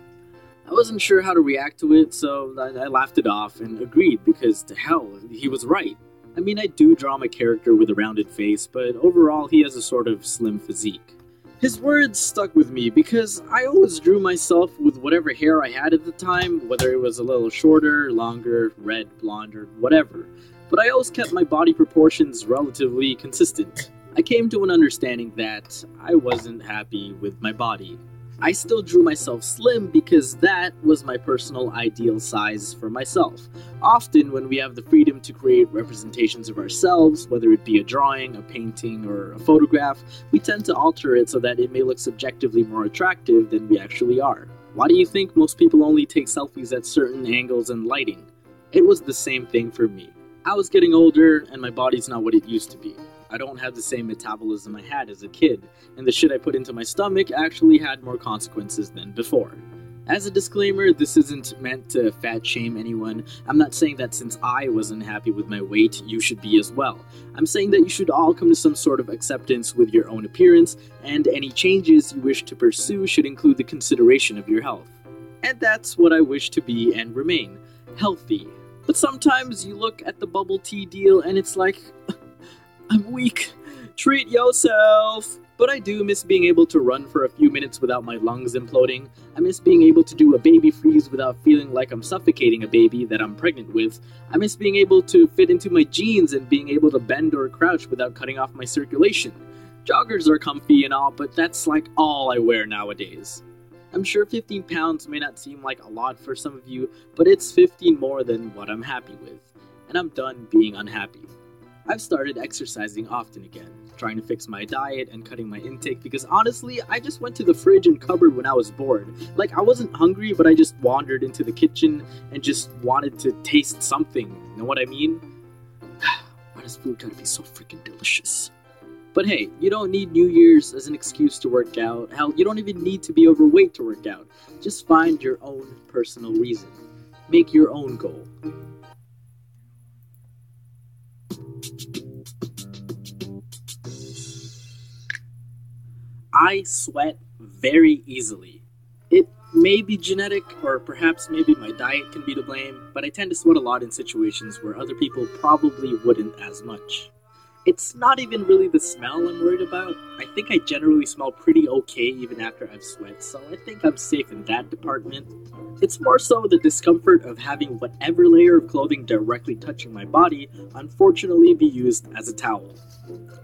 I wasn't sure how to react to it, so I laughed it off and agreed, because to hell, he was right. I mean, I do draw my character with a rounded face, but overall he has a sort of slim physique. His words stuck with me because I always drew myself with whatever hair I had at the time, whether it was a little shorter, longer, red, blonde, or whatever. But I always kept my body proportions relatively consistent. I came to an understanding that I wasn't happy with my body. I still drew myself slim because that was my personal ideal size for myself. Often when we have the freedom to create representations of ourselves, whether it be a drawing, a painting, or a photograph, we tend to alter it so that it may look subjectively more attractive than we actually are. Why do you think most people only take selfies at certain angles and lighting? It was the same thing for me. I was getting older and my body's not what it used to be. I don't have the same metabolism I had as a kid, and the shit I put into my stomach actually had more consequences than before. As a disclaimer, this isn't meant to fat shame anyone. I'm not saying that since I wasn't happy with my weight, you should be as well. I'm saying that you should all come to some sort of acceptance with your own appearance, and any changes you wish to pursue should include the consideration of your health. And that's what I wish to be and remain. Healthy. But sometimes you look at the bubble tea deal and it's like, I'm weak. Treat yourself. But I do miss being able to run for a few minutes without my lungs imploding. I miss being able to do a baby freeze without feeling like I'm suffocating a baby that I'm pregnant with. I miss being able to fit into my jeans and being able to bend or crouch without cutting off my circulation. Joggers are comfy and all, but that's like all I wear nowadays. I'm sure 15 pounds may not seem like a lot for some of you, but it's 15 more than what I'm happy with. And I'm done being unhappy. I've started exercising often again, trying to fix my diet and cutting my intake because honestly, I just went to the fridge and cupboard when I was bored. Like, I wasn't hungry, but I just wandered into the kitchen and just wanted to taste something. You know what I mean? Why does food gotta be so freaking delicious? But hey, you don't need New Year's as an excuse to work out. Hell, you don't even need to be overweight to work out. Just find your own personal reason. Make your own goal. I sweat very easily. It may be genetic, or perhaps maybe my diet can be to blame, but I tend to sweat a lot in situations where other people probably wouldn't as much. It's not even really the smell I'm worried about. I think I generally smell pretty okay even after I've sweat, so I think I'm safe in that department. It's more so the discomfort of having whatever layer of clothing directly touching my body unfortunately be used as a towel.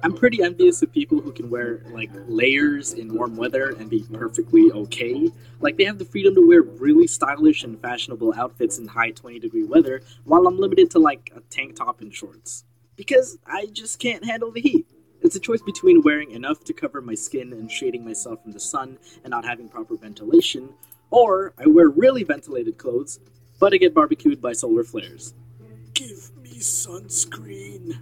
I'm pretty envious of people who can wear, like, layers in warm weather and be perfectly okay. Like, they have the freedom to wear really stylish and fashionable outfits in high 20-degree weather, while I'm limited to, like, a tank top and shorts. Because I just can't handle the heat. It's a choice between wearing enough to cover my skin and shading myself from the sun and not having proper ventilation, or I wear really ventilated clothes, but I get barbecued by solar flares. Give me sunscreen.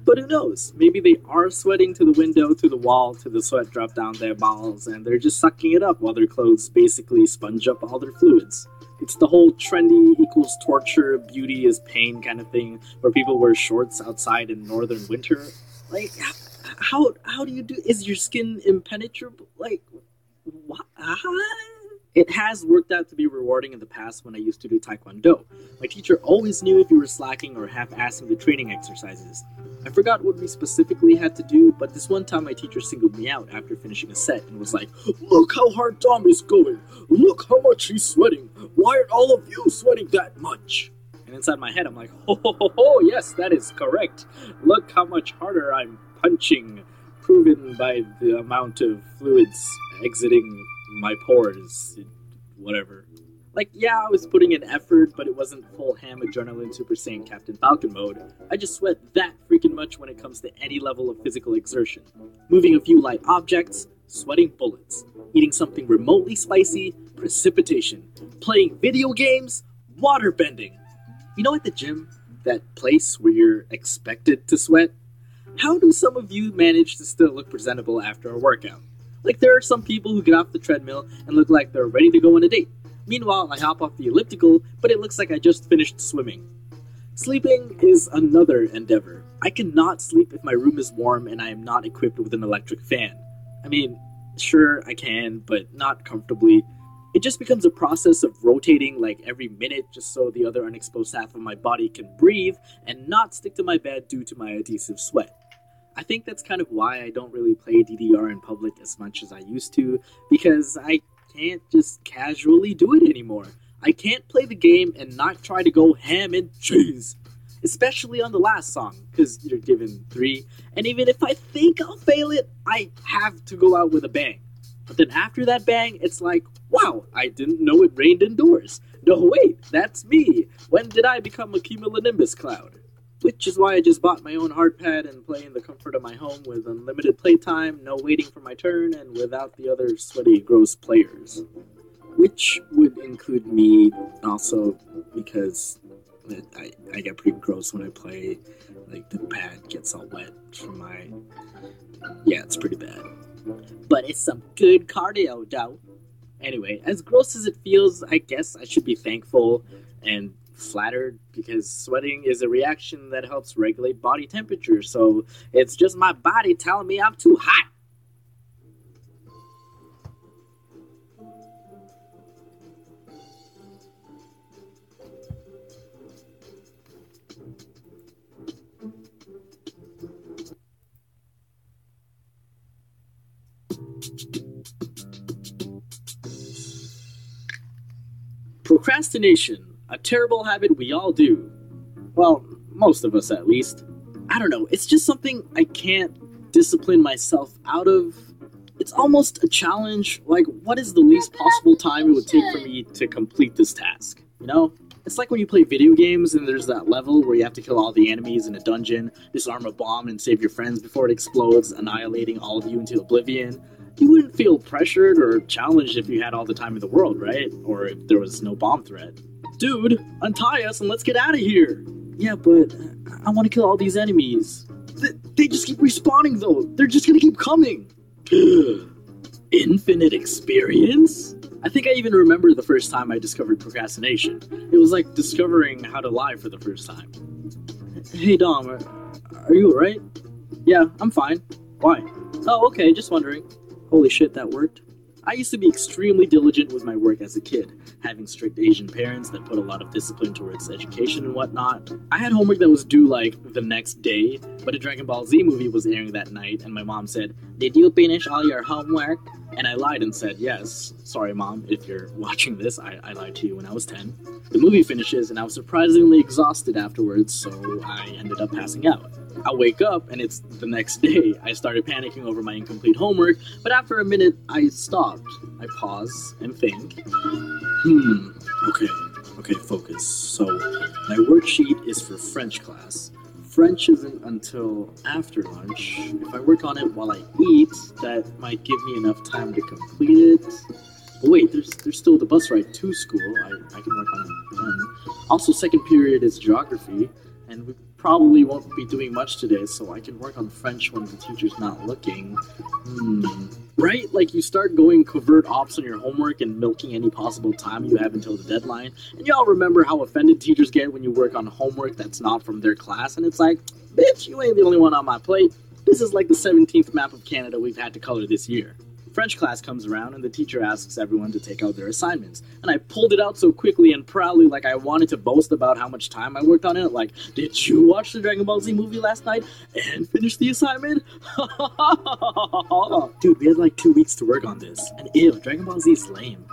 But who knows? Maybe they are sweating to the window, to the wall, to the sweat drop down their balls, and they're just sucking it up while their clothes basically sponge up all their fluids. It's the whole trendy equals torture, beauty is pain kind of thing, where people wear shorts outside in northern winter. Like, how do you do? Is your skin impenetrable? Like, what? It has worked out to be rewarding in the past when I used to do Taekwondo. My teacher always knew if you were slacking or half-assing the training exercises. I forgot what we specifically had to do, but this one time my teacher singled me out after finishing a set and was like, "Look how hard Dom is going! Look how much he's sweating! Why aren't all of you sweating that much?" And inside my head I'm like, ho, yes, that is correct. Look how much harder I'm punching, proven by the amount of fluids exiting my pores, whatever. Like, yeah, I was putting in effort, but it wasn't full ham adrenaline Super Saiyan Captain Falcon mode. I just sweat that freaking much when it comes to any level of physical exertion. Moving a few light objects, sweating bullets. Eating something remotely spicy, precipitation. Playing video games, waterbending. You know, at the gym, that place where you're expected to sweat? How do some of you manage to still look presentable after a workout? Like, there are some people who get off the treadmill and look like they're ready to go on a date. Meanwhile, I hop off the elliptical, but it looks like I just finished swimming. Sleeping is another endeavor. I cannot sleep if my room is warm and I am not equipped with an electric fan. I mean, sure, I can, but not comfortably. It just becomes a process of rotating like every minute just so the other unexposed half of my body can breathe and not stick to my bed due to my adhesive sweat. I think that's kind of why I don't really play DDR in public as much as I used to, because I can't just casually do it anymore. I can't play the game and not try to go ham and cheese. Especially on the last song, because you're given 3, and even if I think I'll fail it, I have to go out with a bang. But then after that bang, it's like, wow, I didn't know it rained indoors. No, wait, that's me. When did I become a cumulonimbus cloud? Which is why I just bought my own hard pad and play in the comfort of my home with unlimited playtime, no waiting for my turn, and without the other sweaty, gross players. Which would include me also, because I get pretty gross when I play. Like, the pad gets all wet from my... Yeah, it's pretty bad. But it's some good cardio, though. Anyway, as gross as it feels, I guess I should be thankful and flattered, because sweating is a reaction that helps regulate body temperature, so it's just my body telling me I'm too hot. Procrastination. A terrible habit we all do. Well, most of us at least. I don't know, it's just something I can't discipline myself out of. It's almost a challenge, like, what is the least possible time it would take for me to complete this task, you know? It's like when you play video games and there's that level where you have to kill all the enemies in a dungeon, disarm a bomb and save your friends before it explodes, annihilating all of you into oblivion. You wouldn't feel pressured or challenged if you had all the time in the world, right? Or if there was no bomb threat. Dude, untie us and let's get out of here! Yeah, but I want to kill all these enemies. They just keep respawning though. They're just gonna keep coming. Infinite experience? I think I even remember the first time I discovered procrastination. It was like discovering how to lie for the first time. Hey Dom, are you alright? Yeah, I'm fine. Why? Oh, okay, just wondering. Holy shit, that worked. I used to be extremely diligent with my work as a kid, having strict Asian parents that put a lot of discipline towards education and whatnot. I had homework that was due like the next day, but a Dragon Ball Z movie was airing that night, and my mom said, "Did you finish all your homework?" And I lied and said, "Yes. Sorry, Mom, if you're watching this, I lied to you when I was 10. The movie finishes, and I was surprisingly exhausted afterwards, so I ended up passing out. I wake up, and it's the next day. I started panicking over my incomplete homework, but after a minute, I stopped. I pause and think. Okay, focus. So, my worksheet is for French class. French isn't until after lunch. If I work on it while I eat, that might give me enough time to complete it. But wait, there's still the bus ride to school. I can work on it then. Also, second period is geography, and we probably won't be doing much today, so I can work on French when the teacher's not looking. Right? Like, you start going covert ops on your homework and milking any possible time you have until the deadline. And y'all remember how offended teachers get when you work on homework that's not from their class, and it's like, bitch, you ain't the only one on my plate. This is like the 17th map of Canada we've had to color this year. French class comes around and the teacher asks everyone to take out their assignments. And I pulled it out so quickly and proudly like I wanted to boast about how much time I worked on it. Like, did you watch the Dragon Ball Z movie last night and finish the assignment? Dude, we had like 2 weeks to work on this. And ew, Dragon Ball Z is lame.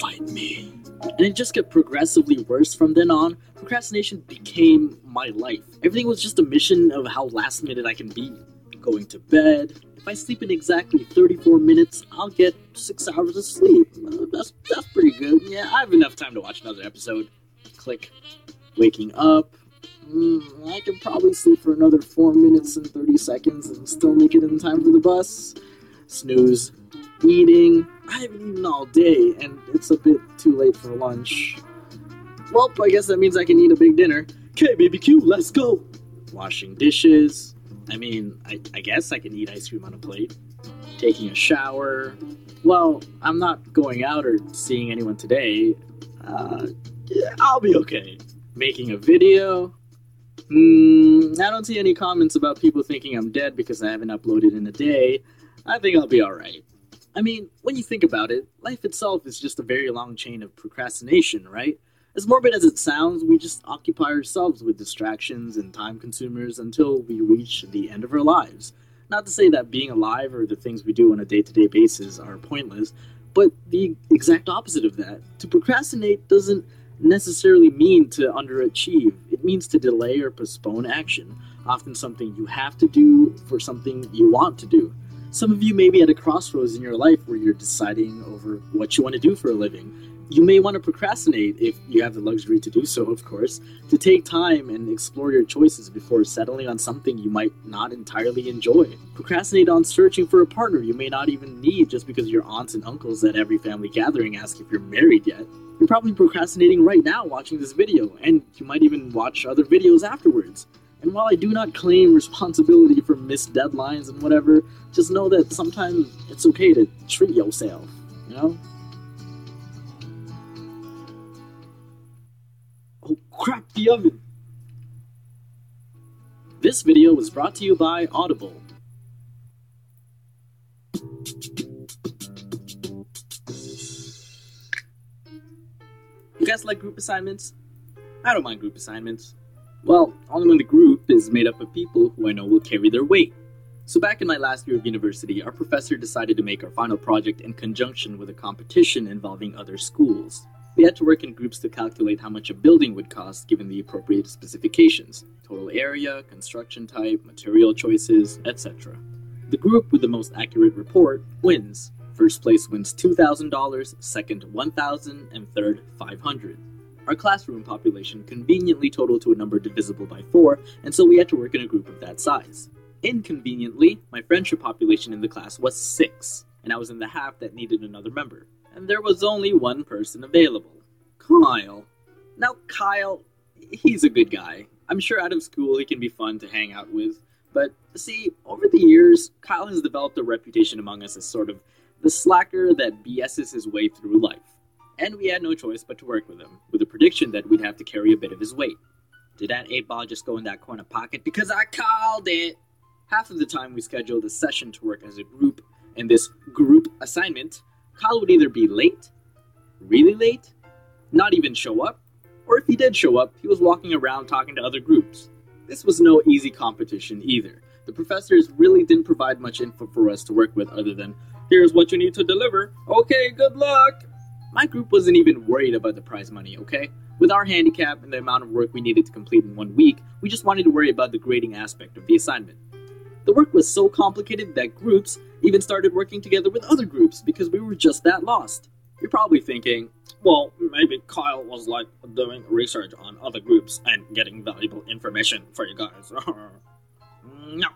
Fight me. And it just got progressively worse from then on. Procrastination became my life. Everything was just a mission of how last minute I can be. Going to bed. If I sleep in exactly 34 minutes, I'll get 6 hours of sleep. That's pretty good. Yeah, I have enough time to watch another episode. Click. Waking up. I can probably sleep for another 4 minutes and 30 seconds and still make it in time for the bus. Snooze. Eating. I haven't eaten all day, and it's a bit too late for lunch. Well, I guess that means I can eat a big dinner. Okay, BBQ, let's go! Washing dishes. I mean, I guess I can eat ice cream on a plate. Taking a shower. Well, I'm not going out or seeing anyone today. Yeah, I'll be okay. Making a video. I don't see any comments about people thinking I'm dead because I haven't uploaded in a day. I think I'll be alright. I mean, when you think about it, life itself is just a very long chain of procrastination, right? As morbid as it sounds, we just occupy ourselves with distractions and time consumers until we reach the end of our lives. Not to say that being alive or the things we do on a day-to-day basis are pointless, but the exact opposite of that. To procrastinate doesn't necessarily mean to underachieve. It means to delay or postpone action, often something you have to do for something you want to do. Some of you may be at a crossroads in your life where you're deciding over what you want to do for a living. You may want to procrastinate, if you have the luxury to do so, of course, to take time and explore your choices before settling on something you might not entirely enjoy. Procrastinate on searching for a partner you may not even need just because your aunts and uncles at every family gathering ask if you're married yet. You're probably procrastinating right now watching this video, and you might even watch other videos afterwards. And while I do not claim responsibility for missed deadlines and whatever, just know that sometimes it's okay to treat yourself, you know? Oh crap, the oven! This video was brought to you by Audible. You guys like group assignments? I don't mind group assignments. Well, only when the group is made up of people who I know will carry their weight. So back in my last year of university, our professor decided to make our final project in conjunction with a competition involving other schools. We had to work in groups to calculate how much a building would cost given the appropriate specifications, total area, construction type, material choices, etc. The group with the most accurate report wins. First place wins $2,000, second $1,000, and third $500. Our classroom population conveniently totaled to a number divisible by 4, and so we had to work in a group of that size. Inconveniently, my friendship population in the class was 6, and I was in the half that needed another member. And there was only one person available. Kyle. Now, Kyle, he's a good guy. I'm sure out of school he can be fun to hang out with, but see, over the years, Kyle has developed a reputation among us as sort of the slacker that BS's his way through life. And we had no choice but to work with him, with a prediction that we'd have to carry a bit of his weight. Did that 8-ball just go in that corner pocket? Because I called it! Half of the time we scheduled a session to work as a group, and this group assignment, Kyle would either be late, really late, not even show up, or if he did show up, he was walking around talking to other groups. This was no easy competition either. The professors really didn't provide much info for us to work with other than, here's what you need to deliver, okay, good luck! My group wasn't even worried about the prize money, okay? With our handicap and the amount of work we needed to complete in 1 week, we just wanted to worry about the grading aspect of the assignment. The work was so complicated that groups even started working together with other groups because we were just that lost. You're probably thinking, well, maybe Kyle was like doing research on other groups and getting valuable information for you guys. No.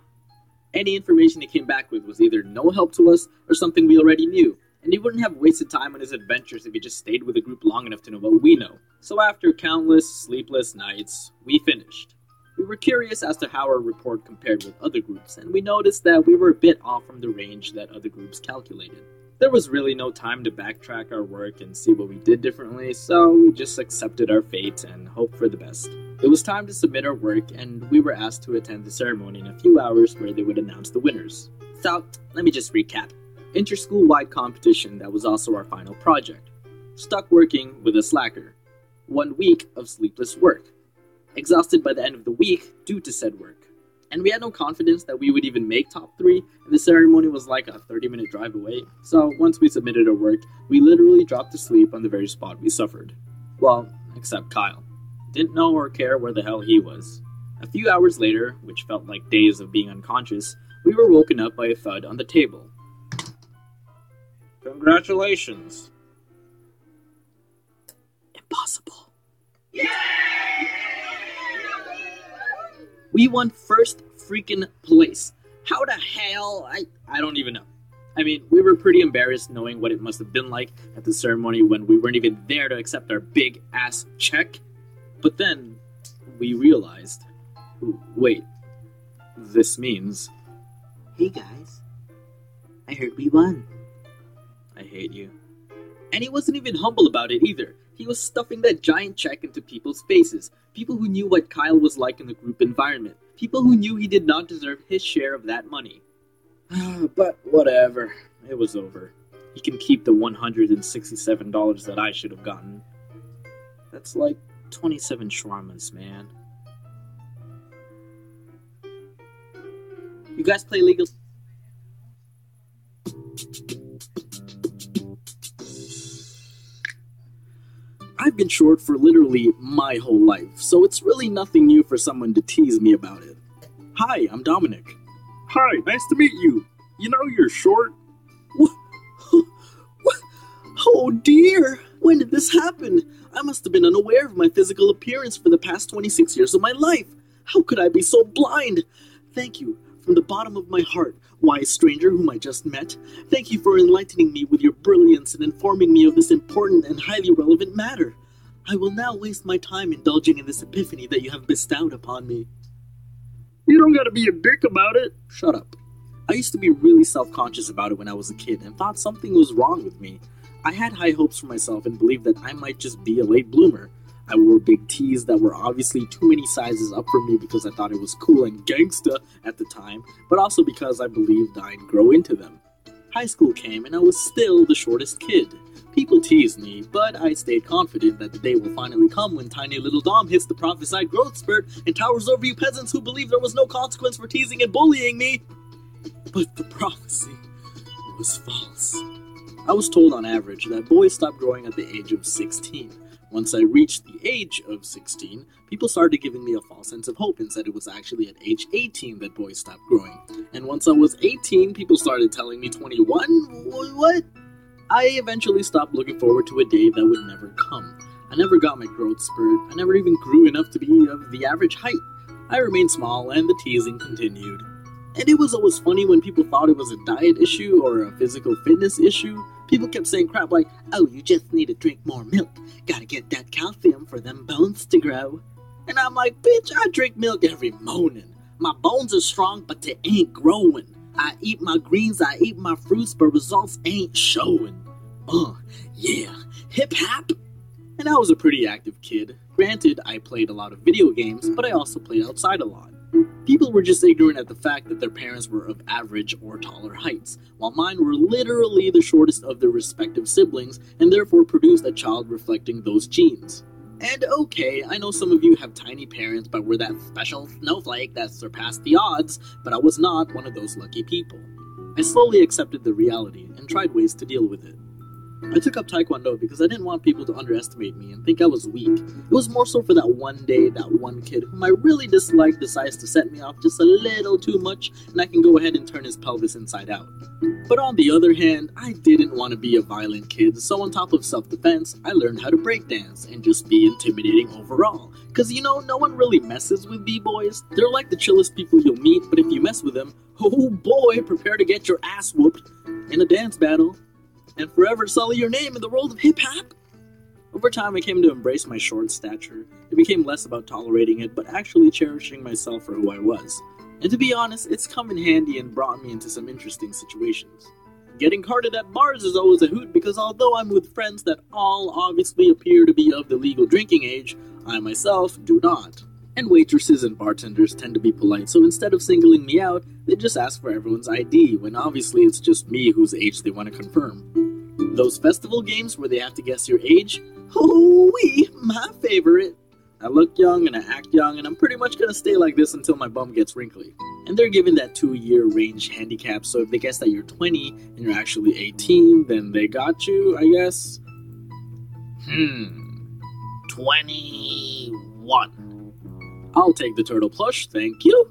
Any information he came back with was either no help to us or something we already knew. And he wouldn't have wasted time on his adventures if he just stayed with the group long enough to know what we know. So after countless sleepless nights, we finished. We were curious as to how our report compared with other groups, and we noticed that we were a bit off from the range that other groups calculated. There was really no time to backtrack our work and see what we did differently, so we just accepted our fate and hoped for the best. It was time to submit our work, and we were asked to attend the ceremony in a few hours where they would announce the winners. So, let me just recap. Inter-school-wide competition that was also our final project. Stuck working with a slacker. 1 week of sleepless work. Exhausted by the end of the week due to said work. And we had no confidence that we would even make top 3, and the ceremony was like a 30-minute drive away. So once we submitted our work, we literally dropped to sleep on the very spot we suffered. Well, except Kyle. Didn't know or care where the hell he was. A few hours later, which felt like days of being unconscious, we were woken up by a thud on the table. Congratulations. Impossible. We won first freaking place. How the hell? I don't even know. I mean, we were pretty embarrassed knowing what it must have been like at the ceremony when we weren't even there to accept our big ass check. But then we realized, wait, this means, hey guys, I heard we won. I hate you. And he wasn't even humble about it either. He was stuffing that giant check into people's faces. People who knew what Kyle was like in the group environment. People who knew he did not deserve his share of that money. But whatever. It was over. He can keep the $167 that I should have gotten. That's like 27 shawarmas, man. You guys play League of... I've been short for literally my whole life, so it's really nothing new for someone to tease me about it. Hi, I'm Dominic. Hi, nice to meet you. You know you're short. What? Oh dear! When did this happen? I must have been unaware of my physical appearance for the past 26 years of my life. How could I be so blind? Thank you, from the bottom of my heart, wise stranger whom I just met. Thank you for enlightening me with your brilliance and informing me of this important and highly relevant matter. I will now waste my time indulging in this epiphany that you have bestowed upon me. You don't gotta be a dick about it. Shut up. I used to be really self-conscious about it when I was a kid and thought something was wrong with me. I had high hopes for myself and believed that I might just be a late bloomer. I wore big tees that were obviously too many sizes up for me because I thought it was cool and gangsta at the time, but also because I believed I'd grow into them. High school came and I was still the shortest kid. People teased me, but I stayed confident that the day will finally come when tiny little Dom hits the prophesied growth spurt and towers over you peasants who believe there was no consequence for teasing and bullying me. But the prophecy was false. I was told on average that boys stop growing at the age of 16. Once I reached the age of 16, people started giving me a false sense of hope and said it was actually at age 18 that boys stopped growing. And once I was 18, people started telling me 21? What? I eventually stopped looking forward to a day that would never come. I never got my growth spurt. I never even grew enough to be of the average height. I remained small and the teasing continued. And it was always funny when people thought it was a diet issue or a physical fitness issue. People kept saying crap like, oh, you just need to drink more milk. Gotta get that calcium for them bones to grow. And I'm like, bitch, I drink milk every morning. My bones are strong, but they ain't growing. I eat my greens, I eat my fruits, but results ain't showing. Yeah, hip hop. And I was a pretty active kid. Granted, I played a lot of video games, but I also played outside a lot. People were just ignorant at the fact that their parents were of average or taller heights, while mine were literally the shortest of their respective siblings, and therefore produced a child reflecting those genes. And okay, I know some of you have tiny parents but were that special snowflake that surpassed the odds, but I was not one of those lucky people. I slowly accepted the reality and tried ways to deal with it. I took up Taekwondo because I didn't want people to underestimate me and think I was weak. It was more so for that one day that one kid whom I really disliked decides to set me off just a little too much, and I can go ahead and turn his pelvis inside out. But on the other hand, I didn't want to be a violent kid, so on top of self-defense, I learned how to breakdance and just be intimidating overall. Cause no one really messes with b-boys. They're like the chillest people you'll meet, but if you mess with them, oh boy, prepare to get your ass whooped in a dance battle. And forever sully your name in the world of hip-hop. Over time, I came to embrace my short stature. It became less about tolerating it, but actually cherishing myself for who I was. And to be honest, it's come in handy and brought me into some interesting situations. Getting carded at bars is always a hoot because although I'm with friends that all obviously appear to be of the legal drinking age, I myself do not. And waitresses and bartenders tend to be polite, so instead of singling me out, they just ask for everyone's ID, when obviously it's just me whose age they want to confirm. Those festival games where they have to guess your age? Oh-wee, my favorite. I look young and I act young, and I'm pretty much gonna stay like this until my bum gets wrinkly. And they're given that 2-year range handicap, so if they guess that you're 20 and you're actually 18, then they got you, I guess. 21. I'll take the turtle plush, thank you.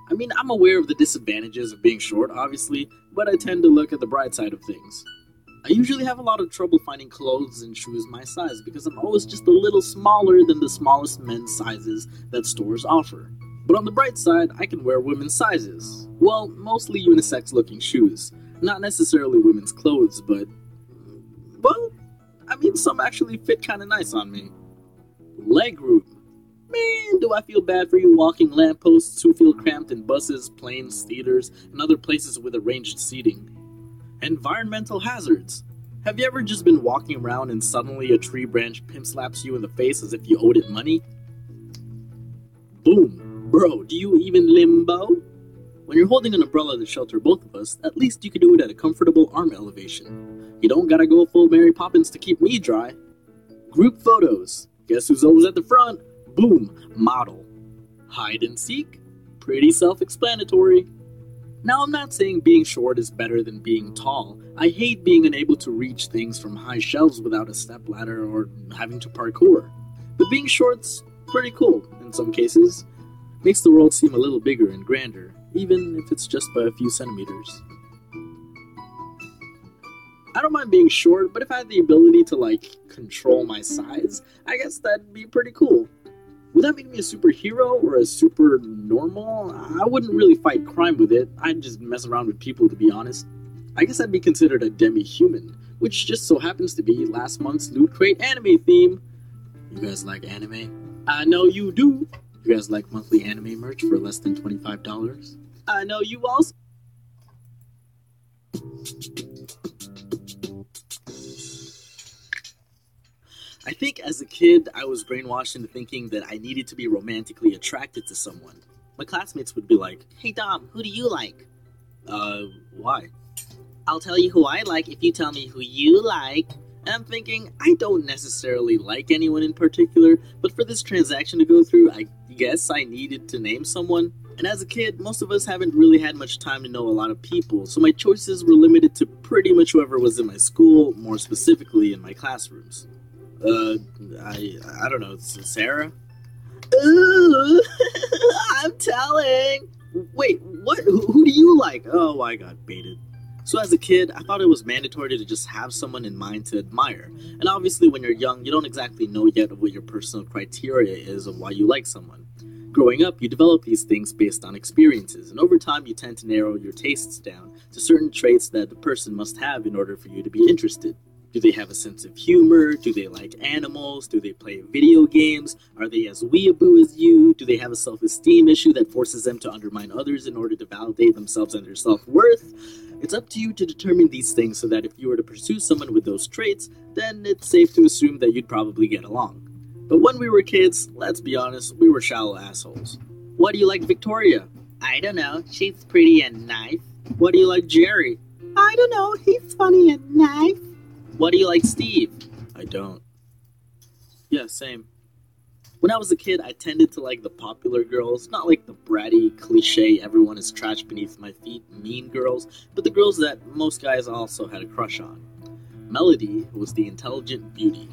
I mean, I'm aware of the disadvantages of being short, obviously, but I tend to look at the bright side of things. I usually have a lot of trouble finding clothes and shoes my size because I'm always just a little smaller than the smallest men's sizes that stores offer. But on the bright side, I can wear women's sizes. Well, mostly unisex looking shoes. Not necessarily women's clothes, but... well, I mean, some actually fit kinda nice on me. Leg room. Man, do I feel bad for you walking lampposts who feel cramped in buses, planes, theaters, and other places with arranged seating. Environmental hazards. Have you ever just been walking around and suddenly a tree branch pimp slaps you in the face as if you owed it money? Boom. Bro, do you even limbo? When you're holding an umbrella to shelter both of us, at least you can do it at a comfortable arm elevation. You don't gotta go full Mary Poppins to keep me dry. Group photos. Guess who's always at the front? Boom, model. Hide and seek? Pretty self-explanatory. Now, I'm not saying being short is better than being tall. I hate being unable to reach things from high shelves without a stepladder or having to parkour. But being short's pretty cool, in some cases. Makes the world seem a little bigger and grander, even if it's just by a few centimeters. I don't mind being short, but if I had the ability to, control my size, I guess that'd be pretty cool. Would that make me a superhero or a super normal? I wouldn't really fight crime with it. I'd just mess around with people, to be honest. I guess I'd be considered a demi-human, which just so happens to be last month's Loot Crate anime theme. You guys like anime? I know you do. You guys like monthly anime merch for less than $25? I know you also... I think as a kid, I was brainwashed into thinking that I needed to be romantically attracted to someone. My classmates would be like, "Hey Dom, who do you like?" Why? "I'll tell you who I like if you tell me who you like." And I'm thinking, I don't necessarily like anyone in particular, but for this transaction to go through, I guess I needed to name someone. And as a kid, most of us haven't really had much time to know a lot of people, so my choices were limited to pretty much whoever was in my school, more specifically in my classrooms. I don't know, Sarah? Ooh, I'm telling! Wait, what? Who do you like? Oh, I got baited. So as a kid, I thought it was mandatory to just have someone in mind to admire. And obviously when you're young, you don't exactly know yet what your personal criteria is of why you like someone. Growing up, you develop these things based on experiences, and over time you tend to narrow your tastes down to certain traits that the person must have in order for you to be interested. Do they have a sense of humor? Do they like animals? Do they play video games? Are they as weeaboo as you? Do they have a self-esteem issue that forces them to undermine others in order to validate themselves and their self-worth? It's up to you to determine these things so that if you were to pursue someone with those traits, then it's safe to assume that you'd probably get along. But when we were kids, let's be honest, we were shallow assholes. What do you like Victoria? I don't know, she's pretty and nice. What do you like Jerry? I don't know, he's funny and nice. What do you like Steve? I don't. Yeah, same. When I was a kid, I tended to like the popular girls, not like the bratty, cliche, everyone is trash beneath my feet, mean girls, but the girls that most guys also had a crush on. Melody was the intelligent beauty.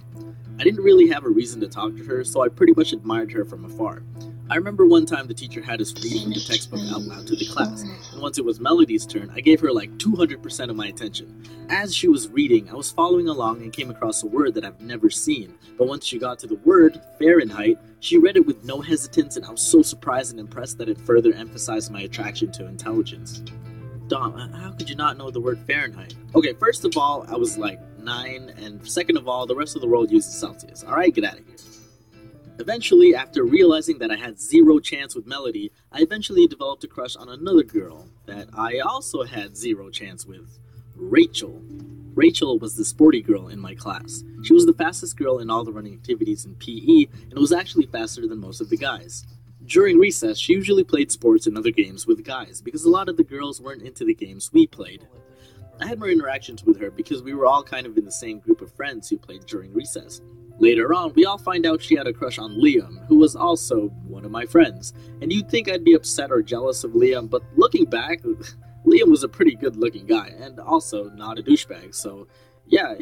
I didn't really have a reason to talk to her, so I pretty much admired her from afar. I remember one time the teacher had us read from the textbook out loud to the class, and once it was Melody's turn, I gave her like 200% of my attention. As she was reading, I was following along and came across a word that I've never seen, but once she got to the word, Fahrenheit, she read it with no hesitance, and I was so surprised and impressed that it further emphasized my attraction to intelligence. Dom, how could you not know the word Fahrenheit? Okay, first of all, I was like 9, and second of all, the rest of the world uses Celsius. Alright, get out of here. Eventually, after realizing that I had zero chance with Melody, I eventually developed a crush on another girl that I also had zero chance with. Rachel. Rachel was the sporty girl in my class. She was the fastest girl in all the running activities in PE, and was actually faster than most of the guys. During recess, she usually played sports and other games with guys, because a lot of the girls weren't into the games we played. I had more interactions with her because we were all kind of in the same group of friends who played during recess. Later on, we all find out she had a crush on Liam, who was also one of my friends. And you'd think I'd be upset or jealous of Liam, but looking back, Liam was a pretty good-looking guy, and also not a douchebag, so yeah,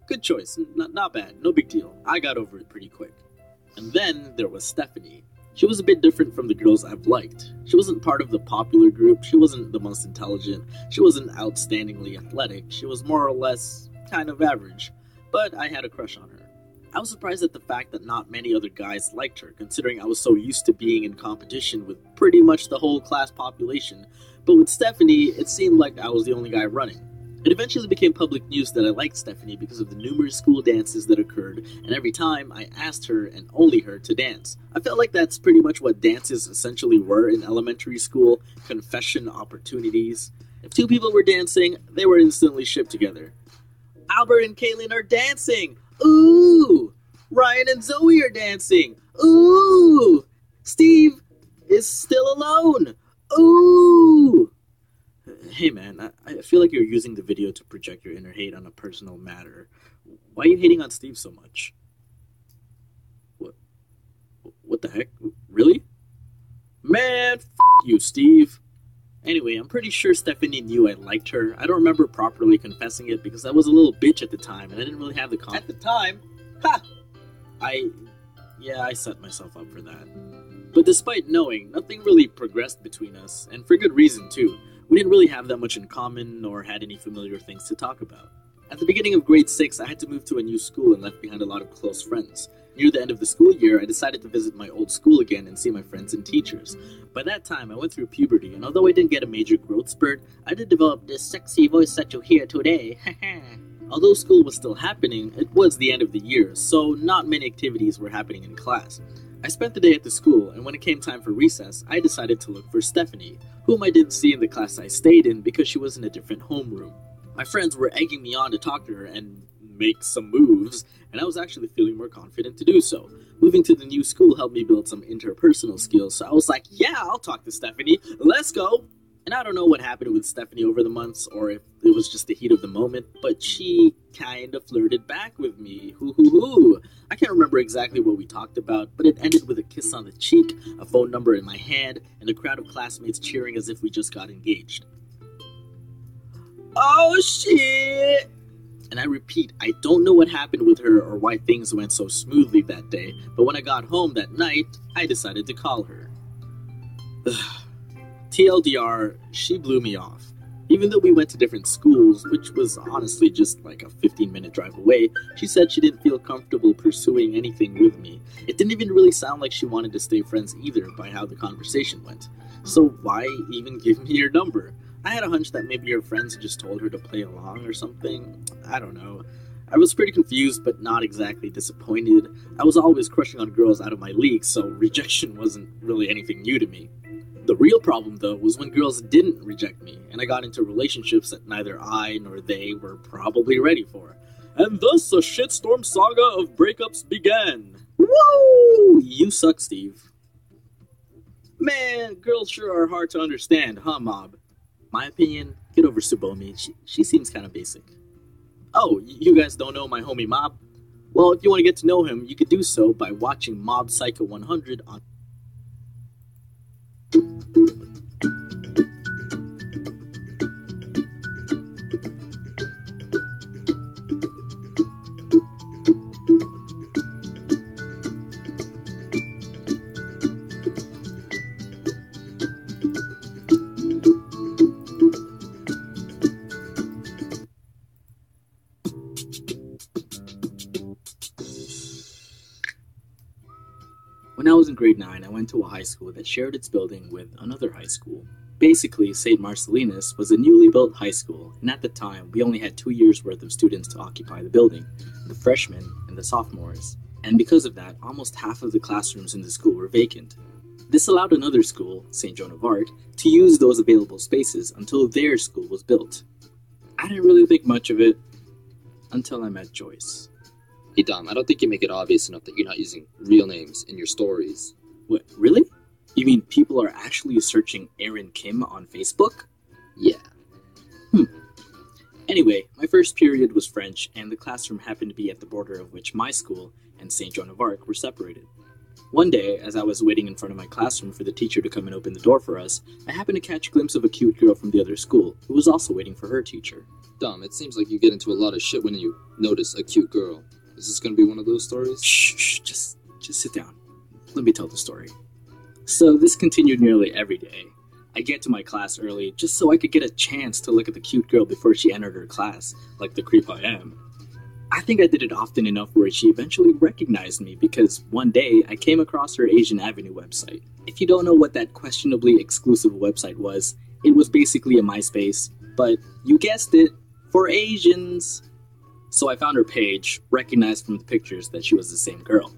good choice. Not bad, no big deal. I got over it pretty quick. And then there was Stephanie. She was a bit different from the girls I've liked. She wasn't part of the popular group, she wasn't the most intelligent, she wasn't outstandingly athletic, she was more or less kind of average, but I had a crush on her. I was surprised at the fact that not many other guys liked her, considering I was so used to being in competition with pretty much the whole class population, but with Stephanie, it seemed like I was the only guy running. It eventually became public news that I liked Stephanie because of the numerous school dances that occurred, and every time I asked her, and only her, to dance. I felt like that's pretty much what dances essentially were in elementary school, confession opportunities. If two people were dancing, they were instantly shipped together. Albert and Caitlin are dancing! Ooh! Ryan and Zoe are dancing! Ooh! Steve is still alone! Ooh! Hey man, I feel like you're using the video to project your inner hate on a personal matter. Why are you hating on Steve so much? What the heck? Really? Man, f*** you, Steve. Anyway, I'm pretty sure Stephanie knew I liked her. I don't remember properly confessing it because I was a little bitch at the time and I didn't really have the confidence. At the time? Ha! I set myself up for that. But despite knowing, nothing really progressed between us, and for good reason too. We didn't really have that much in common, nor had any familiar things to talk about. At the beginning of grade 6, I had to move to a new school and left behind a lot of close friends. Near the end of the school year, I decided to visit my old school again and see my friends and teachers. By that time, I went through puberty, and although I didn't get a major growth spurt, I did develop this sexy voice that you hear today. Although school was still happening, it was the end of the year, so not many activities were happening in class. I spent the day at the school, and when it came time for recess, I decided to look for Stephanie, whom I didn't see in the class I stayed in because she was in a different homeroom. My friends were egging me on to talk to her and make some moves, and I was actually feeling more confident to do so. Moving to the new school helped me build some interpersonal skills, so I was like, yeah, I'll talk to Stephanie, let's go! And I don't know what happened with Stephanie over the months, or if it was just the heat of the moment, but she kinda flirted back with me. Hoo. I can't remember exactly what we talked about, but it ended with a kiss on the cheek, a phone number in my hand, and a crowd of classmates cheering as if we just got engaged. Oh shit! And I repeat, I don't know what happened with her or why things went so smoothly that day, but when I got home that night, I decided to call her. TLDR, she blew me off. Even though we went to different schools, which was honestly just like a 15-minute drive away, she said she didn't feel comfortable pursuing anything with me. It didn't even really sound like she wanted to stay friends either by how the conversation went. So why even give me your number? I had a hunch that maybe her friends just told her to play along or something. I don't know. I was pretty confused, but not exactly disappointed. I was always crushing on girls out of my league, so rejection wasn't really anything new to me. The real problem, though, was when girls didn't reject me, and I got into relationships that neither I nor they were probably ready for. And thus a shitstorm saga of breakups began. Woo! You suck, Steve. Man, girls sure are hard to understand, huh, Mob? My opinion, get over Tsubomi. She seems kind of basic. Oh, you guys don't know my homie Mob? Well, if you want to get to know him, you could do so by watching Mob Psycho 100 on... When I was in grade 9, I went to a high school that shared its building with another high school. Basically, St. Marcellinus was a newly built high school, and at the time, we only had 2 years' worth of students to occupy the building, the freshmen and the sophomores. And because of that, almost half of the classrooms in the school were vacant. This allowed another school, St. Joan of Arc, to use those available spaces until their school was built. I didn't really think much of it until I met Joyce. Hey Dom, I don't think you make it obvious enough that you're not using real names in your stories. What, really? You mean people are actually searching Aaron Kim on Facebook? Yeah. Anyway, my first period was French, and the classroom happened to be at the border of which my school and St. Joan of Arc were separated. One day, as I was waiting in front of my classroom for the teacher to come and open the door for us, I happened to catch a glimpse of a cute girl from the other school, who was also waiting for her teacher. Dom, it seems like you get into a lot of shit when you notice a cute girl. Is this gonna be one of those stories? Shh, just sit down. Let me tell the story. So this continued nearly every day. I get to my class early just so I could get a chance to look at the cute girl before she entered her class, like the creep I am. I think I did it often enough where she eventually recognized me because one day I came across her Asian Avenue website. If you don't know what that questionably exclusive website was, it was basically a MySpace, but you guessed it, for Asians. So I found her page, recognized from the pictures that she was the same girl.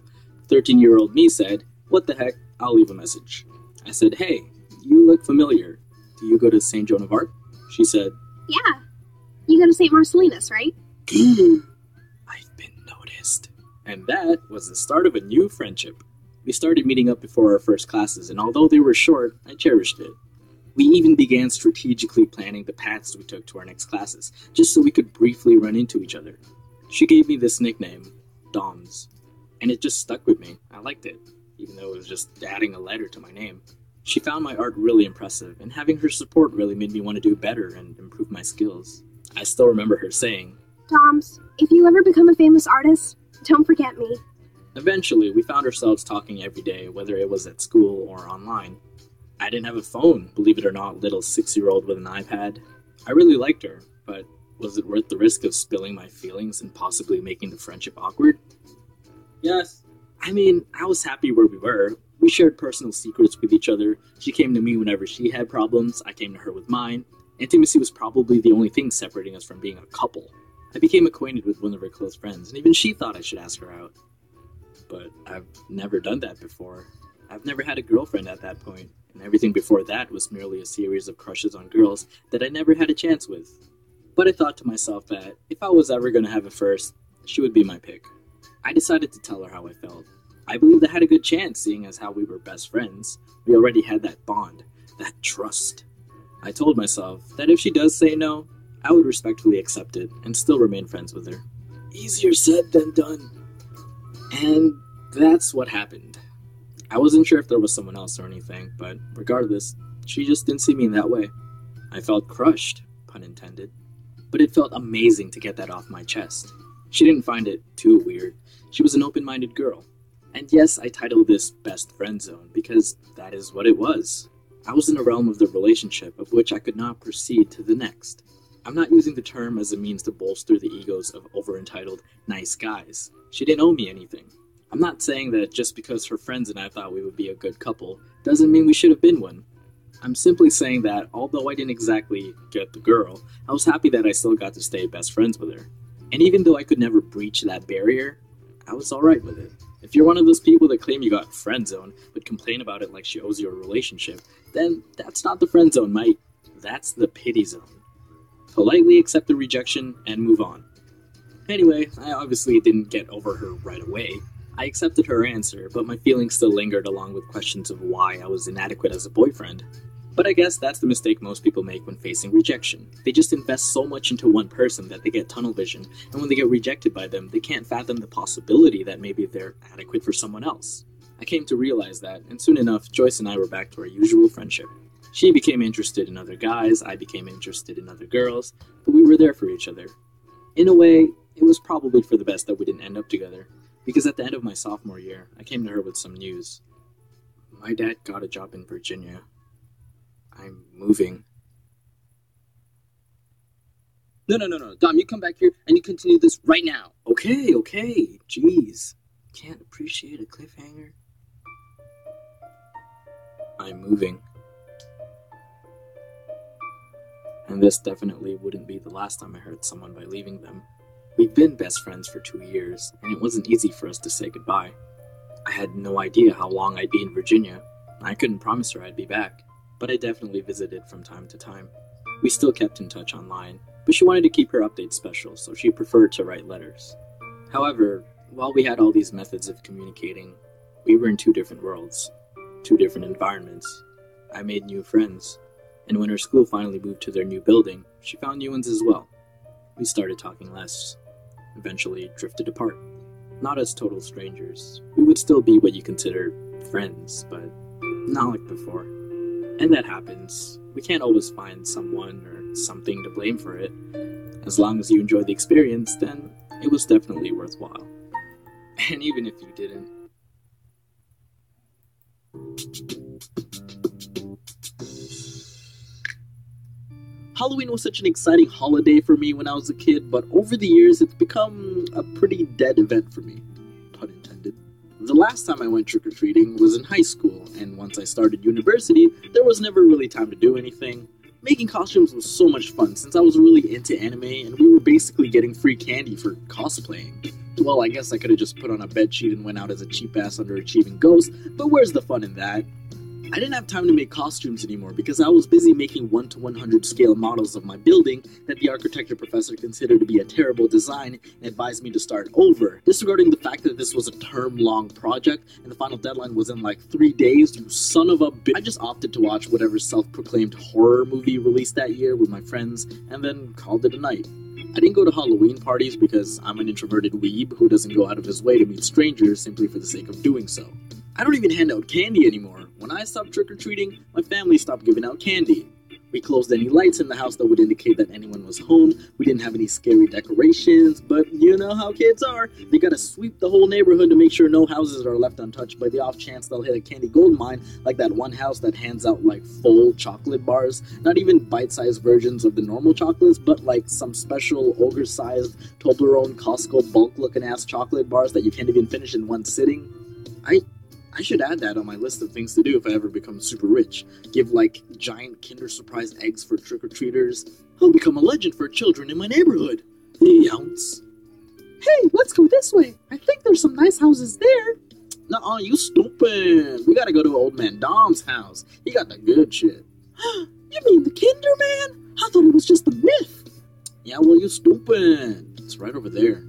13-year-old me said, "What the heck, I'll leave a message." I said, "Hey, you look familiar. Do you go to St. Joan of Arc?" She said, "Yeah. You go to St. Marcellinus, right?" I've been noticed. And that was the start of a new friendship. We started meeting up before our first classes, and although they were short, I cherished it. We even began strategically planning the paths we took to our next classes, just so we could briefly run into each other. She gave me this nickname, Doms, and it just stuck with me. I liked it, even though it was just adding a letter to my name. She found my art really impressive, and having her support really made me want to do better and improve my skills. I still remember her saying, "Doms, if you ever become a famous artist, don't forget me." Eventually, we found ourselves talking every day, whether it was at school or online. I didn't have a phone, believe it or not, little 6-year-old with an iPad. I really liked her, but was it worth the risk of spilling my feelings and possibly making the friendship awkward? Yes. I mean, I was happy where we were. We shared personal secrets with each other. She came to me whenever she had problems. I came to her with mine. Intimacy was probably the only thing separating us from being a couple. I became acquainted with one of her close friends, and even she thought I should ask her out. But I've never done that before. I've never had a girlfriend at that point, and everything before that was merely a series of crushes on girls that I never had a chance with. But I thought to myself that if I was ever going to have a first, she would be my pick. I decided to tell her how I felt. I believed I had a good chance, seeing as how we were best friends. We already had that bond, that trust. I told myself that if she does say no, I would respectfully accept it and still remain friends with her. Easier said than done. And that's what happened. I wasn't sure if there was someone else or anything, but regardless, she just didn't see me in that way. I felt crushed, pun intended, but it felt amazing to get that off my chest. She didn't find it too weird. She was an open-minded girl. And yes, I titled this Best Friend Zone because that is what it was. I was in a realm of the relationship of which I could not proceed to the next. I'm not using the term as a means to bolster the egos of over-entitled nice guys. She didn't owe me anything. I'm not saying that just because her friends and I thought we would be a good couple doesn't mean we should have been one. I'm simply saying that although I didn't exactly get the girl, I was happy that I still got to stay best friends with her. And even though I could never breach that barrier, I was alright with it. If you're one of those people that claim you got friend zoned, but complain about it like she owes you a relationship, then that's not the friend zone, mate. That's the pity zone. Politely accept the rejection and move on. Anyway, I obviously didn't get over her right away. I accepted her answer, but my feelings still lingered along with questions of why I was inadequate as a boyfriend. But I guess that's the mistake most people make when facing rejection. They just invest so much into one person that they get tunnel vision, and when they get rejected by them, they can't fathom the possibility that maybe they're adequate for someone else. I came to realize that, and soon enough, Joyce and I were back to our usual friendship. She became interested in other guys, I became interested in other girls, but we were there for each other. In a way, it was probably for the best that we didn't end up together, because at the end of my sophomore year, I came to her with some news. My dad got a job in Virginia. I'm moving. No. Dom, you come back here and you continue this right now. Okay. Jeez. Can't appreciate a cliffhanger. I'm moving. And this definitely wouldn't be the last time I hurt someone by leaving them. We've been best friends for 2 years, and it wasn't easy for us to say goodbye. I had no idea how long I'd be in Virginia. I couldn't promise her I'd be back, but I definitely visited from time to time. We still kept in touch online, but she wanted to keep her updates special, so she preferred to write letters. However, while we had all these methods of communicating, we were in 2 different worlds, 2 different environments. I made new friends, and when her school finally moved to their new building, she found new ones as well. We started talking less, eventually drifted apart. Not as total strangers. We would still be what you consider friends, but not like before. And that happens. We can't always find someone or something to blame for it. As long as you enjoy the experience, then it was definitely worthwhile. And even if you didn't. Halloween was such an exciting holiday for me when I was a kid, but over the years it's become a pretty dead event for me. Pun intended. The last time I went trick-or-treating was in high school, and once I started university, there was never really time to do anything. Making costumes was so much fun since I was really into anime, and we were basically getting free candy for cosplaying. Well, I guess I could have just put on a bedsheet and went out as a cheap-ass underachieving ghost, but where's the fun in that? I didn't have time to make costumes anymore because I was busy making 1:100 scale models of my building that the architecture professor considered to be a terrible design and advised me to start over. Disregarding the fact that this was a term-long project and the final deadline was in like 3 days, you son of a bitch. I just opted to watch whatever self-proclaimed horror movie released that year with my friends and then called it a night. I didn't go to Halloween parties because I'm an introverted weeb who doesn't go out of his way to meet strangers simply for the sake of doing so. I don't even hand out candy anymore. When I stopped trick-or-treating, my family stopped giving out candy. We closed any lights in the house that would indicate that anyone was home. We didn't have any scary decorations, but you know how kids are. They gotta sweep the whole neighborhood to make sure no houses are left untouched by the off chance they'll hit a candy gold mine, like that one house that hands out like full chocolate bars. Not even bite-sized versions of the normal chocolates, but like some special ogre-sized Toblerone Costco bulk-looking ass chocolate bars that you can't even finish in one sitting. I should add that on my list of things to do if I ever become super rich. Give, like, giant Kinder Surprise eggs for trick-or-treaters. I'll become a legend for children in my neighborhood. Younce. Hey, let's go this way. I think there's some nice houses there. Nuh-uh, you stupid. We gotta go to old man Dom's house. He got the good shit. You mean the Kinder Man? I thought it was just a myth. Yeah, well, you stupid. It's right over there.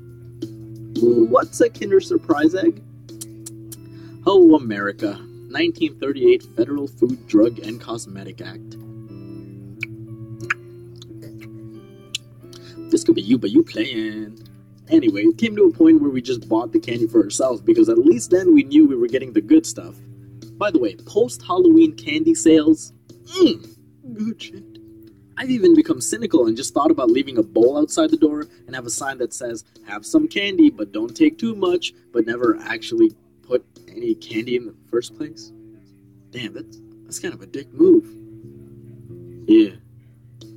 What's a Kinder Surprise egg? Oh, America. 1938 Federal Food, Drug, and Cosmetic Act. This could be you, but you playing. Anyway, it came to a point where we just bought the candy for ourselves because at least then we knew we were getting the good stuff. By the way, post-Halloween candy sales? Good shit. I've even become cynical and just thought about leaving a bowl outside the door and have a sign that says, have some candy, but don't take too much, but never actually put any candy in the first place? Damn, that's kind of a dick move. Yeah.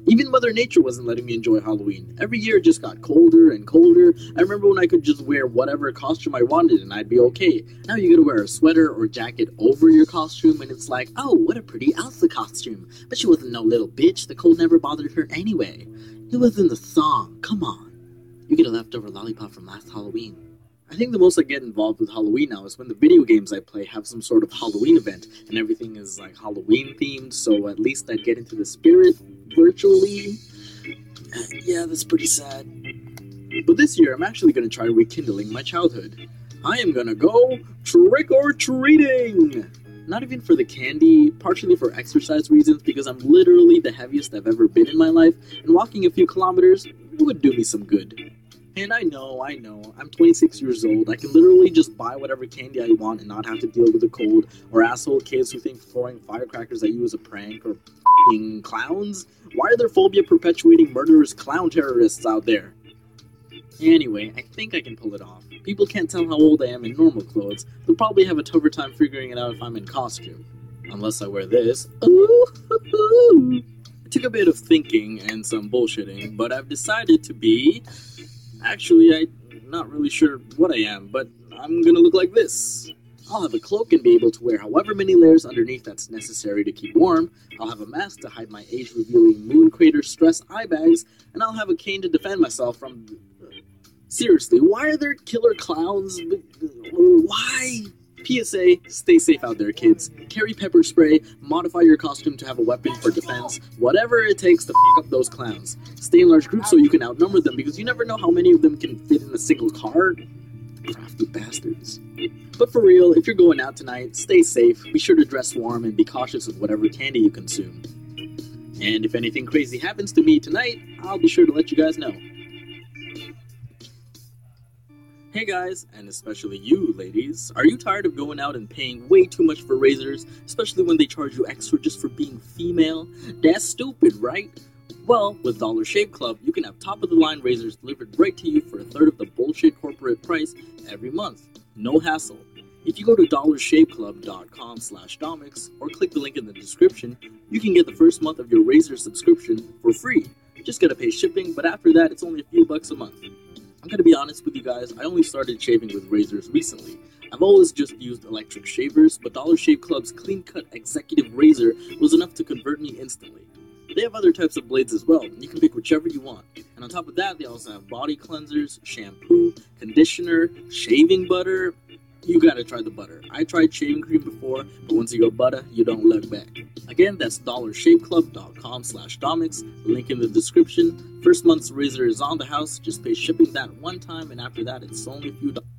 Even Mother Nature wasn't letting me enjoy Halloween. Every year it just got colder and colder. I remember when I could just wear whatever costume I wanted and I'd be okay. Now you gotta wear a sweater or jacket over your costume and it's like, oh, what a pretty Elsa costume. But she wasn't no little bitch. The cold never bothered her anyway. It was in the song. Come on. You get a leftover lollipop from last Halloween. I think the most I get involved with Halloween now is when the video games I play have some sort of Halloween event, and everything is like Halloween themed, so at least I get into the spirit virtually. Yeah, that's pretty sad. But this year, I'm actually going to try rekindling my childhood. I am going to go trick-or-treating! Not even for the candy, partially for exercise reasons, because I'm literally the heaviest I've ever been in my life, and walking a few kilometers would do me some good. And I know, I'm 26 years old, I can literally just buy whatever candy I want and not have to deal with the cold, or asshole kids who think throwing firecrackers at you is a prank, or f***ing clowns? Why are there phobia-perpetuating murderous clown terrorists out there? Anyway, I think I can pull it off. People can't tell how old I am in normal clothes. They'll probably have a tougher time figuring it out if I'm in costume. Unless I wear this. Ooh-hoo-hoo. It took a bit of thinking and some bullshitting, but I've decided to be... Actually, I'm not really sure what I am, but I'm gonna look like this. I'll have a cloak and be able to wear however many layers underneath that's necessary to keep warm. I'll have a mask to hide my age-revealing moon crater stress eye bags, and I'll have a cane to defend myself from... Seriously, why are there killer clowns? Why? PSA, stay safe out there, kids. Carry pepper spray, modify your costume to have a weapon for defense, whatever it takes to f*** up those clowns. Stay in large groups so you can outnumber them, because you never know how many of them can fit in a single car. Crafty bastards. But for real, if you're going out tonight, stay safe, be sure to dress warm, and be cautious of whatever candy you consume. And if anything crazy happens to me tonight, I'll be sure to let you guys know. Hey guys, and especially you ladies, are you tired of going out and paying way too much for razors, especially when they charge you extra just for being female? That's stupid, right? Well, with Dollar Shave Club, you can have top-of-the-line razors delivered right to you for a third of the bullshit corporate price every month. No hassle. If you go to dollarshaveclub.com/domics or click the link in the description, you can get the first month of your razor subscription for free. Just gotta pay shipping, but after that, it's only a few bucks a month. I'm gonna be honest with you guys, I only started shaving with razors recently. I've always just used electric shavers, but Dollar Shave Club's Clean Cut Executive Razor was enough to convert me instantly. They have other types of blades as well, and you can pick whichever you want. And on top of that, they also have body cleansers, shampoo, conditioner, shaving butter. You gotta try the butter. I tried shaving cream before, but once you go butter, you don't look back. Again, that's dollarshaveclub.com/domics, link in the description. First month's razor is on the house, just pay shipping that one time, and after that, it's only a few dollars.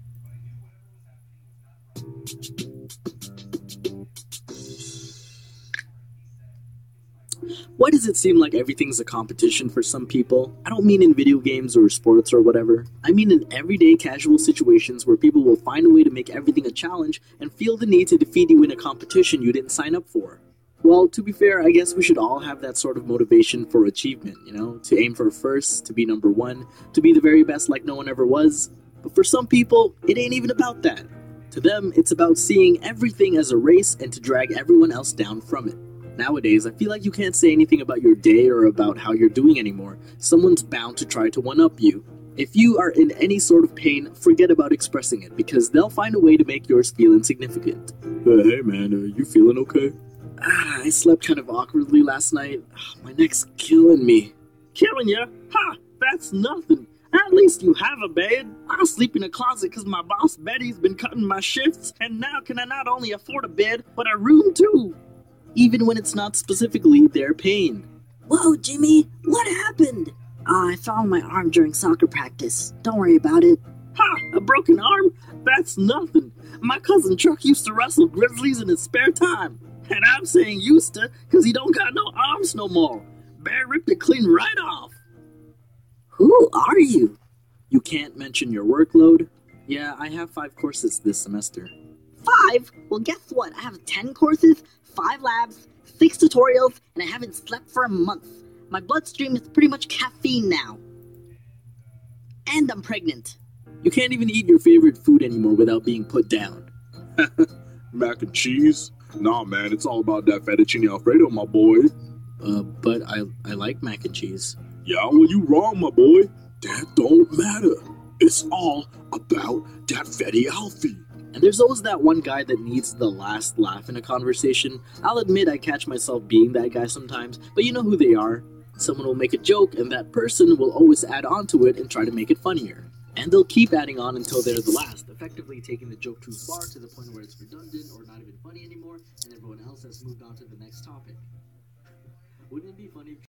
Why does it seem like everything's a competition for some people? I don't mean in video games or sports or whatever. I mean in everyday casual situations where people will find a way to make everything a challenge and feel the need to defeat you in a competition you didn't sign up for. Well, to be fair, I guess we should all have that sort of motivation for achievement, you know? To aim for first, to be number one, to be the very best like no one ever was. But for some people, it ain't even about that. To them, it's about seeing everything as a race and to drag everyone else down from it. Nowadays, I feel like you can't say anything about your day or about how you're doing anymore. Someone's bound to try to one-up you. If you are in any sort of pain, forget about expressing it, because they'll find a way to make yours feel insignificant. Hey man, you feeling okay? I slept kind of awkwardly last night. My neck's killing me. Killing you? Ha! That's nothing. At least you have a bed. I sleep in a closet because my boss Betty's been cutting my shifts, and now can I not only afford a bed, but a room too. Even when it's not specifically their pain. Whoa, Jimmy, what happened? I fell on my arm during soccer practice. Don't worry about it. Ha! A broken arm? That's nothing. My cousin Chuck used to wrestle grizzlies in his spare time. And I'm saying used to, because he don't got no arms no more. Bear ripped it clean right off. Who are you? You can't mention your workload? Yeah, I have 5 courses this semester. 5? Well, guess what? I have 10 courses, 5 labs, 6 tutorials, and I haven't slept for a month. My bloodstream is pretty much caffeine now. And I'm pregnant. You can't even eat your favorite food anymore without being put down. Mac and cheese? Nah, man, it's all about that fettuccine alfredo, my boy. But I like mac and cheese. Yeah, well, you wrong, my boy. That don't matter. It's all about that Fetty Alfie. And there's always that one guy that needs the last laugh in a conversation. I'll admit I catch myself being that guy sometimes, but you know who they are. Someone will make a joke, and that person will always add on to it and try to make it funnier. And they'll keep adding on until they're the last, effectively taking the joke too far to the point where it's redundant or not even funny anymore, and everyone else has moved on to the next topic. Wouldn't it be funny if